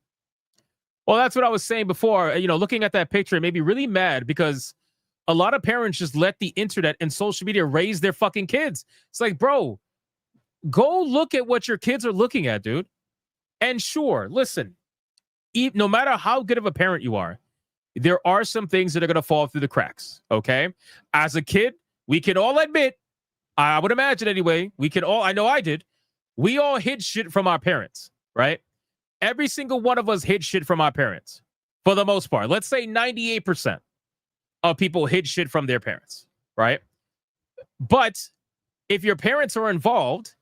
Well, that's what I was saying before. Looking at that picture, it made me really mad because a lot of parents just let the internet and social media raise their fucking kids. It's like, bro, go look at what your kids are looking at, dude. And sure, listen, no matter how good of a parent you are, there are some things that are going to fall through the cracks, okay? As a kid, we can all admit, I would imagine anyway, I know I did, we all hid shit from our parents, right? Every single one of us hid shit from our parents, for the most part. Let's say 98% of people hid shit from their parents, right? But if your parents are involved,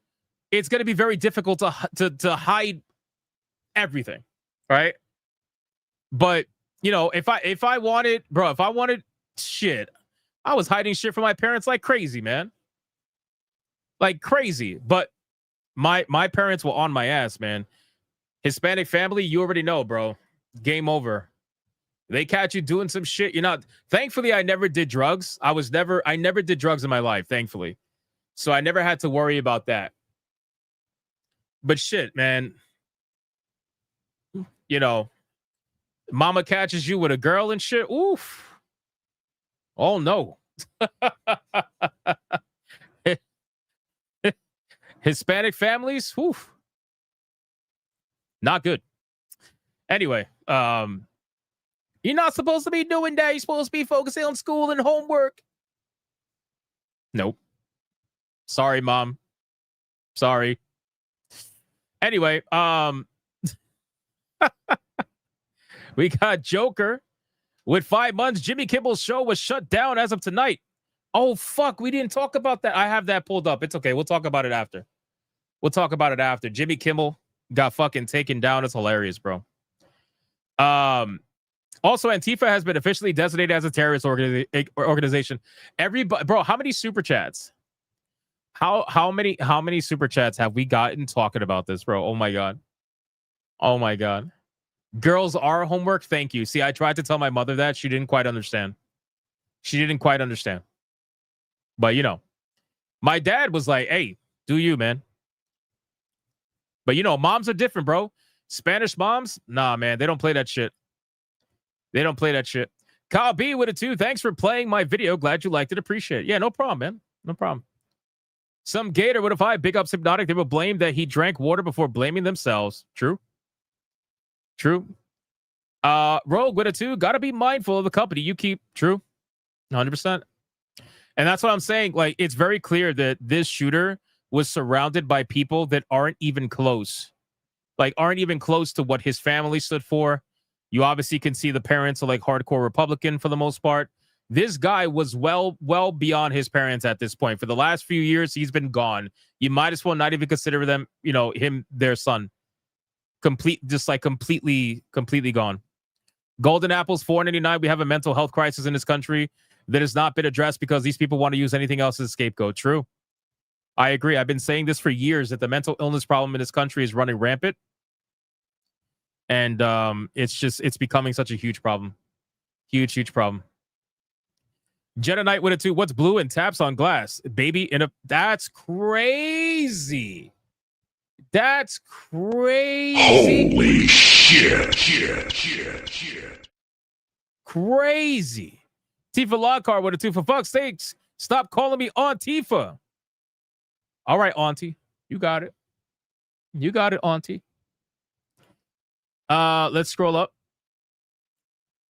it's going to be very difficult to hide everything, right? But if I wanted shit, I was hiding shit from my parents like crazy, man. Like crazy. But my parents were on my ass, man. Hispanic family, you already know, bro. Game over. They catch you doing some shit. Thankfully, I never did drugs. I never did drugs in my life, thankfully. So I never had to worry about that. But shit, man. Mama catches you with a girl and shit. Oof. Oh, no. Hispanic families. Oof. Not good. Anyway, you're not supposed to be doing that. You're supposed to be focusing on school and homework. Nope. Sorry, Mom. Sorry. Anyway, we got Joker with 5 months. Jimmy Kimmel's show was shut down as of tonight. Oh, fuck. We didn't talk about that. I have that pulled up. It's okay. We'll talk about it after. Jimmy Kimmel got fucking taken down. It's hilarious, bro. Also, Antifa has been officially designated as a terrorist organization. Everybody, bro, how many super chats? How many super chats have we gotten talking about this, bro? Oh my god. Girls are homework. Thank you. See, I tried to tell my mother that. She didn't quite understand. But my dad was like, hey, do you, man? But moms are different, bro. Spanish moms, nah, man, they don't play that shit. Kyle B with a 2. Thanks for playing my video. Glad you liked it. Appreciate it. Yeah, no problem, man. No problem. Some Gator with a 5. Big ups Hypnotic. They will blame that he drank water before blaming themselves. True. Rogue with a 2. Gotta be mindful of the company you keep. True. 100%. And that's what I'm saying. Like, it's very clear that this shooter was surrounded by people that aren't even close. Like, aren't even close to what his family stood for. You obviously can see the parents are like hardcore Republican for the most part. This guy was well beyond his parents at this point. For the last few years, he's been gone. You might as well not even consider them, him, their son. Completely gone. Golden Apples, $4.99. We have a mental health crisis in this country that has not been addressed because these people want to use anything else as a scapegoat. True. I agree. I've been saying this for years, that the mental illness problem in this country is running rampant. And it's becoming such a huge problem. Huge problem. Jedi Knight with a 2. What's blue and taps on glass? Baby in a... That's crazy. That's crazy. Holy shit. Crazy. Tifa Lockhart with a 2. For fuck's sakes, stop calling me Aunt Tifa. All right, Auntie. You got it. You got it, Auntie. Let's scroll up.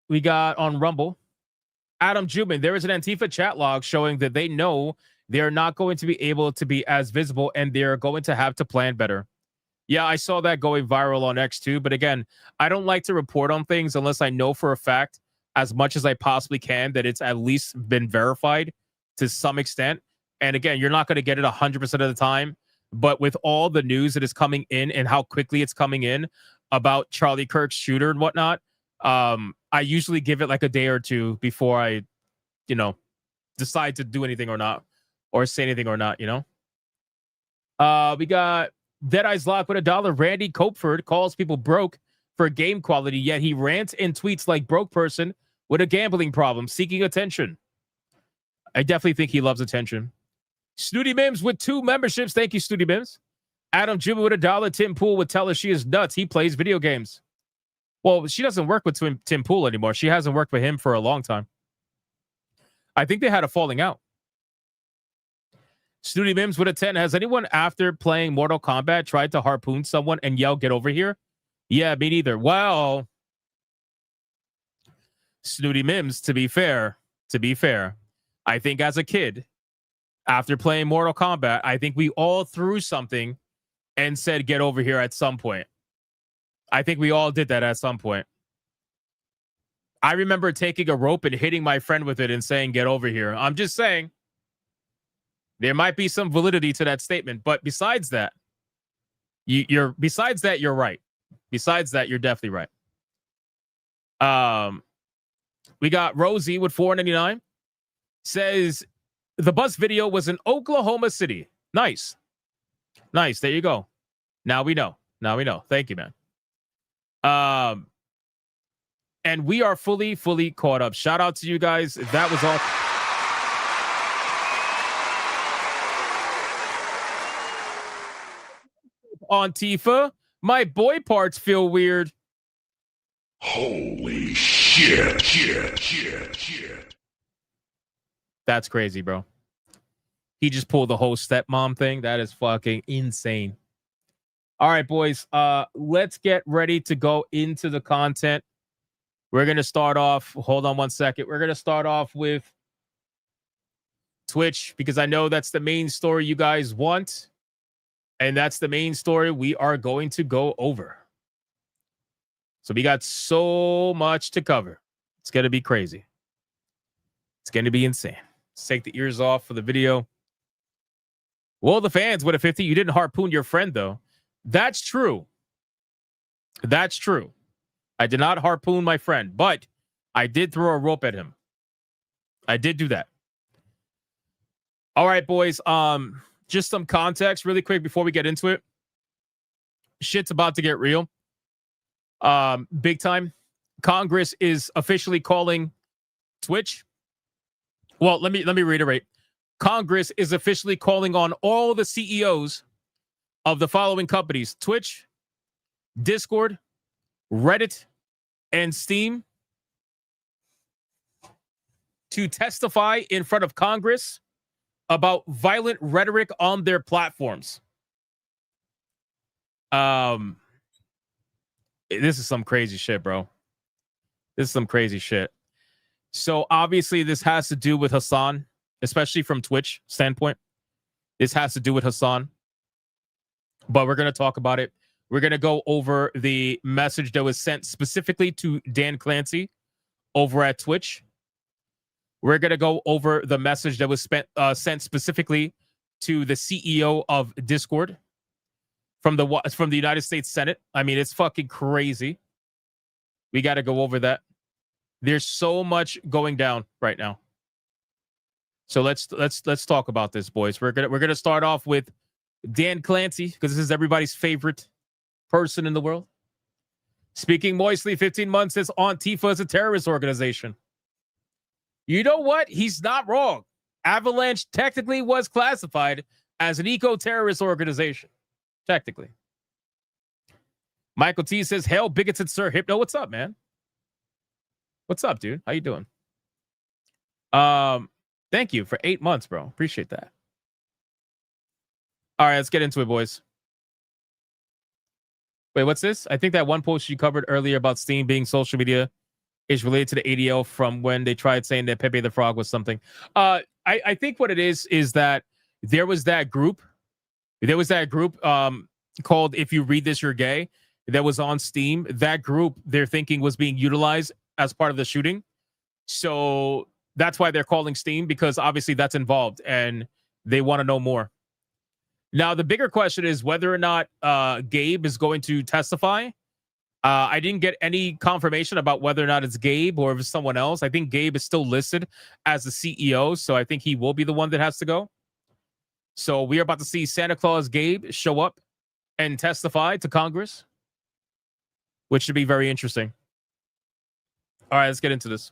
We got on Rumble. Adam Jubin, there is an Antifa chat log showing that they know they're not going to be able to be as visible and they're going to have to plan better. Yeah, I saw that going viral on X too. But again, I don't like to report on things unless I know for a fact, as much as I possibly can, that it's at least been verified to some extent. And again, you're not going to get it 100% of the time. But with all the news that is coming in and how quickly it's coming in about Charlie Kirk's shooter and whatnot, I usually give it like a day or two before I, decide to do anything or not, or say anything or not, We got Deadeye's Lock with $1. Randy Copeford calls people broke for game quality, yet he rants and tweets like broke person with a gambling problem, seeking attention. I definitely think he loves attention. Snooty Mims with 2 memberships. Thank you, Snooty Mims. Adam Jimmy with $1. Tim Pool would tell us she is nuts. He plays video games. Well, she doesn't work with Tim Pool anymore. She hasn't worked with him for a long time. I think they had a falling out. Snooty Mims with a 10. Has anyone after playing Mortal Kombat tried to harpoon someone and yell, "Get over here"? Yeah, me neither. Well, Snooty Mims, to be fair, I think as a kid, after playing Mortal Kombat, I think we all threw something and said, "Get over here" at some point. I think we all did that at some point. I remember taking a rope and hitting my friend with it and saying, "Get over here." I'm just saying. There might be some validity to that statement, but besides that, you're right. Besides that, you're definitely right. We got Rosie with $4.99. Says the bus video was in Oklahoma City. Nice. There you go. Now we know. Thank you, man. And we are fully caught up. Shout out to you guys. That was all. On Tifa, my boy parts feel weird. Holy shit. That's crazy, bro. He just pulled the whole stepmom thing. That is fucking insane. All right, boys. Let's get ready to go into the content. We're going to start off. Hold on one second. We're going to start off with Twitch because I know that's the main story you guys want. And that's the main story we are going to go over. So we got so much to cover. It's going to be crazy. It's going to be insane. Let's take the ears off for the video. Well, the fans with a 50. You didn't harpoon your friend, though. That's true. I did not harpoon my friend, but I did throw a rope at him. I did do that. All right, boys. Just some context really quick before we get into it. Shit's about to get real. Big time. Congress is officially calling Twitch. Well, let me reiterate. Congress is officially calling on all the CEOs of the following companies: Twitch, Discord, Reddit, and Steam to testify in front of Congress about violent rhetoric on their platforms. This is some crazy shit, bro. This is some crazy shit. So obviously this has to do with Hasan, especially from Twitch standpoint. This has to do with Hasan, but we're going to talk about it. We're going to go over the message that was sent specifically to Dan Clancy over at Twitch. We're going to go over the message that was sent specifically to the CEO of Discord from the United States Senate. I mean, it's fucking crazy. We got to go over that. There's so much going down right now. So let's talk about this, boys. We're gonna start off with Dan Clancy, because this is everybody's favorite person in the world. Speaking moistly, 15 months says Antifa is a terrorist organization. You know what? He's not wrong. Avalanche technically was classified as an eco-terrorist organization. Technically. Michael T says, "Hail bigoted Sir Hypno." What's up, man? What's up, dude? How you doing? Thank you for 8 months, bro. Appreciate that. All right, let's get into it, boys. Wait, what's this? I think that one post you covered earlier about Steam being social media is related to the ADL from when they tried saying that Pepe the Frog was something. I think what it is that there was that group. There was that group called "If You Read This, You're Gay" that was on Steam. That group, they're thinking, was being utilized as part of the shooting. So that's why they're calling Steam, because obviously that's involved and they want to know more. Now, the bigger question is whether or not Gabe is going to testify. I didn't get any confirmation about whether or not it's Gabe or if it's someone else. I think Gabe is still listed as the CEO, so I think he will be the one that has to go. So we are about to see Santa Claus Gabe show up and testify to Congress, which should be very interesting. All right, let's get into this.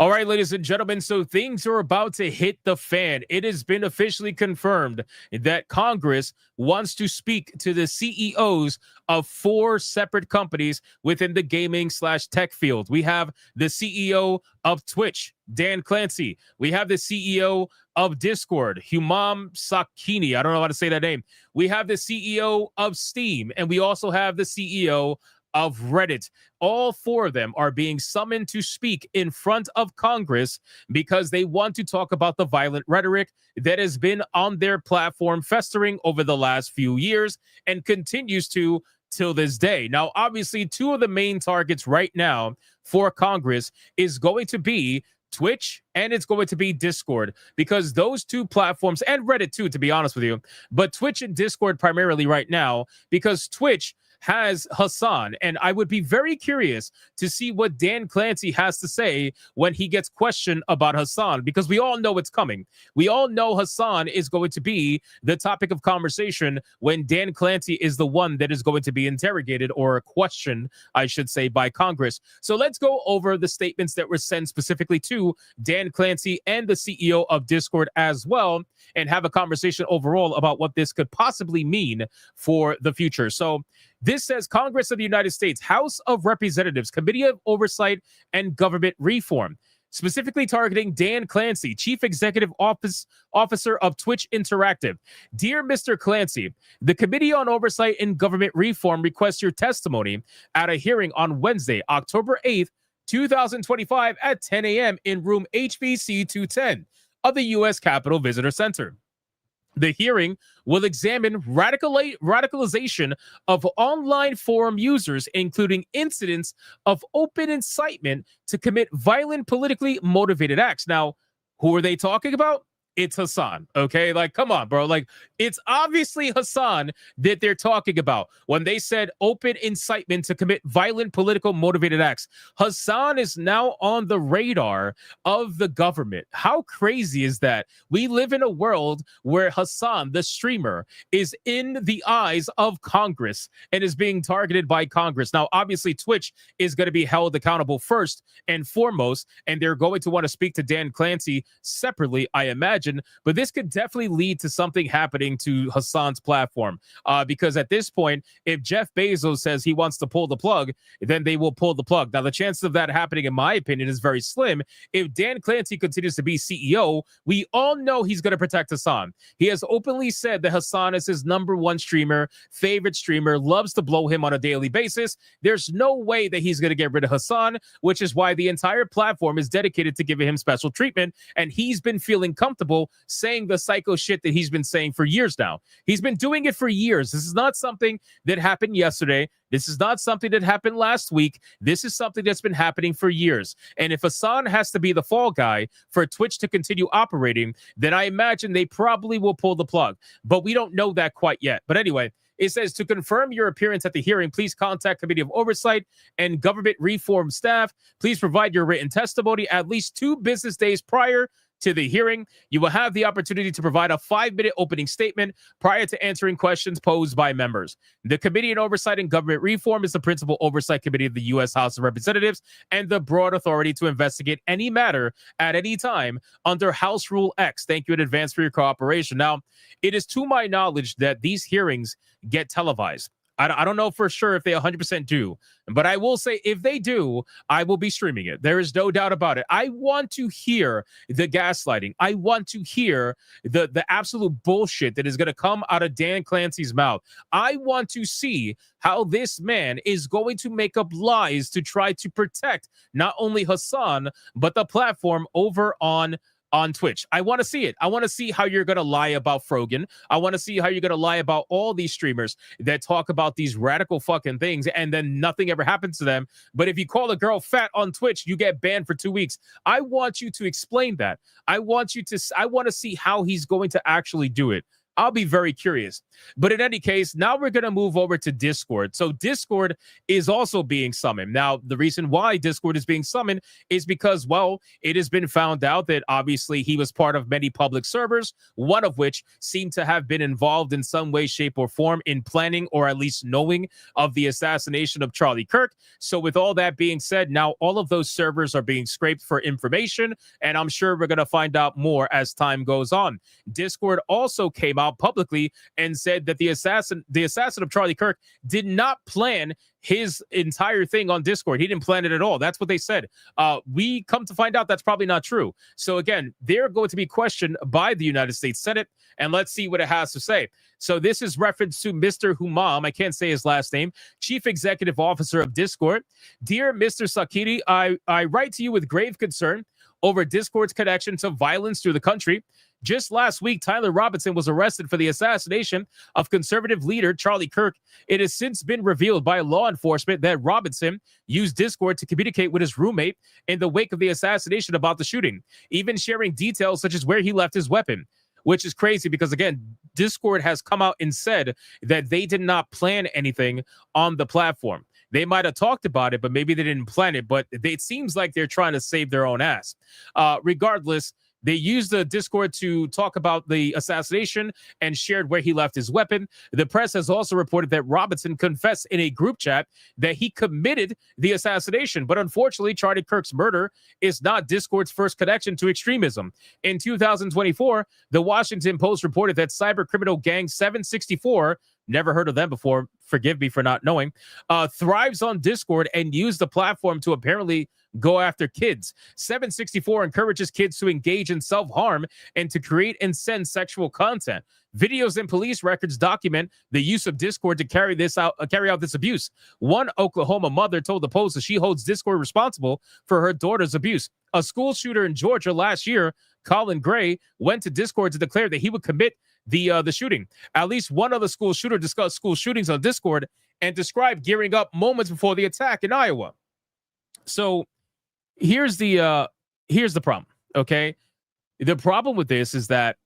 All right, ladies and gentlemen, so things are about to hit the fan. It has been officially confirmed that Congress wants to speak to the CEOs of 4 separate companies within the gaming/tech field. We have the CEO of Twitch, Dan Clancy. We have the CEO of Discord, Humam Sakini. I don't know how to say that name. We have the CEO of Steam, and we also have the CEO of Reddit. All 4 of them are being summoned to speak in front of Congress because they want to talk about the violent rhetoric that has been on their platform festering over the last few years and continues to till this day. Now, obviously, 2 of the main targets right now for Congress is going to be Twitch and it's going to be Discord, because those 2 platforms, and Reddit too, to be honest with you, but Twitch and Discord primarily right now, because Twitch has Hasan, and I would be very curious to see what Dan Clancy has to say when he gets questioned about Hasan, because we all know it's coming. We all know Hasan is going to be the topic of conversation when Dan Clancy is the one that is going to be interrogated or questioned, I should say, by Congress. So let's go over the statements that were sent specifically to Dan Clancy and the CEO of Discord as well, and have a conversation overall about what this could possibly mean for the future. So this says, Congress of the United States, House of Representatives, Committee of Oversight and Government Reform, specifically targeting Dan Clancy, Chief Executive Officer of Twitch Interactive. Dear Mr. Clancy, the Committee on Oversight and Government Reform requests your testimony at a hearing on Wednesday, October 8th, 2025 at 10 a.m. in room HVC 210 of the U.S. Capitol Visitor Center. The hearing will examine radicalization of online forum users, including incidents of open incitement to commit violent, politically motivated acts. Now, who are they talking about? It's Hasan, okay? Like, come on, bro. Like, it's obviously Hasan that they're talking about when they said open incitement to commit violent, political motivated acts. Hasan is now on the radar of the government. How crazy is that? We live in a world where Hasan, the streamer, is in the eyes of Congress and is being targeted by Congress. Now, obviously, Twitch is going to be held accountable first and foremost, and they're going to want to speak to Dan Clancy separately, I imagine. But this could definitely lead to something happening to Hasan's platform, because at this point, if Jeff Bezos says he wants to pull the plug, then they will pull the plug. Now, the chances of that happening, in my opinion, is very slim. If Dan Clancy continues to be CEO, we all know he's going to protect Hasan. He has openly said that Hasan is his #1 streamer, favorite streamer, loves to blow him on a daily basis. There's no way that he's going to get rid of Hasan, which is why the entire platform is dedicated to giving him special treatment, and he's been feeling comfortable people saying the psycho shit that he's been saying for years now. He's been doing it for years. This is not something that happened yesterday. This is not something that happened last week. This is something that's been happening for years. And if Hasan has to be the fall guy for Twitch to continue operating, then I imagine they probably will pull the plug. But we don't know that quite yet. But anyway, it says, to confirm your appearance at the hearing, please contact Committee of Oversight and Government Reform staff. Please provide your written testimony at least 2 business days prior to the hearing. You will have the opportunity to provide a 5-minute opening statement prior to answering questions posed by members. The Committee on Oversight and Government Reform is the principal oversight committee of the U.S. House of Representatives and the broad authority to investigate any matter at any time under House Rule X. Thank you in advance for your cooperation. Now, it is to my knowledge that these hearings get televised. I don't know for sure if they 100% do, but I will say if they do, I will be streaming it. There is no doubt about it. I want to hear the gaslighting. I want to hear the absolute bullshit that is going to come out of Dan Clancy's mouth. I want to see how this man is going to make up lies to try to protect not only Hasan, but the platform over on Twitch. I want to see it. I want to see how you're going to lie about Frogan. I want to see how you're going to lie about all these streamers that talk about these radical fucking things and then nothing ever happens to them. But if you call a girl fat on Twitch, you get banned for 2 weeks. I want you to explain that. I want to see how he's going to actually do it. I'll be very curious. But in any case, now we're going to move over to Discord. So Discord is also being summoned. Now, the reason why Discord is being summoned is because, well, it has been found out that obviously he was part of many public servers, one of which seemed to have been involved in some way, shape, or form in planning or at least knowing of the assassination of Charlie Kirk. So with all that being said, now all of those servers are being scraped for information, and I'm sure we're going to find out more as time goes on. Discord also came out publicly and said that the assassin of Charlie Kirk did not plan his entire thing on Discord. He didn't plan it at all. That's what they said. We come to find out that's probably not true. So again, they're going to be questioned by the United States Senate, and let's see what it has to say. So this is reference to Mr. Humam, I can't say his last name, Chief Executive Officer of Discord. Dear Mr. Sakiti, I write to you with grave concern over Discord's connection to violence through the country. Just last week, Tyler Robinson was arrested for the assassination of conservative leader Charlie Kirk. It has since been revealed by law enforcement that Robinson used Discord to communicate with his roommate in the wake of the assassination about the shooting, even sharing details such as where he left his weapon, which is crazy because, again, Discord has come out and said that they did not plan anything on the platform. They might have talked about it, but maybe they didn't plan it, but it seems like they're trying to save their own ass. Regardless, they used the Discord to talk about the assassination and shared where he left his weapon. The press has also reported that Robinson confessed in a group chat that he committed the assassination. But unfortunately, Charlie Kirk's murder is not Discord's first connection to extremism. In 2024, the Washington Post reported that cyber criminal gang 764, never heard of them before, forgive me for not knowing, thrives on Discord and used the platform to apparently go after kids. 764 encourages kids to engage in self-harm and to create and send sexual content. Videos and police records document the use of Discord to carry out this abuse. One Oklahoma mother told the Post that she holds Discord responsible for her daughter's abuse. A school shooter in Georgia last year, Colin Gray, went to Discord to declare that he would commit the shooting. At least one other school shooter discussed school shootings on Discord and described gearing up moments before the attack in Iowa. So here's the problem, okay? The problem with this is that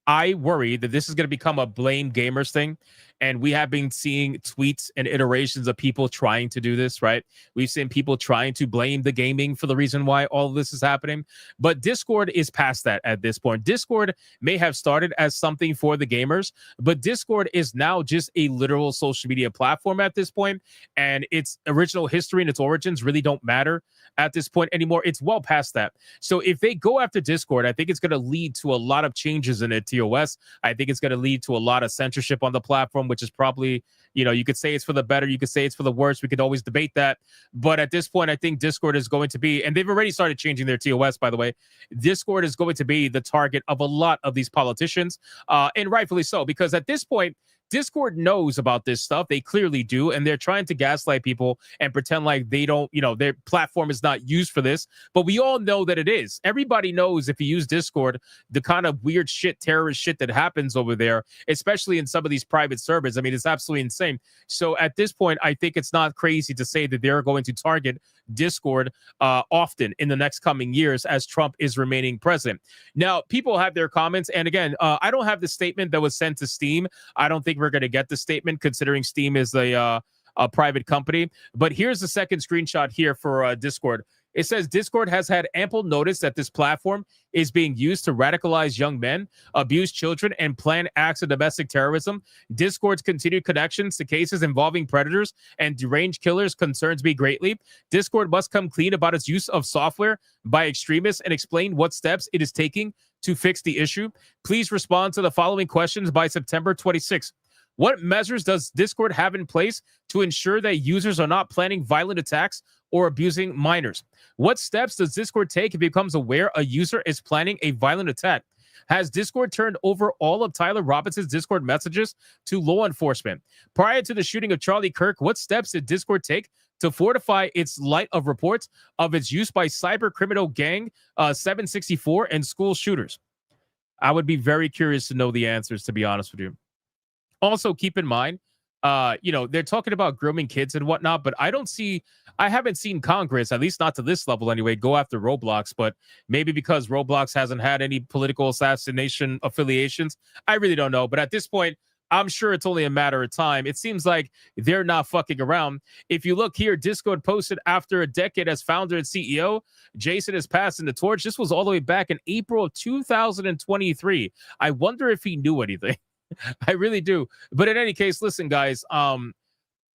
I worry that this is going to become a blame gamers thing. And we have been seeing tweets and iterations of people trying to do this, right? We've seen people trying to blame the gaming for the reason why all of this is happening. But Discord is past that at this point. Discord may have started as something for the gamers, but Discord is now just a literal social media platform at this point. And its original history and its origins really don't matter at this point anymore. It's well past that. So if they go after Discord, I think it's going to lead to a lot of changes in its TOS. I think it's going to lead to a lot of censorship on the platform, which is probably, you could say it's for the better, you could say it's for the worse. We could always debate that. But at this point, I think Discord is going to be, and they've already started changing their TOS, by the way. Discord is going to be the target of a lot of these politicians, and rightfully so, because at this point, Discord knows about this stuff. They clearly do, and they're trying to gaslight people and pretend like they don't, their platform is not used for this. But we all know that it is. Everybody knows if you use Discord, the kind of weird shit, terrorist shit that happens over there, especially in some of these private servers. I mean, it's absolutely insane. So at this point, I think it's not crazy to say that they're going to target Discord often in the next coming years as Trump is remaining president. Now, people have their comments. And again, I don't have the statement that was sent to Steam. I don't think we're going to get the statement considering Steam is a private company. But here's the second screenshot here for Discord. It says Discord has had ample notice that this platform is being used to radicalize young men, abuse children, and plan acts of domestic terrorism. Discord's continued connections to cases involving predators and deranged killers concerns me greatly. Discord must come clean about its use of software by extremists and explain what steps it is taking to fix the issue. Please respond to the following questions by September 26th. What measures does Discord have in place to ensure that users are not planning violent attacks or abusing minors? What steps does Discord take if it becomes aware a user is planning a violent attack? Has Discord turned over all of Tyler Robinson's Discord messages to law enforcement? Prior to the shooting of Charlie Kirk, what steps did Discord take to fortify its light of reports of its use by cyber criminal gang 764 and school shooters? I would be very curious to know the answers, to be honest with you. Also, keep in mind, they're talking about grooming kids and whatnot, but I haven't seen Congress, at least not to this level anyway, go after Roblox. But maybe because Roblox hasn't had any political assassination affiliations, I really don't know. But at this point, I'm sure it's only a matter of time. It seems like they're not fucking around. If you look here, Discord posted after a decade as founder and CEO, Jason is passing the torch. This was all the way back in April of 2023. I wonder if he knew anything. I really do. But in any case, listen, guys,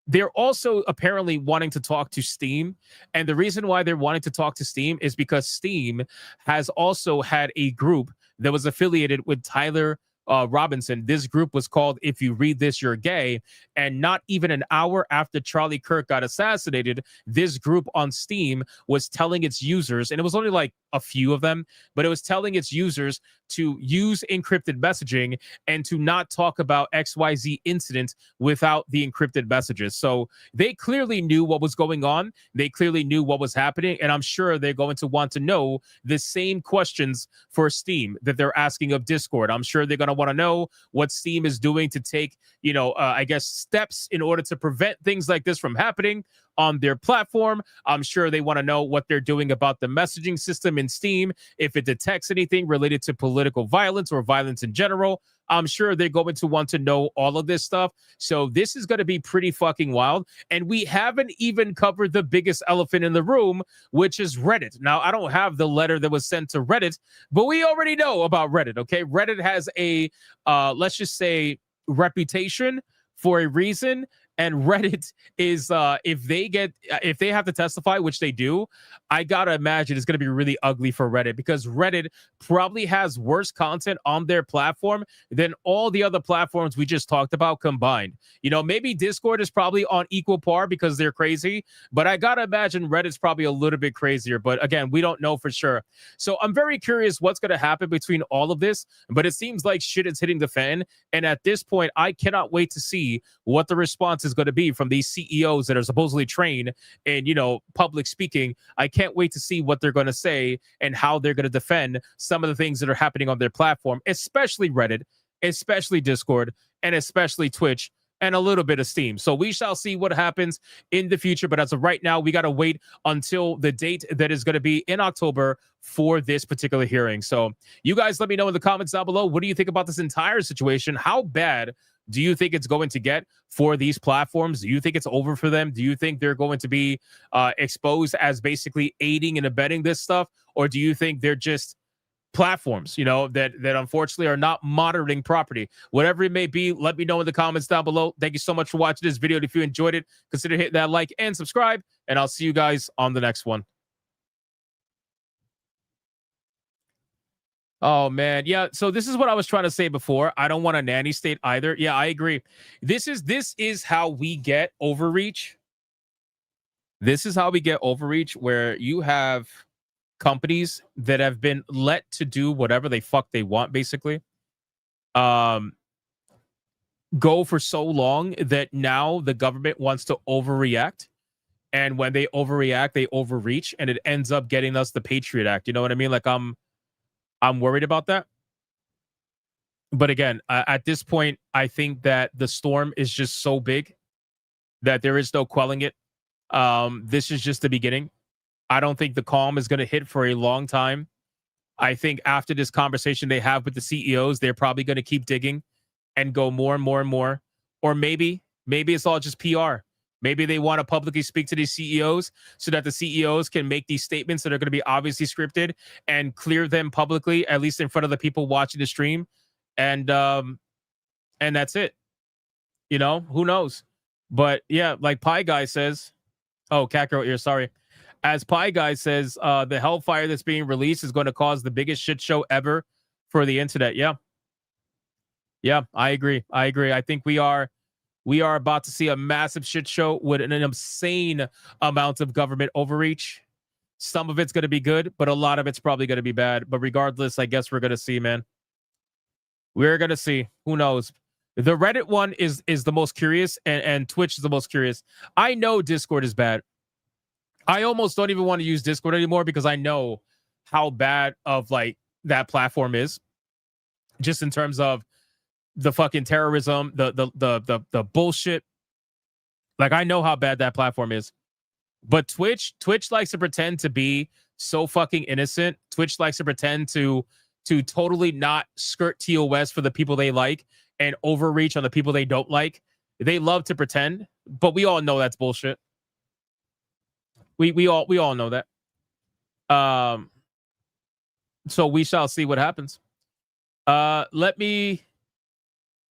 they're also apparently wanting to talk to Steam. And the reason why they're wanting to talk to Steam is because Steam has also had a group that was affiliated with Tyler Robinson. This group was called If You Read This, You're Gay. And not even an hour after Charlie Kirk got assassinated, this group on Steam was telling its users, and it was only like a few of them, but it was telling its users to use encrypted messaging and to not talk about XYZ incident without the encrypted messages. So they clearly knew what was going on. They clearly knew what was happening. And I'm sure they're going to want to know the same questions for Steam that they're asking of Discord. I'm sure they're going to want to know what Steam is doing to take, I guess, steps in order to prevent things like this from happening on their platform. I'm sure they want to know what they're doing about the messaging system in Steam, if it detects anything related to political violence or violence in general. I'm sure they're going to want to know all of this stuff. So this is going to be pretty fucking wild. And we haven't even covered the biggest elephant in the room, which is Reddit. Now, I don't have the letter that was sent to Reddit, but we already know about Reddit, okay? Reddit has a, let's just say, reputation for a reason. And Reddit is, if they have to testify, which they do, I gotta imagine it's gonna be really ugly for Reddit, because Reddit probably has worse content on their platform than all the other platforms we just talked about combined. Maybe Discord is probably on equal par because they're crazy, but I gotta imagine Reddit's probably a little bit crazier. But again, we don't know for sure. So I'm very curious what's gonna happen between all of this, but it seems like shit is hitting the fan. And at this point, I cannot wait to see what the response is going to be from these CEOs that are supposedly trained in, public speaking. I can't wait to see what they're going to say and how they're going to defend some of the things that are happening on their platform, especially Reddit, especially Discord, and especially Twitch, and a little bit of Steam. So we shall see what happens in the future. But as of right now, we got to wait until the date that is going to be in October for this particular hearing. So you guys let me know in the comments down below. What do you think about this entire situation? How bad do you think it's going to get for these platforms? Do you think it's over for them? Do you think they're going to be exposed as basically aiding and abetting this stuff? Or do you think they're just platforms, that unfortunately are not monitoring property? Whatever it may be, let me know in the comments down below. Thank you so much for watching this video. If you enjoyed it, consider hitting that like and subscribe, and I'll see you guys on the next one. Oh, man. Yeah. So this is what I was trying to say before. I don't want a nanny state either. Yeah, I agree. This is how we get overreach. This is how we get overreach, where you have companies that have been let to do whatever they fuck they want, basically. go for so long that now the government wants to overreact. And when they overreact, they overreach, and it ends up getting us the Patriot Act. You know what I mean? Like I'm worried about that. But again, at this point, I think that the storm is just so big that there is no quelling it. This is just the beginning. I don't think the calm is going to hit for a long time. I think after this conversation they have with the CEOs, they're probably going to keep digging and go more and more and more. Or maybe it's all just PR. Maybe they want to publicly speak to these CEOs so that the CEOs can make these statements that are going to be obviously scripted and clear them publicly, at least in front of the people watching the stream. And that's it. You know, who knows? But yeah, like Pie Guy says, oh, Catgirl Ear, sorry. As Pie Guy says, the hellfire that's being released is going to cause the biggest shit show ever for the internet. Yeah. Yeah, I agree. I think we are about to see a massive shit show with an insane amount of government overreach. Some of it's going to be good, but a lot of it's probably going to be bad. But regardless, I guess we're going to see, man. We're going to see. Who knows? The Reddit one is the most curious, and Twitch is the most curious. I know Discord is bad. I almost don't even want to use Discord anymore because I know how bad of like that platform is, just in terms of the fucking terrorism, the bullshit. Like I know how bad that platform is. But Twitch likes to pretend to be so fucking innocent. Twitch likes to pretend to totally not skirt TOS for the people they like and overreach on the people they don't like. They love to pretend, but we all know that's bullshit. We all know that. So we shall see what happens.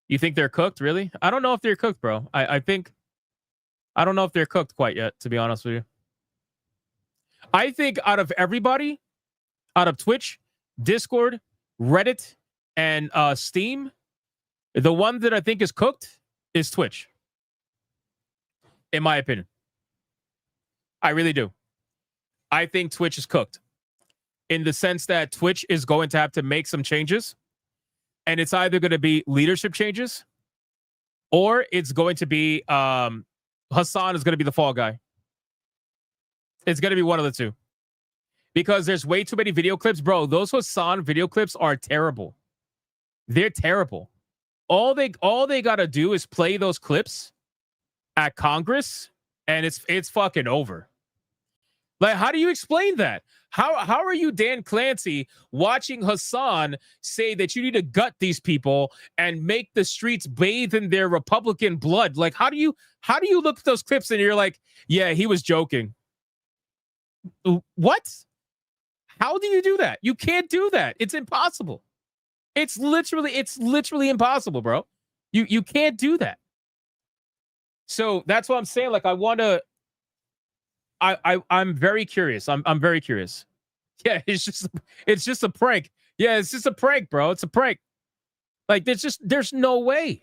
You think they're cooked, really? I don't know if they're cooked, bro. I don't know if they're cooked quite yet, to be honest with you. I think out of everybody, out of Twitch, Discord, Reddit, and Steam, the one that I think is cooked is Twitch. In my opinion. I really do. I think Twitch is cooked. In the sense that Twitch is going to have to make some changes. And it's either going to be leadership changes, or it's going to be Hasan is going to be the fall guy. It's going to be one of the two. Because there's way too many video clips. Bro, those Hasan video clips are terrible. They're terrible. All they got to do is play those clips at Congress, and it's fucking over. Like, how do you explain that? How are you, Dan Clancy, watching Hasan say that you need to gut these people and make the streets bathe in their Republican blood? Like, how do you look at those clips and you're like, yeah, he was joking? What? How do you do that? You can't do that. It's impossible. It's literally impossible, bro. You can't do that. So that's what I'm saying. Like, I'm very curious. I'm very curious. Yeah, it's just a prank. Yeah, it's just a prank, bro. It's a prank. Like, there's no way.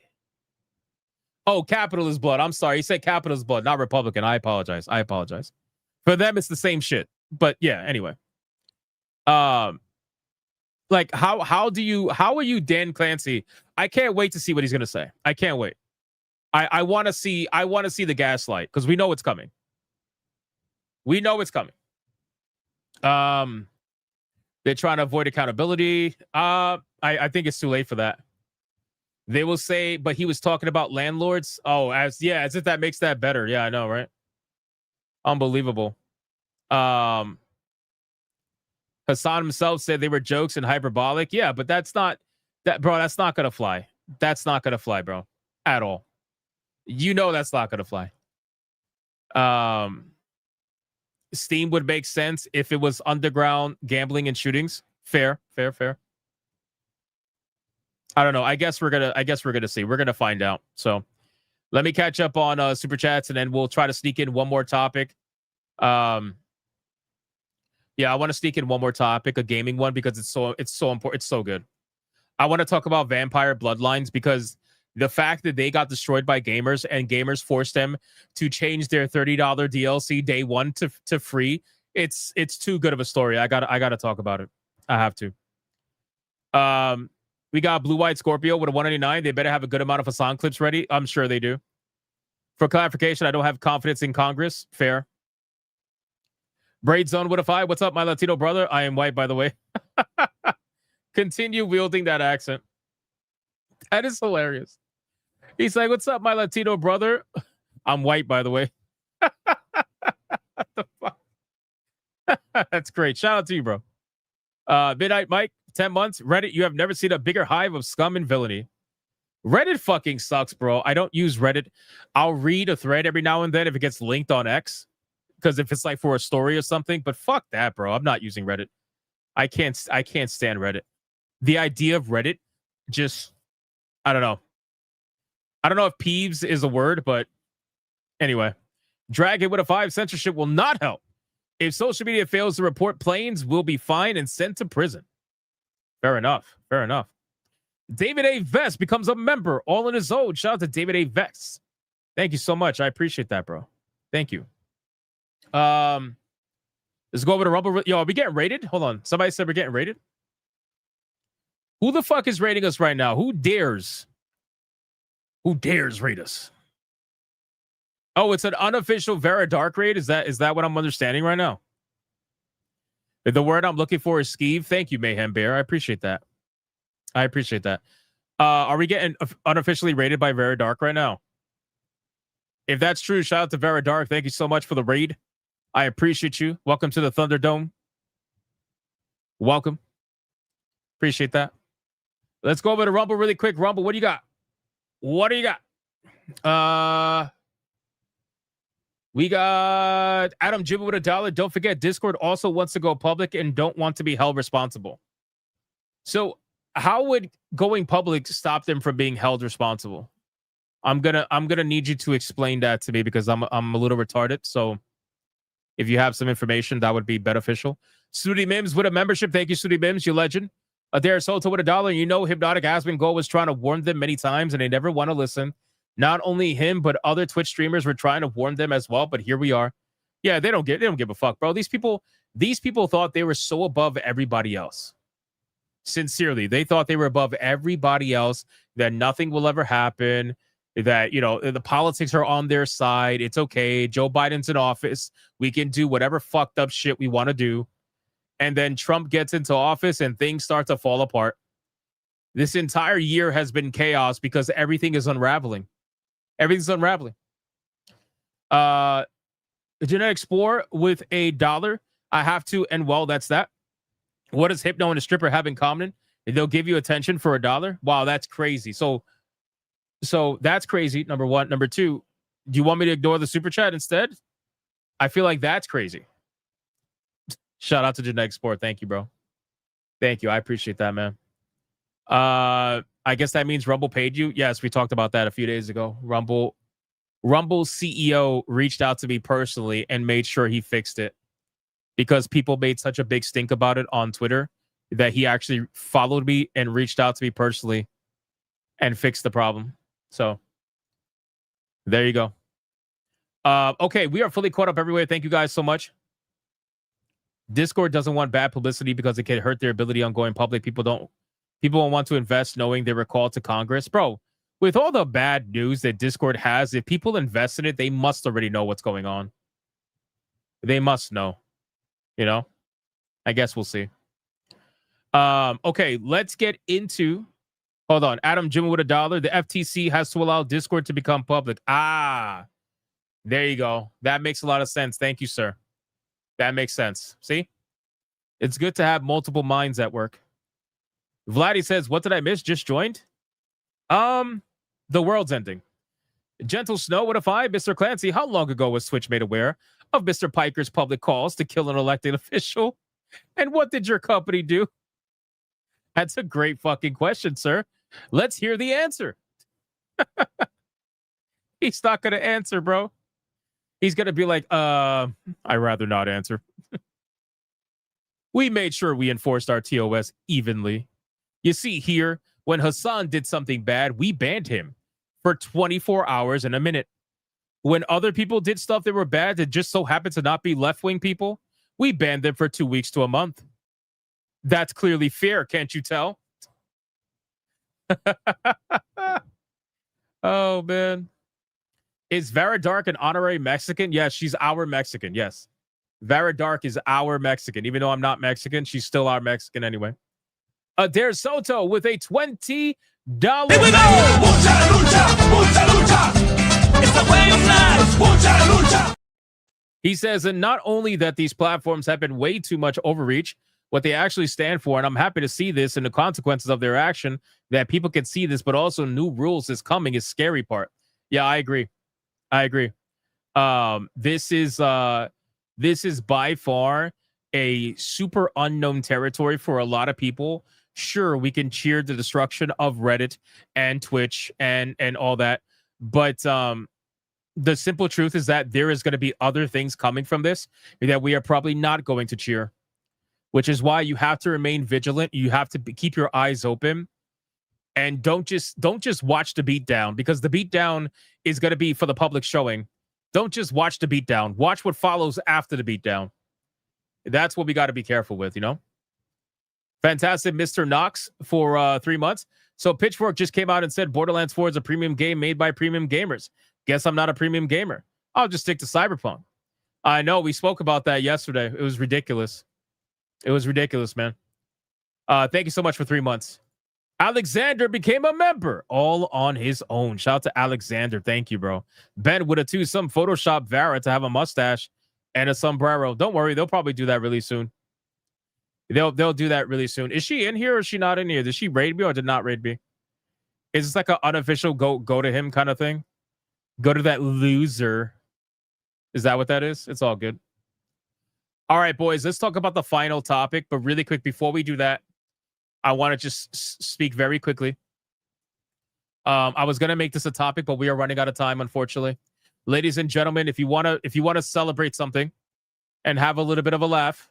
Oh, capitalist blood. I'm sorry. He said capitalist blood, not Republican. I apologize. For them, it's the same shit. But yeah, anyway. Like, how are you, Dan Clancy? I can't wait to see what he's gonna say. I can't wait. I want to see the gaslight, because we know it's coming. We know it's coming. They're trying to avoid accountability. I think it's too late for that. They will say, but he was talking about landlords. Oh, as if that makes that better. Yeah, I know, right? Unbelievable. Hasan himself said they were jokes and hyperbolic. Yeah, but that's not gonna fly. That's not gonna fly, bro. At all. You know that's not gonna fly. Steam would make sense if it was underground gambling and shootings. Fair. I don't know. I guess we're gonna see. We're gonna find out. So let me catch up on super chats, and then we'll try to sneak in one more topic. Yeah, I want to sneak in one more topic, a gaming one, because it's so important. It's so good. I want to talk about Vampire Bloodlines, because the fact that they got destroyed by gamers and gamers forced them to change their $30 DLC day one to free. It's too good of a story. I gotta talk about it. I have to. We got Blue White Scorpio with a 199. They better have a good amount of Hasan clips ready. I'm sure they do. For clarification, I don't have confidence in Congress. Fair. Braid Zone with a 5. What's up, my Latino brother? I am white, by the way. Continue wielding that accent. That is hilarious. He's like, what's up, my Latino brother? I'm white, by the way. What the fuck? That's great. Shout out to you, bro. Midnight Mike, 10 months. Reddit, you have never seen a bigger hive of scum and villainy. Reddit fucking sucks, bro. I don't use Reddit. I'll read a thread every now and then if it gets linked on X. Because if it's like for a story or something, but fuck that, bro. I'm not using Reddit. I can't stand Reddit. The idea of Reddit just, I don't know. I don't know if peeves is a word, but anyway. Dragon with a 5. Censorship will not help. If social media fails to report, planes will be fined and sent to prison. Fair enough. Fair enough. David A. Vest becomes a member all in his own. Shout out to David A. Vest. Thank you so much. I appreciate that, bro. Thank you. Let's go over to Rumble. Yo, are we getting rated? Hold on. Somebody said we're getting rated. Who the fuck is rating us right now? Who dares? Who dares rate us? Oh, it's an unofficial Vera Dark raid. Is that what I'm understanding right now? The word I'm looking for is skeeve. Thank you, Mayhem Bear. I appreciate that. I appreciate that. Are we getting unofficially rated by Vera Dark right now? If that's true, shout out to Vera Dark. Thank you so much for the raid. I appreciate you. Welcome to the Thunderdome. Welcome. Appreciate that. Let's go over to Rumble really quick. Rumble, what do you got? What do you got? We got Adam Jibba with $1. Don't forget, Discord also wants to go public and don't want to be held responsible. So how would going public stop them from being held responsible? I'm gonna need you to explain that to me because I'm a little retarded. So if you have some information, that would be beneficial. Sudi Mims with a membership. Thank you, Sudi Mims, you legend. Adair Soto with $1. You know, Hypnotic Aspen was trying to warn them many times and they never want to listen. Not only him, but other Twitch streamers were trying to warn them as well. But here we are. Yeah, they don't give a fuck, bro. These people thought they were so above everybody else. Sincerely, they thought they were above everybody else, that nothing will ever happen, that, you know, the politics are on their side. It's okay. Joe Biden's in office. We can do whatever fucked up shit we want to do. And then Trump gets into office and things start to fall apart. This entire year has been chaos because everything is unraveling. Everything's unraveling. Genetic Spore with $1. I have to, and well, that's that. What does Hypno and a stripper have in common? They'll give you attention for $1. Wow, that's crazy. So that's crazy, number one. Number two, do you want me to ignore the super chat instead? I feel like that's crazy. Shout out to Genetic Sport. Thank you, bro. Thank you. I appreciate that, man. I guess that means Rumble paid you. Yes, we talked about that a few days ago. Rumble's CEO reached out to me personally and made sure he fixed it because people made such a big stink about it on Twitter that he actually followed me and reached out to me personally and fixed the problem. So there you go. Okay, we are fully caught up everywhere. Thank you guys so much. Discord doesn't want bad publicity because it can hurt their ability on going public. People don't want to invest knowing they were called to Congress. Bro, with all the bad news that Discord has, if people invest in it, they must already know what's going on. They must know. You know? I guess we'll see. Okay, let's get into... Hold on. Adam Jim with $1. The FTC has to allow Discord to become public. Ah, there you go. That makes a lot of sense. Thank you, sir. That makes sense. See? It's good to have multiple minds at work. Vladdy says, what did I miss? Just joined? The world's ending. Gentle Snow with a 5. Mr. Clancy, how long ago was Twitch made aware of Mr. Piker's public calls to kill an elected official? And what did your company do? That's a great fucking question, sir. Let's hear the answer. He's not going to answer, bro. He's going to be like, I'd rather not answer. We made sure we enforced our TOS evenly. You see here, when Hasan did something bad, we banned him for 24 hours and a minute. When other people did stuff that were bad that just so happened to not be left-wing people, we banned them for 2 weeks to a month. That's clearly fair, can't you tell? Oh man. Is Vera Dark an honorary Mexican? Yes, she's our Mexican. Yes. Vera Dark is our Mexican. Even though I'm not Mexican, she's still our Mexican anyway. Adair Soto with a $20. Here we go! Mucha lucha! Mucha lucha! It's the way of life! Mucha lucha! He says, and not only that these platforms have been way too much overreach, what they actually stand for, and I'm happy to see this and the consequences of their action, that people can see this, but also new rules is coming is scary part. Yeah, I agree. This is by far a super unknown territory for a lot of people. Sure, we can cheer the destruction of Reddit and Twitch and all that, but the simple truth is that there is going to be other things coming from this that we are probably not going to cheer, which is why you have to remain vigilant. You have to keep your eyes open, and don't just watch the beatdown, because the beatdown is going to be for the public showing. Don't just watch the beatdown. Watch what follows after the beatdown. That's what we got to be careful with, you know? Fantastic, Mr. Knox, for 3 months. So Pitchfork just came out and said Borderlands 4 is a premium game made by premium gamers. Guess I'm not a premium gamer. I'll just stick to Cyberpunk. I know, we spoke about that yesterday. It was ridiculous. It was ridiculous, man. Thank you so much for 3 months. Alexander became a member all on his own. Shout out to Alexander. Thank you, bro. Ben would have too some Photoshop Vara to have a mustache and a sombrero. Don't worry, they'll probably do that really soon. They'll do that really soon. Is she in here or is she not in here? Did she raid me or did not raid me? Is this like an unofficial go to him kind of thing? Go to that loser. Is that what that is? It's all good. All right, boys, let's talk about the final topic. But really quick, before we do that, I want to just speak very quickly. I was gonna make this a topic, but we are running out of time, unfortunately. Ladies and gentlemen, if you wanna celebrate something and have a little bit of a laugh,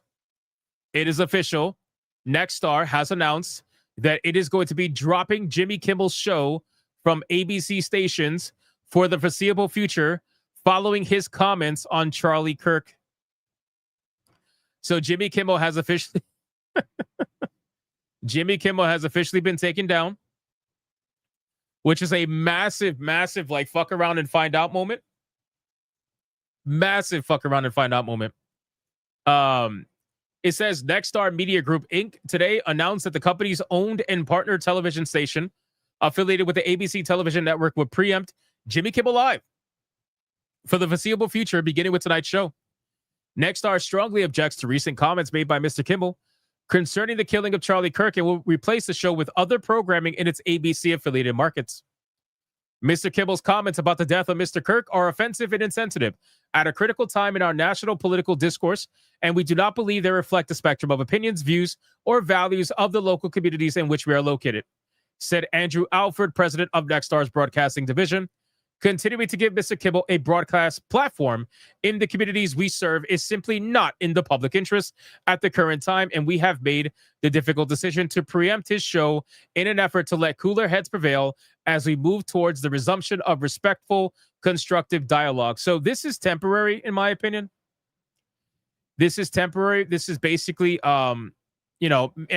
it is official. Nexstar has announced that it is going to be dropping Jimmy Kimmel's show from ABC stations for the foreseeable future, following his comments on Charlie Kirk. So Jimmy Kimmel has officially been taken down, which is a massive like fuck around and find out moment. Massive fuck around and find out moment. It says Nexstar Media Group Inc. today announced that the company's owned and partnered television station affiliated with the ABC television network would preempt Jimmy Kimmel Live for the foreseeable future, beginning with tonight's show. Nexstar strongly objects to recent comments made by Mr. Kimmel concerning the killing of Charlie Kirk and will replace the show with other programming in its ABC-affiliated markets. Mr. Kimmel's comments about the death of Mr. Kirk are offensive and insensitive at a critical time in our national political discourse, and we do not believe they reflect the spectrum of opinions, views, or values of the local communities in which we are located, said Andrew Alford, president of Nexstar's broadcasting division. Continuing to give Mr. Kimmel a broadcast platform in the communities we serve is simply not in the public interest at the current time, and we have made the difficult decision to preempt his show in an effort to let cooler heads prevail as we move towards the resumption of respectful, constructive dialogue. So this is temporary, in my opinion. This is temporary. This is basically, and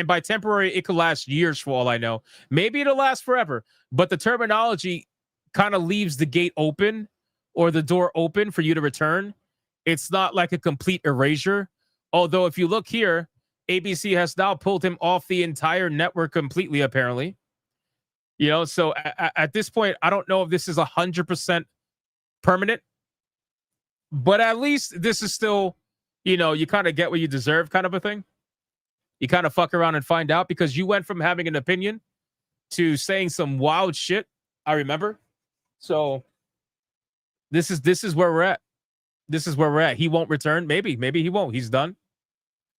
by temporary, it could last years for all I know. Maybe it'll last forever, but the terminology kind of leaves the gate open or the door open for you to return. It's not like a complete erasure. Although if you look here, ABC has now pulled him off the entire network completely, apparently. So at this point, I don't know if this is 100% permanent, but at least this is still, you kind of get what you deserve kind of a thing. You kind of fuck around and find out, because you went from having an opinion to saying some wild shit. I remember. So this is where we're at. This is where we're at. He won't return. Maybe he won't. He's done.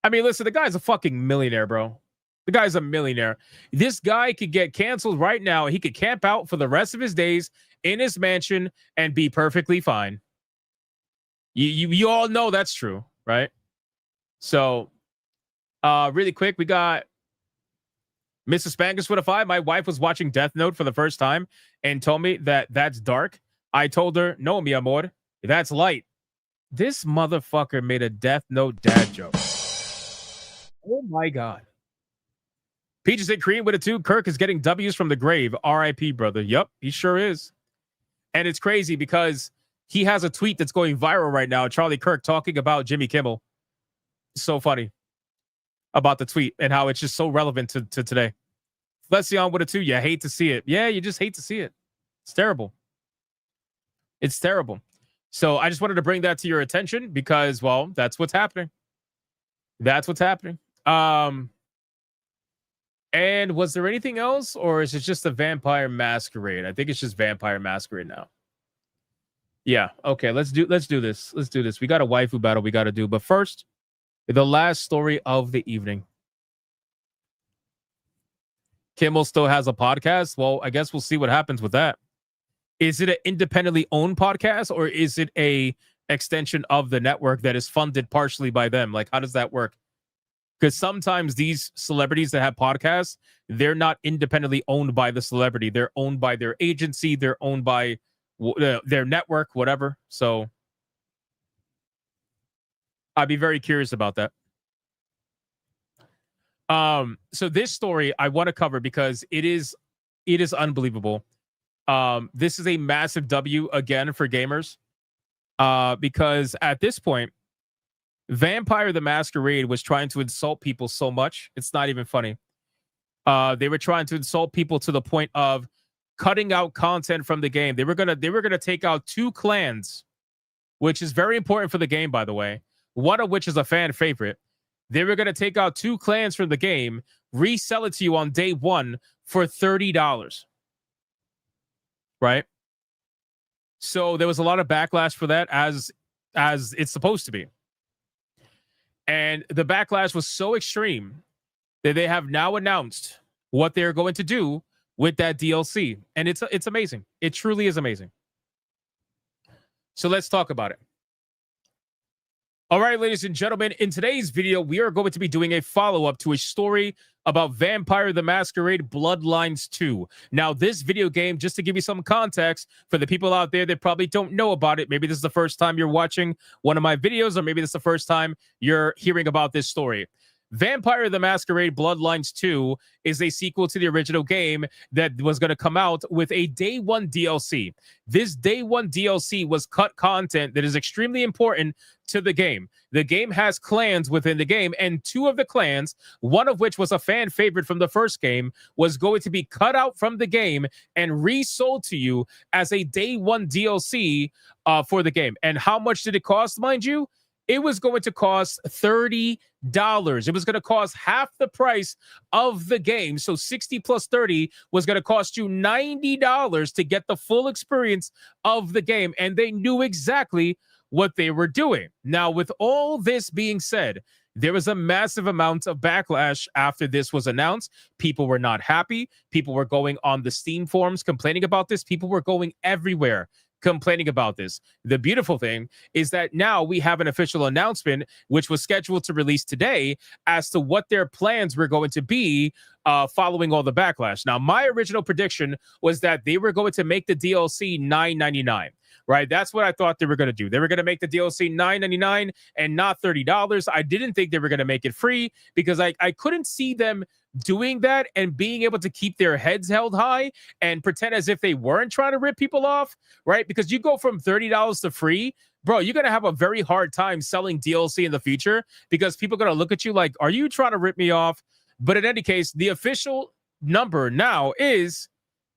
I mean, listen, the guy's a fucking millionaire, bro. The guy's a millionaire. This guy could get canceled right now. He could camp out for the rest of his days in his mansion and be perfectly fine. You all know that's true, right? So, really quick, we got Mrs. Spangus with a 5. My wife was watching Death Note for the first time and told me that that's dark. I told her, no, mi amor, that's light. This motherfucker made a Death Note dad joke. Oh my God. Peaches and Cream with a 2. Kirk is getting W's from the grave. R.I.P. brother. Yep, he sure is. And it's crazy because he has a tweet that's going viral right now. Charlie Kirk talking about Jimmy Kimmel. So funny about the tweet and how it's just so relevant to today. Lesion with a 2. You hate to see it. Yeah, you just hate to see it. It's terrible. It's terrible. So I just wanted to bring that to your attention because, well, that's what's happening. That's what's happening. And was there anything else, or is it just a Vampire Masquerade? I think it's just Vampire Masquerade now. Yeah. Okay. Let's do this. Let's do this. We got a waifu battle we got to do, but first, the last story of the evening. Kimmel still has a podcast. Well, I guess we'll see what happens with that. Is it an independently owned podcast, or is it a extension of the network that is funded partially by them? Like, how does that work? Because sometimes these celebrities that have podcasts, they're not independently owned by the celebrity. They're owned by their agency. They're owned by their network, whatever. So I'd be very curious about that. So this story I want to cover because it is unbelievable. This is a massive W again for gamers. Because at this point, Vampire the Masquerade was trying to insult people so much. It's not even funny. They were trying to insult people to the point of cutting out content from the game. They were gonna take out 2 clans, which is very important for the game, by the way. One of which is a fan favorite. They were gonna take out 2 clans from the game, resell it to you on day 1 for $30. Right? So there was a lot of backlash for that, as it's supposed to be. And the backlash was so extreme that they have now announced what they're going to do with that DLC. And it's amazing. It truly is amazing. So let's talk about it. All right, ladies and gentlemen, in today's video, we are going to be doing a follow-up to a story about Vampire the Masquerade Bloodlines 2. Now, this video game, just to give you some context for the people out there that probably don't know about it, maybe this is the first time you're watching one of my videos, or maybe this is the first time you're hearing about this story. Vampire the Masquerade Bloodlines 2 is a sequel to the original game that was going to come out with a day 1 DLC. This day 1 DLC was cut content that is extremely important to the game. The game has clans within the game, and 2 of the clans, one of which was a fan favorite from the first game, was going to be cut out from the game and resold to you as a day 1 DLC for the game. And how much did it cost, mind you? It was going to cost $30. It was going to cost half the price of the game. So 60 plus 30 was going to cost you $90 to get the full experience of the game. And they knew exactly what they were doing. Now, with all this being said, there was a massive amount of backlash after this was announced. People were not happy. People were going on the Steam forums complaining about this. People were going everywhere complaining about this. The beautiful thing is that now we have an official announcement, which was scheduled to release today, as to what their plans were going to be following all the backlash. Now, my original prediction was that they were going to make the DLC $9.99. Right? That's what I thought they were going to do. They were going to make the DLC $9.99 and not $30. I didn't think they were going to make it free because I couldn't see them doing that and being able to keep their heads held high and pretend as if they weren't trying to rip people off, right? Because you go from $30 to free, bro, you're going to have a very hard time selling DLC in the future because people are going to look at you like, are you trying to rip me off? But in any case, the official number now is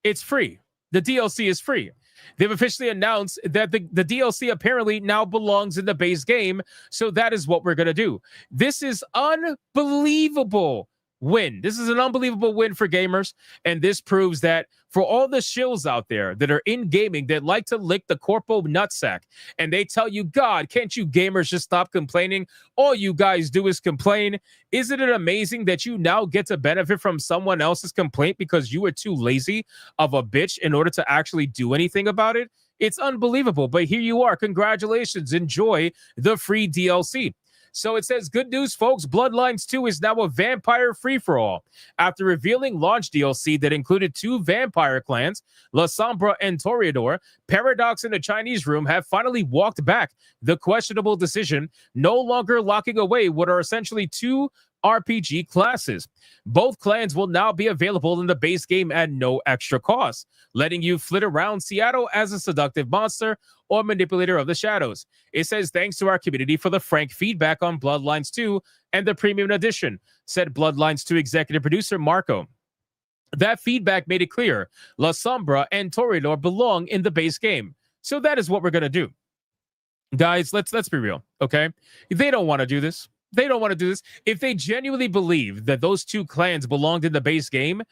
it's free. The DLC is free. They've officially announced that the DLC apparently now belongs in the base game. So that is what we're going to do. This is unbelievable win. This is an unbelievable win for gamers. And this proves that for all the shills out there that are in gaming that like to lick the corpo nutsack and they tell you, God, can't you gamers just stop complaining? All you guys do is complain. Isn't it amazing that you now get to benefit from someone else's complaint because you were too lazy of a bitch in order to actually do anything about it? It's unbelievable. But here you are. Congratulations. Enjoy the free DLC. So it says, good news, folks. Bloodlines 2 is now a vampire free-for-all. After revealing launch DLC that included 2 vampire clans, La Sombra and Toreador, Paradox and the Chinese Room have finally walked back the questionable decision, no longer locking away what are essentially 2 RPG classes. Both clans will now be available in the base game at no extra cost, letting you flit around Seattle as a seductive monster or manipulator of the shadows. It says, thanks to our community for the frank feedback on Bloodlines 2 and the premium edition, said Bloodlines 2 executive producer Marco. That feedback made it clear La Sombra and Toreador belong in the base game. So that is what we're going to do. Guys, let's be real, okay? They don't want to do this. They don't want to do this. If they genuinely believe that those two clans belonged in the base game,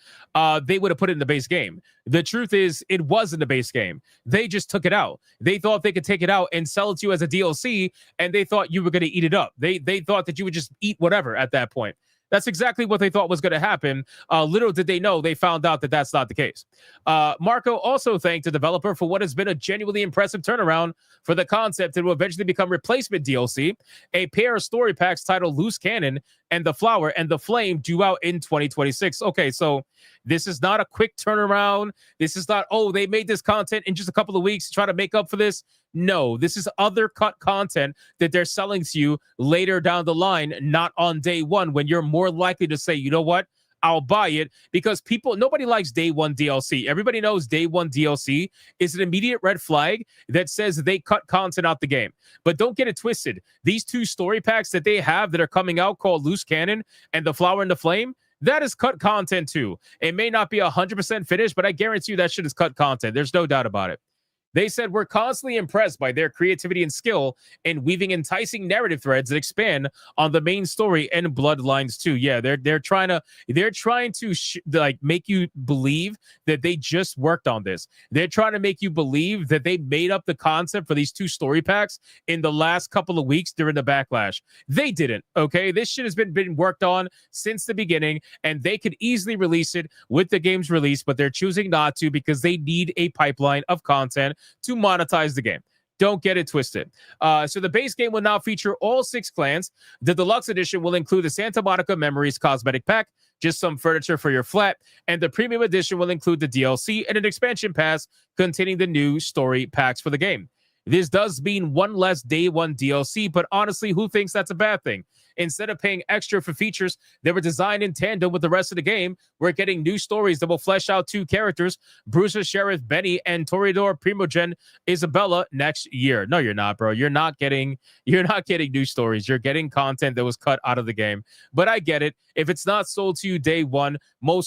they would have put it in the base game. The truth is, it was in the base game. They just took it out. They thought they could take it out and sell it to you as a DLC, and they thought you were going to eat it up. They thought that you would just eat whatever at that point. That's exactly what they thought was going to happen. Little did they know, they found out that that's not the case. Marco also thanked the developer for what has been a genuinely impressive turnaround for the concept that will eventually become replacement DLC, a pair of story packs titled Loose Cannon and The Flower and the Flame due out in 2026. Okay, so this is not a quick turnaround. This is not, oh, they made this content in just a couple of weeks to try to make up for this. No, this is other cut content that they're selling to you later down the line, not on day one, when you're more likely to say, you know what, I'll buy it, because nobody likes day one DLC. Everybody knows day one DLC is an immediate red flag that says they cut content out the game. But don't get it twisted. These two story packs that they have that are coming out called Loose Cannon and The Flower and the Flame, that is cut content too. It may not be 100% finished, but I guarantee you that shit is cut content. There's no doubt about it. They said, we're constantly impressed by their creativity and skill in weaving enticing narrative threads that expand on the main story and Bloodlines 2. Yeah, they're trying to like make you believe that they just worked on this. They're trying to make you believe that they made up the concept for these two story packs in the last couple of weeks during the backlash. They didn't, okay? This shit has been worked on since the beginning, and they could easily release it with the game's release, but they're choosing not to because they need a pipeline of content to monetize the game. Don't get it twisted. So the base game will now feature all 6 clans. The deluxe edition will include the Santa Monica Memories cosmetic pack, just some furniture for your flat, and the premium edition will include the DLC and an expansion pass containing the new story packs for the game. This does mean one less day one DLC, but honestly, who thinks that's a bad thing? Instead of paying extra for features that were designed in tandem with the rest of the game, we're getting new stories that will flesh out 2 characters, Bruiser Sheriff Benny and Toreador Primogen Isabella, next year. No, you're not, bro. You're not getting new stories. You're getting content that was cut out of the game. But I get it. If it's not sold to you day one,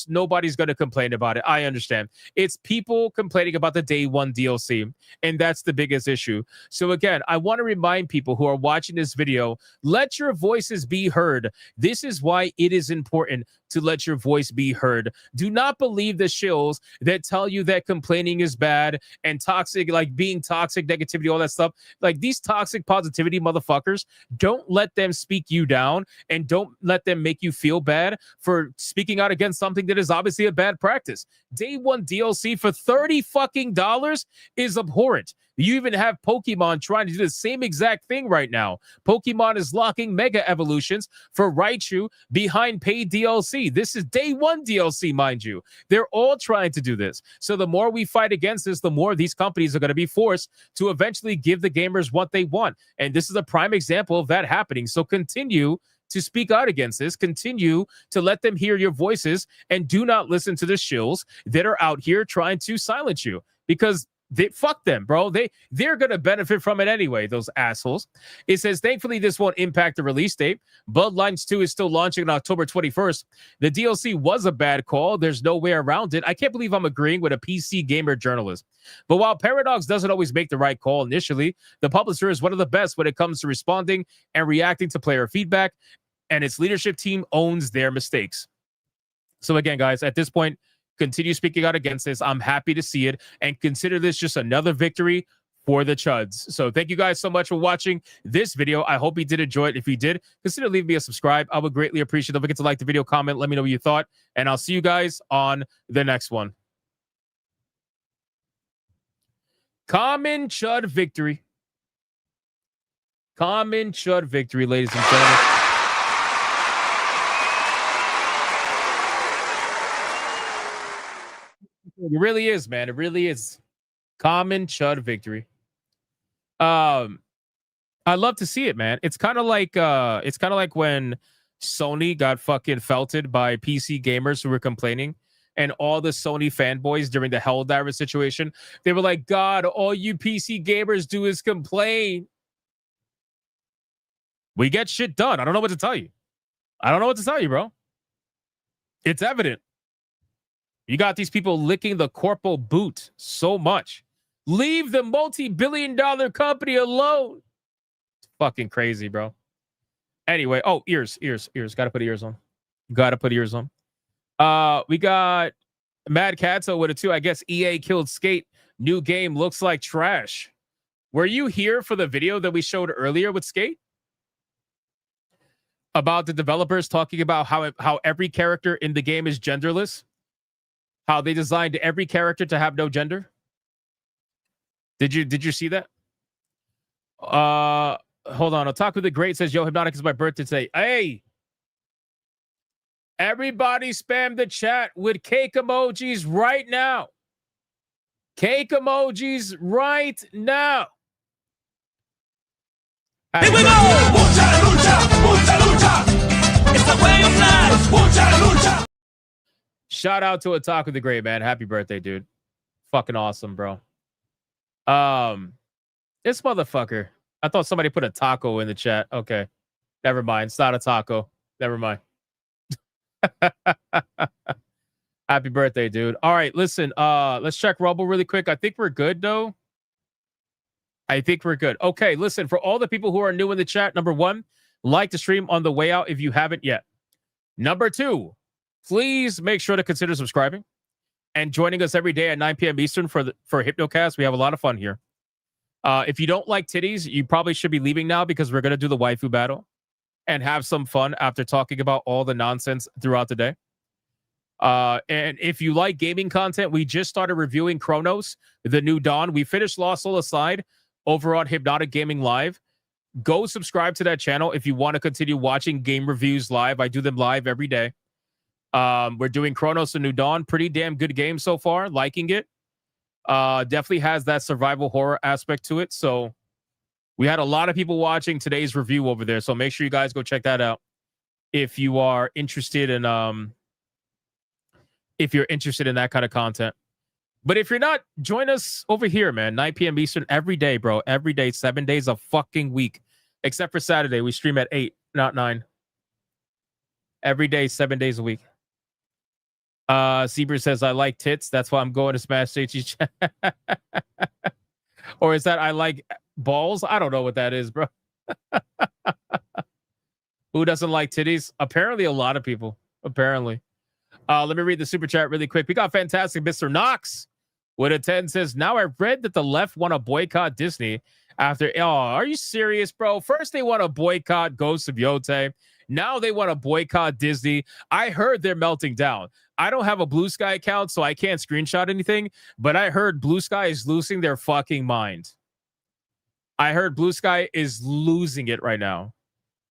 nobody's going to complain about it. I understand. It's people complaining about the day one DLC, and that's the biggest issue. So again, I want to remind people who are watching this video, let your voices be heard. This is why it is important to let your voice be heard. Do not believe the shills that tell you that complaining is bad and toxic, like being toxic, negativity, all that stuff. Like these toxic positivity motherfuckers, don't let them speak you down, and don't let them make you feel bad for speaking out against something that is obviously a bad practice. Day one DLC for $30 fucking is abhorrent. You even have Pokemon trying to do the same exact thing right now. Pokemon is locking Mega Evolutions for Raichu behind paid DLC. This is day one DLC, mind you. They're all trying to do this. So the more we fight against this, the more these companies are going to be forced to eventually give the gamers what they want. And this is a prime example of that happening. So continue to speak out against this. Continue to let them hear your voices, and do not listen to the shills that are out here trying to silence you, because fuck them, bro. They're going to benefit from it anyway, those assholes. It says, thankfully, this won't impact the release date. Bloodlines 2 is still launching on October 21st. The DLC was a bad call. There's no way around it. I can't believe I'm agreeing with a PC gamer journalist. But while Paradox doesn't always make the right call initially, the publisher is one of the best when it comes to responding and reacting to player feedback, and its leadership team owns their mistakes. So again, guys, at this point, continue speaking out against this. I'm happy to see it, and consider this just another victory for the Chuds. So thank you guys so much for watching this video. I hope you did enjoy it. If you did, consider leaving me a subscribe. I would greatly appreciate it. Don't forget to like the video, comment, let me know what you thought, and I'll see you guys on the next one. Common Chud victory. Common Chud victory, ladies and gentlemen. It really is, man. It really is. Common Chud victory. I love to see it, man. It's kind of like when Sony got fucking felted by PC gamers who were complaining. And all the Sony fanboys during the Helldiver situation, they were like, God, all you PC gamers do is complain. We get shit done. I don't know what to tell you. I don't know what to tell you, bro. It's evident. You got these people licking the corporal boot so much. Leave the multi-billion-dollar company alone. It's fucking crazy, bro. Anyway, oh, ears. Gotta put ears on. We got Mad Catso with a 2. I guess EA killed Skate. New game looks like trash. Were you here for the video that we showed earlier with Skate? About the developers talking about how every character in the game is genderless? How they designed every character to have no gender? Did you see that? Hold on. Otaku the Great says, yo, Hypnotic is my birthday today. Hey! Everybody spam the chat with cake emojis right now. Cake emojis right now. Here we go! Mucha lucha, mucha lucha. It's the way of life. Mucha lucha. Shout out to Otaku the Great, man. Happy birthday, dude. Fucking awesome, bro. This motherfucker. I thought somebody put a taco in the chat. Okay. Never mind. It's not a taco. Never mind. Happy birthday, dude. All right, listen. Let's check Rumble really quick. I think we're good, though. I think we're good. Okay, listen. For all the people who are new in the chat, number 1, like the stream on the way out if you haven't yet. Number 2, please make sure to consider subscribing and joining us every day at 9 p.m. Eastern for Hypnocast. We have a lot of fun here. If you don't like titties, you probably should be leaving now because we're going to do the waifu battle and have some fun after talking about all the nonsense throughout the day. And if you like gaming content, we just started reviewing Chronos, the new Dawn. We finished Lost Soul Aside over on Hypnotic Gaming Live. Go subscribe to that channel if you want to continue watching game reviews live. I do them live every day. We're doing Chronos, the new Dawn. Pretty damn good game so far. Liking it. Definitely has that survival horror aspect to it. So we had a lot of people watching today's review over there. So make sure you guys go check that out if you are interested in that kind of content. But if you're not, join us over here, man. 9 p.m. Eastern every day, bro. Every day, 7 days a fucking week. Except for Saturday. We stream at 8, not 9. Every day, 7 days a week. Zebra says, I like tits. That's why I'm going to Smash JG. Or is that I like balls? I don't know what that is, bro. Who doesn't like titties? Apparently a lot of people. Apparently. Let me read the super chat really quick. We got fantastic Mr. Knox with a 10 says, now I read that the left want to boycott Disney after, oh, are you serious, bro? First they want to boycott Ghost of Yote. Now they want to boycott Disney. I heard they're melting down. I don't have a Blue Sky account, so I can't screenshot anything, but I heard Blue Sky is losing their fucking mind. I heard Blue Sky is losing it right now.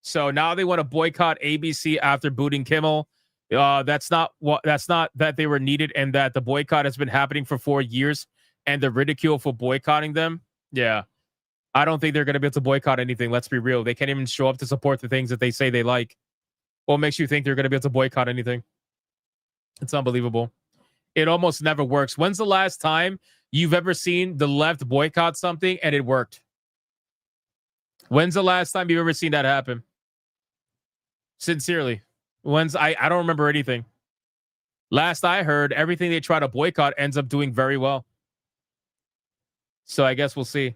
So now they want to boycott ABC after booting Kimmel. That's not that they were needed and that the boycott has been happening for 4 years and the ridicule for boycotting them. Yeah. I don't think they're going to be able to boycott anything. Let's be real. They can't even show up to support the things that they say they like. What makes you think they're going to be able to boycott anything? It's unbelievable. It almost never works. When's the last time you've ever seen the left boycott something and it worked? When's the last time you've ever seen that happen? Sincerely. I don't remember anything. Last I heard, everything they try to boycott ends up doing very well. So I guess we'll see.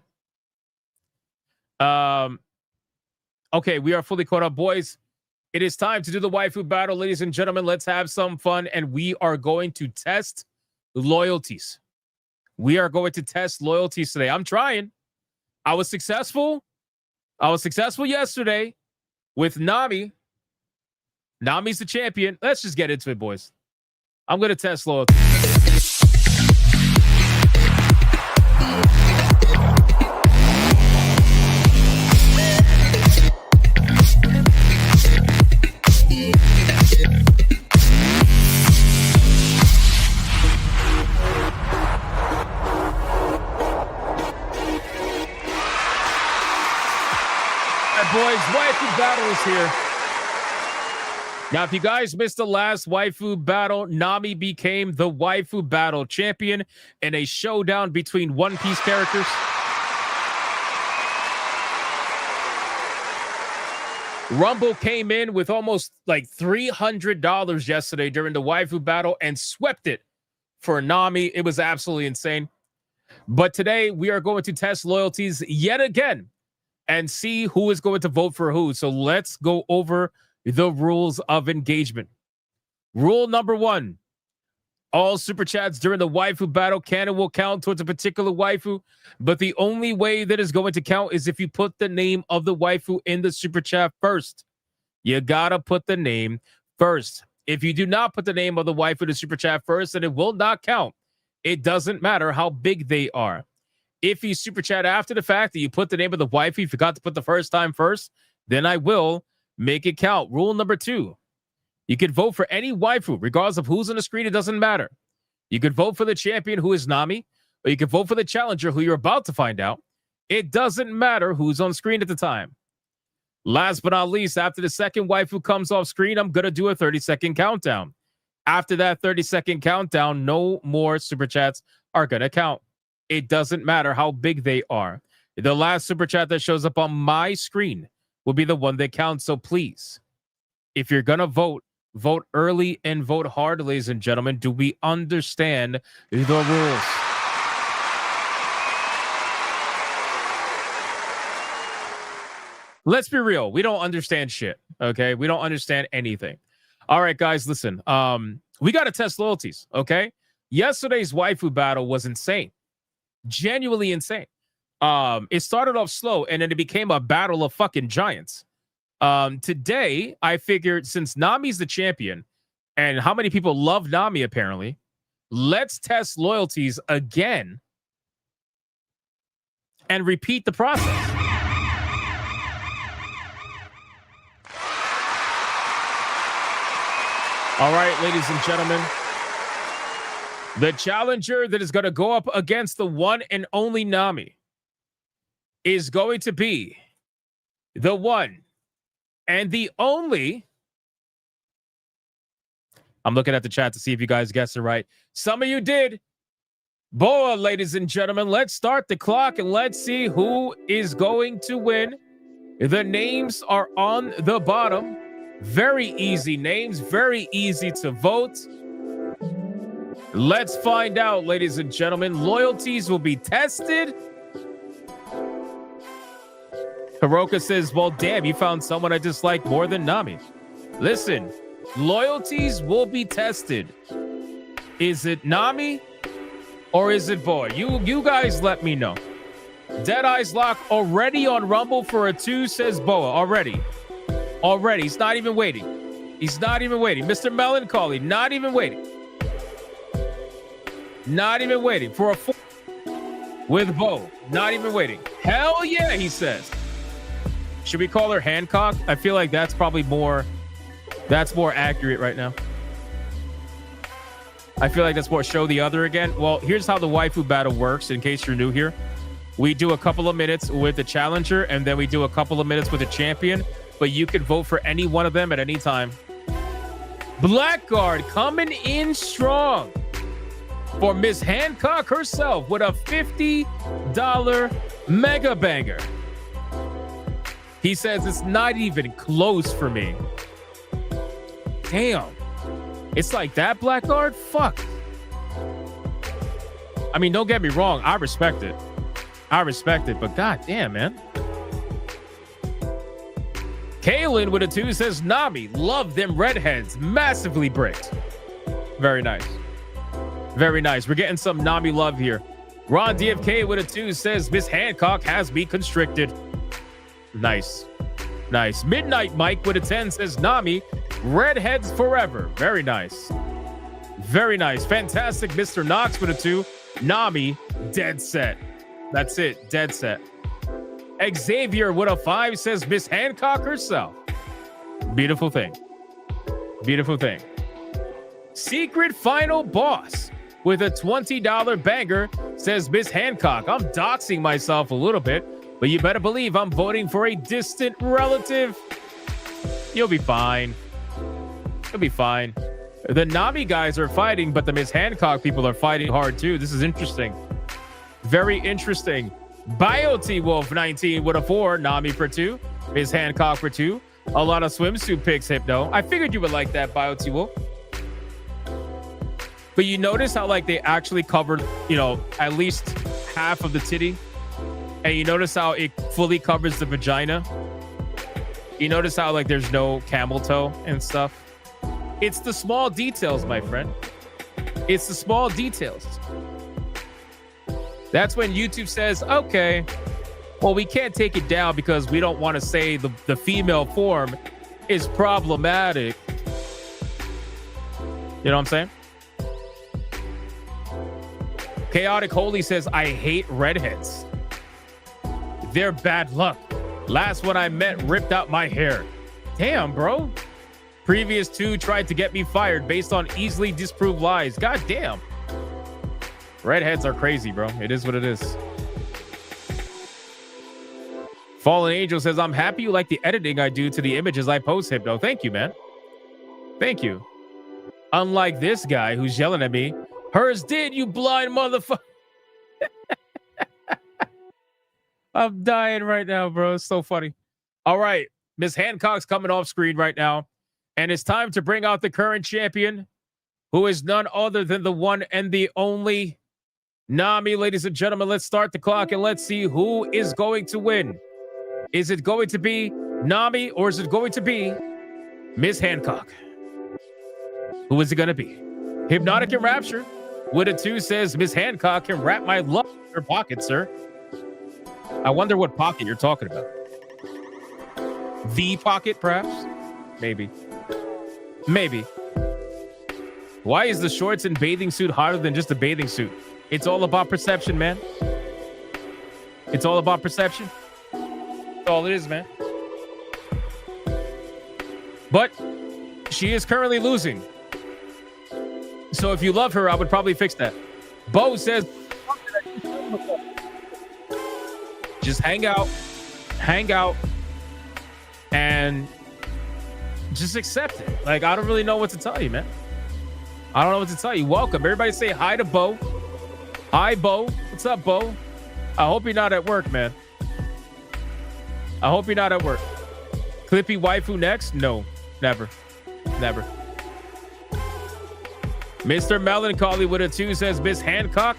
Okay, we are fully caught up, boys. It is time to do the waifu battle, ladies and gentlemen. Let's have some fun, and we are going to test loyalties. We are going to test loyalties today. I'm trying. I was successful. Yesterday with Nami. Nami's the champion. Let's just get into it, boys. I'm going to test loyalty. All right, boys, Waifu Battle is here. Now, if you guys missed the last Waifu Battle, Nami became the Waifu Battle champion in a showdown between One Piece characters. Rumble came in with almost like $300 yesterday during the Waifu Battle and swept it for Nami. It was absolutely insane. But today we are going to test loyalties yet again and see who is going to vote for who. So let's go over the rules of engagement. Rule number 1. All super chats during the Waifu Battle will count towards a particular waifu, but the only way that is going to count is if you put the name of the waifu in the super chat first. You gotta put the name first. If you do not put the name of the waifu in the super chat first, then it will not count. It doesn't matter how big they are. If you super chat after the fact that you put the name of the waifu, you forgot to put the first time first, then I will make it count. Rule number 2. You can vote for any waifu, regardless of who's on the screen. It doesn't matter. You could vote for the champion, who is Nami, or you could vote for the challenger, who you're about to find out. It doesn't matter who's on screen at the time. Last but not least, after the second waifu comes off screen, I'm going to do a 30-second countdown. After that 30-second countdown, no more super chats are going to count. It doesn't matter how big they are. The last super chat that shows up on my screen will be the one that counts. So please, if you're going to vote, vote early and vote hard, ladies and gentlemen. Do we understand the rules? Let's be real. We don't understand shit, okay? We don't understand anything. All right, guys, listen. We got to test loyalties, okay? Yesterday's Waifu Battle was insane. Genuinely insane. It started off slow, and then it became a battle of fucking giants. Today, I figured since Nami's the champion and how many people love Nami, apparently, let's test loyalties again and repeat the process. All right, ladies and gentlemen, the challenger that is going to go up against the one and only Nami is going to be the one and the only. I'm looking at the chat to see if you guys guessed it right. Some of you did. Boa, ladies and gentlemen, let's start the clock and let's see who is going to win. The names are on the bottom. Very easy names, very easy to vote. Let's find out, ladies and gentlemen. Loyalties will be tested. Hiroka says, well, damn, you found someone I dislike more than Nami. Listen, loyalties will be tested. Is it Nami or is it Boy? You guys let me know. Deadeye's Lock already on Rumble for a 2, says Boa. Already. He's not even waiting. He's not even waiting. Mr. Melancholy, not even waiting. Not even waiting for a 4 with Bo. Not even waiting. Hell yeah, he says. Should we call her Hancock? I feel like that's probably more accurate right now. I feel like that's more show the other again. Well, here's how the Waifu Battle works in case you're new here. We do a couple of minutes with the challenger and then we do a couple of minutes with the champion, but you can vote for any one of them at any time. Blackguard coming in strong for Miss Hancock herself with a $50 mega banger. He says it's not even close for me. Damn. It's like that, Blackguard? Fuck. I mean, don't get me wrong. I respect it. But god damn, man. Kaylin with a 2 says, Nami, love them redheads. Massively bricked. Very nice. Very nice. We're getting some Nami love here. Ron DFK with a 2 says, Miss Hancock has me constricted. Nice. Nice. Midnight Mike with a 10 says, Nami, redheads forever. Very nice. Very nice. Fantastic. Mr. Knox with a 2. Nami, dead set. That's it. Dead set. Xavier with a 5 says, Miss Hancock herself. Beautiful thing. Beautiful thing. Secret Final Boss with a $20 banger says, Miss Hancock. I'm doxing myself a little bit, but you better believe I'm voting for a distant relative. You'll be fine. It'll be fine. The Nami guys are fighting, but the Miss Hancock people are fighting hard too. This is interesting. Very interesting. BioT Wolf 19 with a 4. Nami for 2. Miss Hancock for 2. A lot of swimsuit picks, Hypno. I figured you would like that, BioT Wolf. But you notice how like they actually covered, you know, at least half of the titty. And you notice how it fully covers the vagina. You notice how like there's no camel toe and stuff. It's the small details, my friend. It's the small details. That's when YouTube says, okay, well, we can't take it down because we don't want to say the female form is problematic. You know what I'm saying? Chaotic Holy says, I hate redheads. They're bad luck. Last one I met ripped out my hair. Damn, bro. Previous 2 tried to get me fired based on easily disproved lies. God damn. Redheads are crazy, bro. It is what it is. Fallen Angel says, I'm happy you like the editing I do to the images I post, Hypno. Thank you, man. Thank you. Unlike this guy who's yelling at me, hers did, you blind motherfucker. I'm dying right now, bro. It's so funny. All right. Miss Hancock's coming off screen right now. And it's time to bring out the current champion, who is none other than the one and the only Nami. Ladies and gentlemen, let's start the clock and let's see who is going to win. Is it going to be Nami or is it going to be Miss Hancock? Who is it going to be? Hypnotic and Rapture with a 2 says, Miss Hancock can wrap my love in her pocket, sir. I wonder what pocket you're talking about. The pocket, perhaps? Maybe. Maybe. Why is the shorts and bathing suit hotter than just a bathing suit? It's all about perception, man. It's all about perception. That's all it is, man. But she is currently losing. So if you love her, I would probably fix that. Bo says, just hang out, and just accept it. Like, I don't really know what to tell you, man. I don't know what to tell you. Welcome. Everybody say hi to Bo. Hi, Bo. What's up, Bo? I hope you're not at work, man. I hope you're not at work. Clippy waifu next? No, never. Never. Mr. Melancholy with a 2 says, Miss Hancock,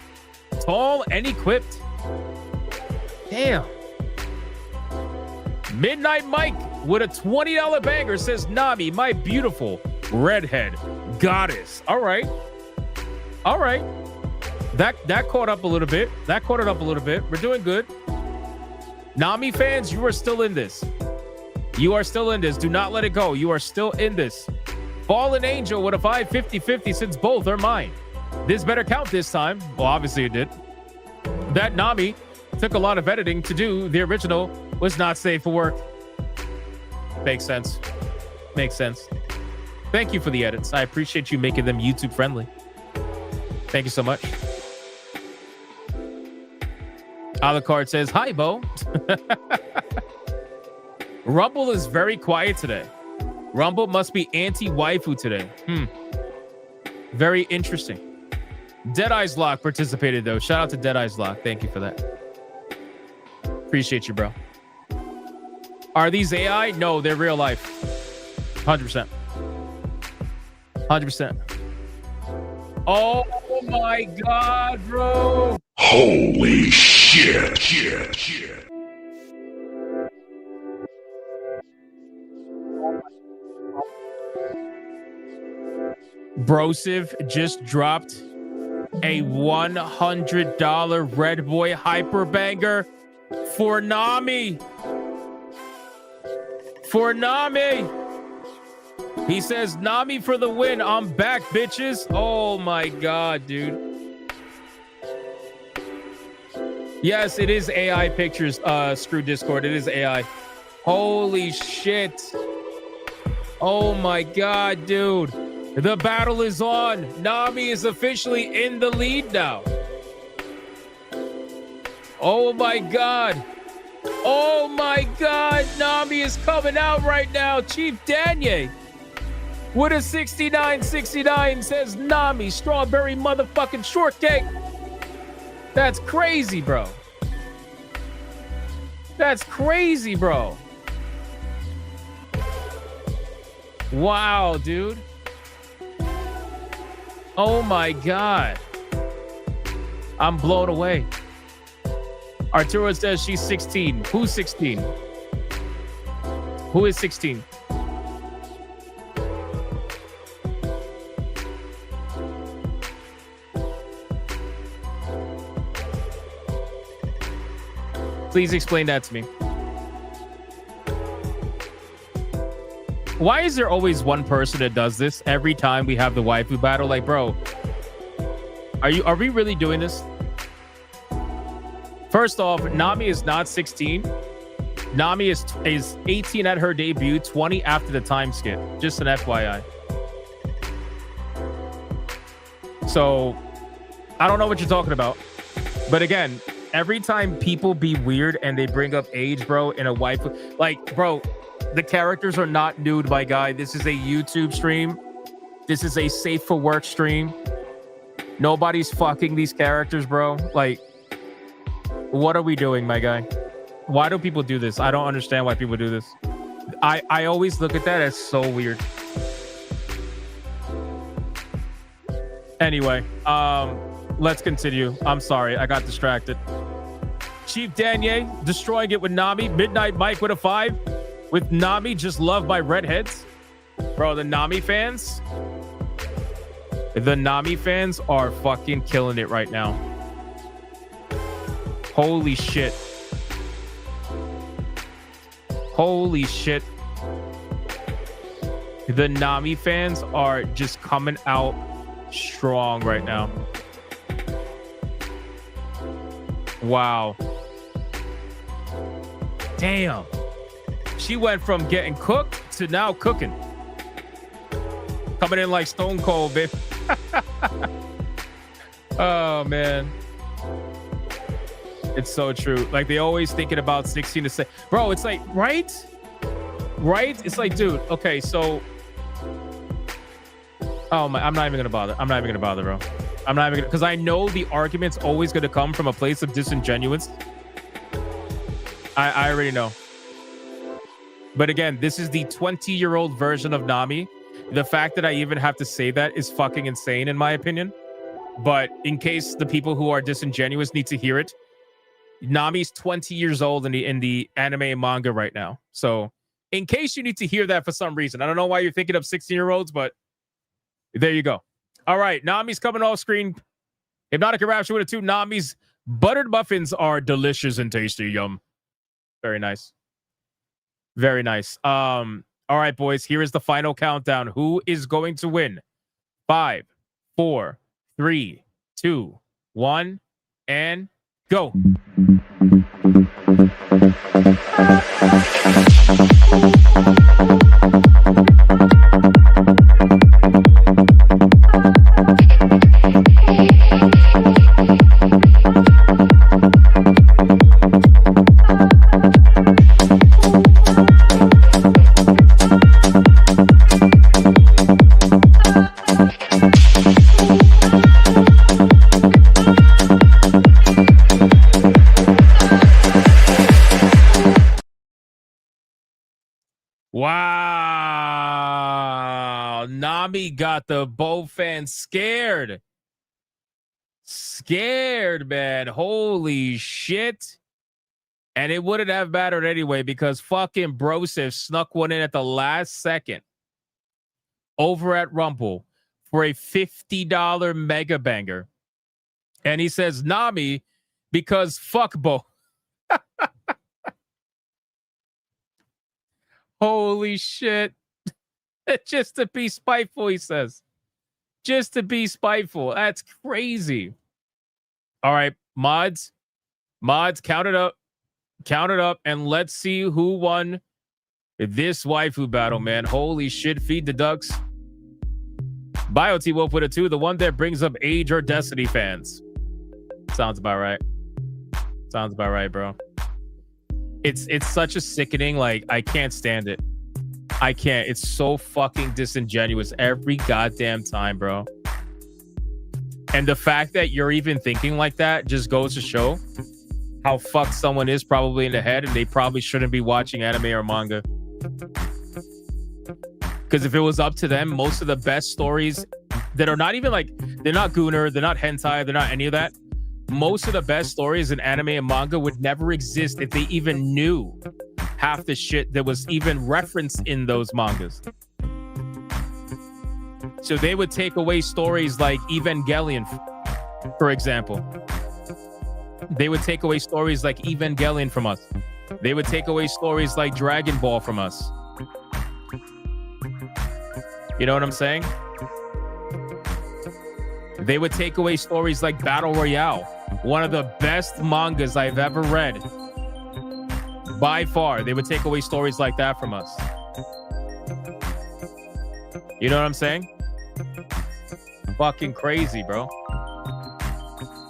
tall and equipped. Damn. Midnight Mike with a $20 banger says, Nami, my beautiful redhead goddess. All right. All right. That caught up a little bit. That caught it up a little bit. We're doing good. Nami fans, you are still in this. You are still in this. Do not let it go. You are still in this. Fallen Angel with a 550-50 since both are mine. This better count this time. Well, obviously it did. That Nami took a lot of editing to do. The original was not safe for work. Makes sense. Makes sense. Thank you for the edits. I appreciate you making them YouTube friendly. Thank you so much. Alucard says, hi, Bo. Rumble is very quiet today. Rumble must be anti-waifu today. Very interesting. Dead Eyes Lock participated, though. Shout out to Dead Eyes Lock. Thank you for that. Appreciate you, bro. Are these AI? No, they're real life. 100%. 100%. Oh my God, bro. Holy shit. Brosive just dropped a $100 Red Boy Hyper Banger for Nami. For Nami. He says, Nami for the win. I'm back, bitches. Oh my God, dude. Yes, it is AI pictures, Screw Discord. It is AI. Holy shit. Oh my God, dude. The battle is on. Nami is officially in the lead now. Oh my God. Oh my God. Nami is coming out right now. Chief Danye. With a 6969 says Nami, strawberry motherfucking shortcake. That's crazy, bro. That's crazy, bro. Wow, dude. Oh my God. I'm blown away. Arturo says she's 16. Who's 16? Who is 16? Please explain that to me. Why is there always one person that does this every time we have the waifu battle? Like, bro, are we really doing this? First off, Nami is not 16. Nami is 18 at her debut, 20 after the time skip. Just an FYI. So, I don't know what you're talking about. But again, every time people be weird and they bring up age, bro, in a waifu, like, bro, the characters are not nude, my guy. This is a YouTube stream. This is a safe for work stream. Nobody's fucking these characters, bro. Like, what are we doing, my guy? Why do people do this? I don't understand why people do this. I always look at that as so weird. Anyway, let's continue. I'm sorry, I got distracted. Chief Danier destroying it with Nami. Midnight Mike with a 5. With Nami just loved by redheads. Bro, the Nami fans. The Nami fans are fucking killing it right now. Holy shit. Holy shit. The Nami fans are just coming out strong right now. Wow. Damn. She went from getting cooked to now cooking. Coming in like Stone Cold, babe. Oh, man. It's so true. Like, they always thinking about 16 to say, bro, it's like, right? Right? It's like, dude, okay, so. Oh, my, I'm not even going to bother. I'm not even going to bother, bro. I'm not even going to, because I know the argument's always going to come from a place of disingenuous. I already know. But again, this is the 20-year-old version of Nami. The fact that I even have to say that is fucking insane, in my opinion. But in case the people who are disingenuous need to hear it, Nami's 20 years old in the anime and manga right now. So in case you need to hear that for some reason, I don't know why you're thinking of 16-year-olds, but there you go. All right, Nami's coming off screen. Hypnotic Rapture with a 2. Nami's buttered muffins are delicious and tasty. Yum. Very nice. Very nice. All right, boys, here is the final countdown. Who is going to win? 5, 4, 3, 2, 1, and go. Wow. Nami got the Bo fans scared. Scared, man. Holy shit. And it wouldn't have mattered anyway because fucking Broseph snuck one in at the last second over at Rumble for a $50 mega banger. And he says Nami because fuck Bo. Holy shit. Just to be spiteful, he says. Just to be spiteful. That's crazy. All right, mods. Mods, count it up. Count it up, and let's see who won this waifu battle, man. Holy shit. Feed the ducks. Bio T Wolf with a 2. The one that brings up Age or Destiny fans. Sounds about right. Sounds about right, bro. It's such a sickening, like, I can't stand it. I can't. It's so fucking disingenuous every goddamn time, bro. And the fact that you're even thinking like that just goes to show how fucked someone is probably in the head, and they probably shouldn't be watching anime or manga. Because if it was up to them, most of the best stories that are not even like, they're not Gunner, they're not hentai, they're not any of that. Most of the best stories in anime and manga would never exist if they even knew half the shit that was even referenced in those mangas. So they would take away stories like Evangelion, for example. They would take away stories like Evangelion from us. They would take away stories like Dragon Ball from us. You know what I'm saying? They would take away stories like Battle Royale, one of the best mangas I've ever read. By far, they would take away stories like that from us. You know what I'm saying? Fucking crazy, bro.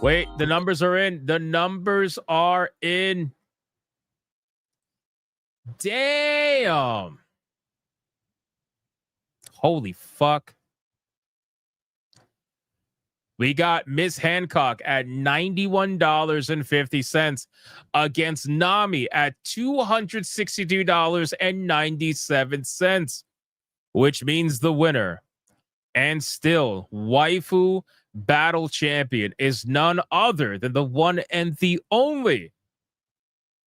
Wait, the numbers are in. The numbers are in. Damn. Holy fuck. We got Miss Hancock at $91.50 against Nami at $262.97, which means the winner and still Waifu Battle champion is none other than the one and the only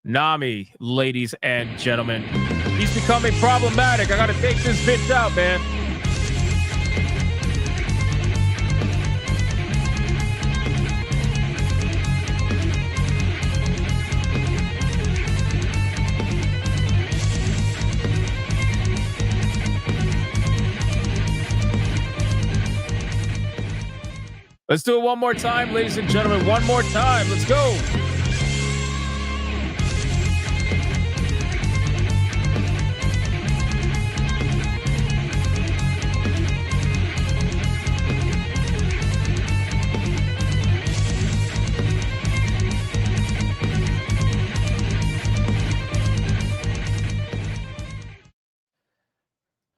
Nami, ladies and gentlemen. He's becoming problematic. I gotta take this bitch out, man. Let's do it one more time, ladies and gentlemen. One more time. Let's go.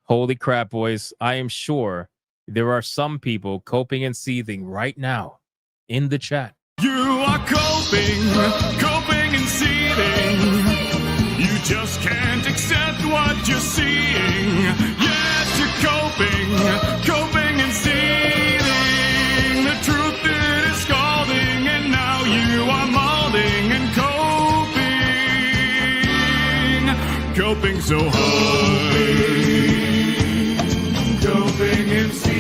Holy crap, boys. I am sure there are some people coping and seething right now in the chat. You are coping and seething. You just can't accept what you're seeing. Yes, you're coping and seething. The truth is scalding, and now you are molding and coping so hard. Coping and seething.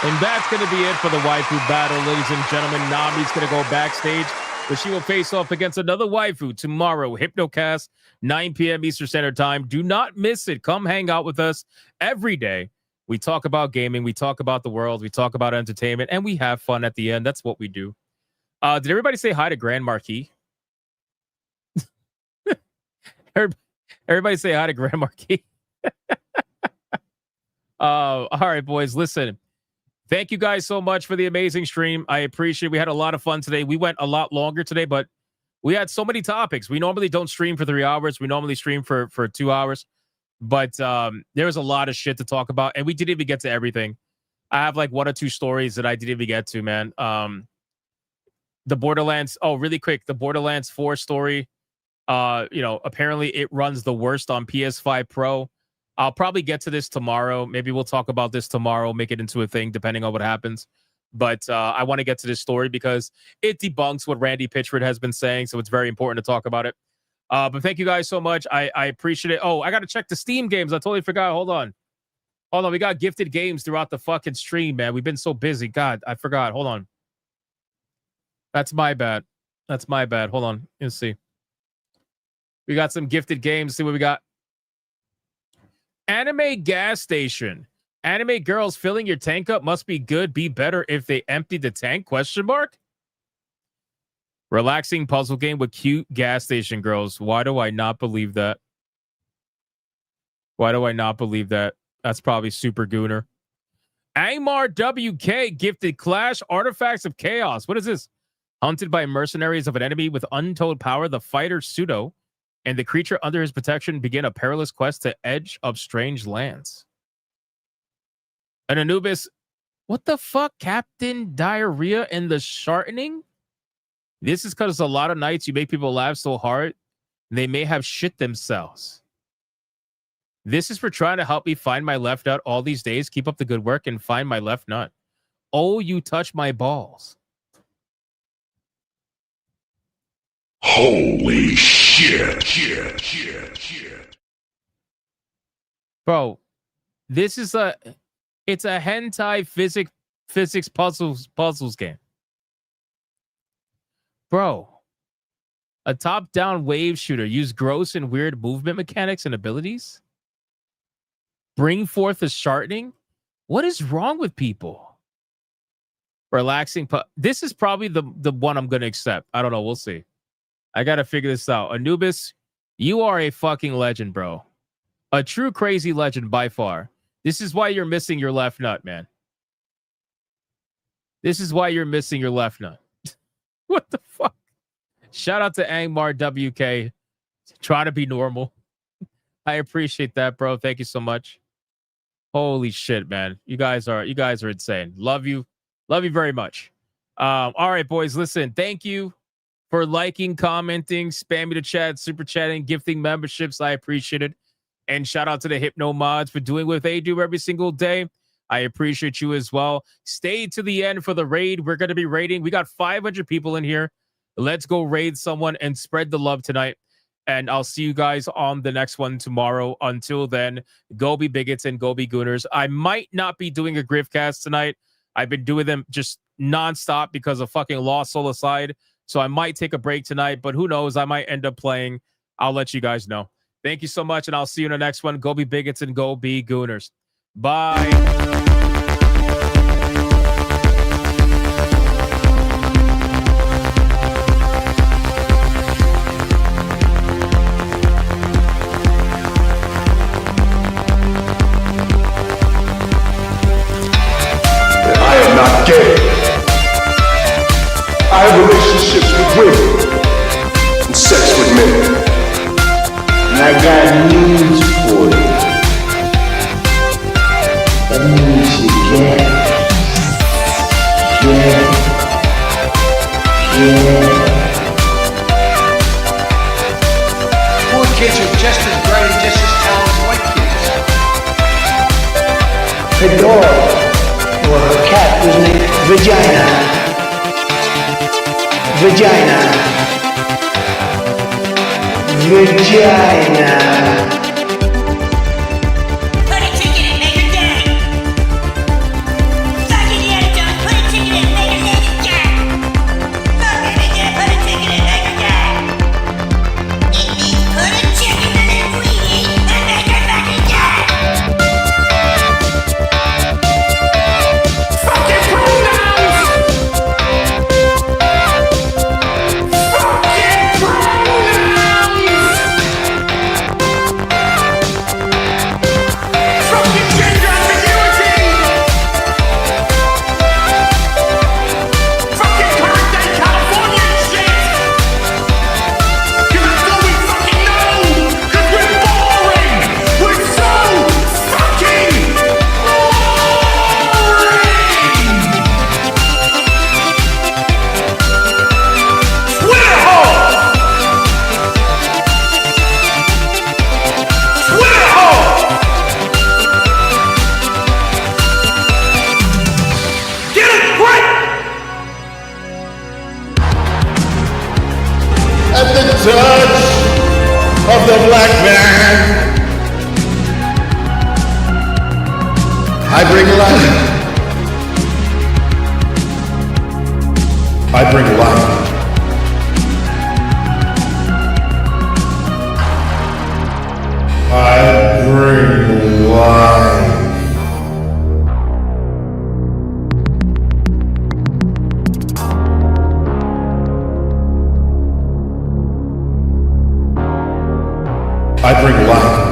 And that's going to be it for the waifu battle, ladies and gentlemen. Nami's going to go backstage, where she will face off against another waifu tomorrow. Hypnocast, 9 p.m. Eastern Standard Time. Do not miss it. Come hang out with us every day. We talk about gaming. We talk about the world. We talk about entertainment. And we have fun at the end. That's what we do. Did everybody say hi to Grand Marquis? Everybody say hi to Grand Marquis. All right, boys. Listen. Thank you guys so much for the amazing stream. I appreciate it. We had a lot of fun today. We went a lot longer today, but we had so many topics. We normally don't stream for 3 hours. We normally stream for 2 hours. But there was a lot of shit to talk about, and we didn't even get to everything. I have like 1 or 2 stories that I didn't even get to, man. The Borderlands. Oh, really quick. The Borderlands 4 story. Apparently it runs the worst on PS5 Pro. I'll probably get to this tomorrow. Maybe we'll talk about this tomorrow, make it into a thing, depending on what happens. But I want to get to this story because it debunks what Randy Pitchford has been saying. So it's very important to talk about it. But thank you guys so much. I appreciate it. Oh, I got to check the Steam games. I totally forgot. Hold on. We got gifted games throughout the fucking stream, man. We've been so busy. God, I forgot. Hold on. That's my bad. Hold on. Let's see. We got some gifted games. See what we got. Anime gas station. Anime girls filling your tank up must be good. Be better if they empty the tank? ? Relaxing puzzle game with cute gas station girls. Why do I not believe that? That's probably super gooner. Angmar WK gifted Clash Artifacts of Chaos. What is this? Hunted by mercenaries of an enemy with untold power, the fighter Pseudo and the creature under his protection begin a perilous quest to edge of strange lands. An Anubis, what the fuck? Captain Diarrhea and the Shartening? This is because a lot of nights you make people laugh so hard, they may have shit themselves. This is for trying to help me find my left nut all these days. Keep up the good work and find my left nut. Oh, you touch my balls. Holy shit. Bro, this is it's a hentai physics puzzles game. Bro, a top-down wave shooter. Use gross and weird movement mechanics and abilities. Bring forth a sharpening. What is wrong with people? Relaxing. This is probably the one I'm going to accept. I don't know. We'll see. I got to figure this out. Anubis, you are a fucking legend, bro. A true crazy legend by far. This is why you're missing your left nut, man. This is why you're missing your left nut. What the fuck? Shout out to Angmar WK. Try to be normal. I appreciate that, bro. Thank you so much. Holy shit, man. You guys are insane. Love you. Love you very much. All right, boys. Listen, thank you for liking, commenting, spamming the chat, super chatting, gifting memberships. I appreciate it. And shout out to the Hypno Mods for doing what they do every single day. I appreciate you as well. Stay to the end for the raid. We're going to be raiding. We got 500 people in here. Let's go raid someone and spread the love tonight. And I'll see you guys on the next one tomorrow. Until then, go be bigots and go be gooners. I might not be doing a Griffcast tonight. I've been doing them just nonstop because of fucking Lost Soul aside. So I might take a break tonight, but who knows? I might end up playing. I'll let you guys know. Thank you so much, and I'll see you in the next one. Go be bigots and go be gooners. Bye. I am not gay. I have relationships with women and sex with men. And I got news for you. That means you get. Poor kids are just as bright and just as talented as white kids. Her dog or her cat was named Vagina. Vagina. Put a ticket in, make her gay. Fuck Indiana Jones, put a ticket in, make her lady gay. Fuck Indiana, put a ticket in, make her gay. It means put a chicken in a weenie and make her fucking gay. Fucking pronouns! Fucking pronouns! Fucking gender ambiguity! Fucking current day California shit! Cause that's all we fucking know! Cause we're boring! We're so fucking Twitter hole! Twitter hole! Get it right! At the touch of the black man, I bring life. I bring life. I bring life. I bring life.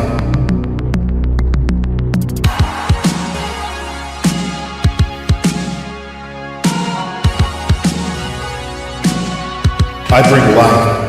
I bring life.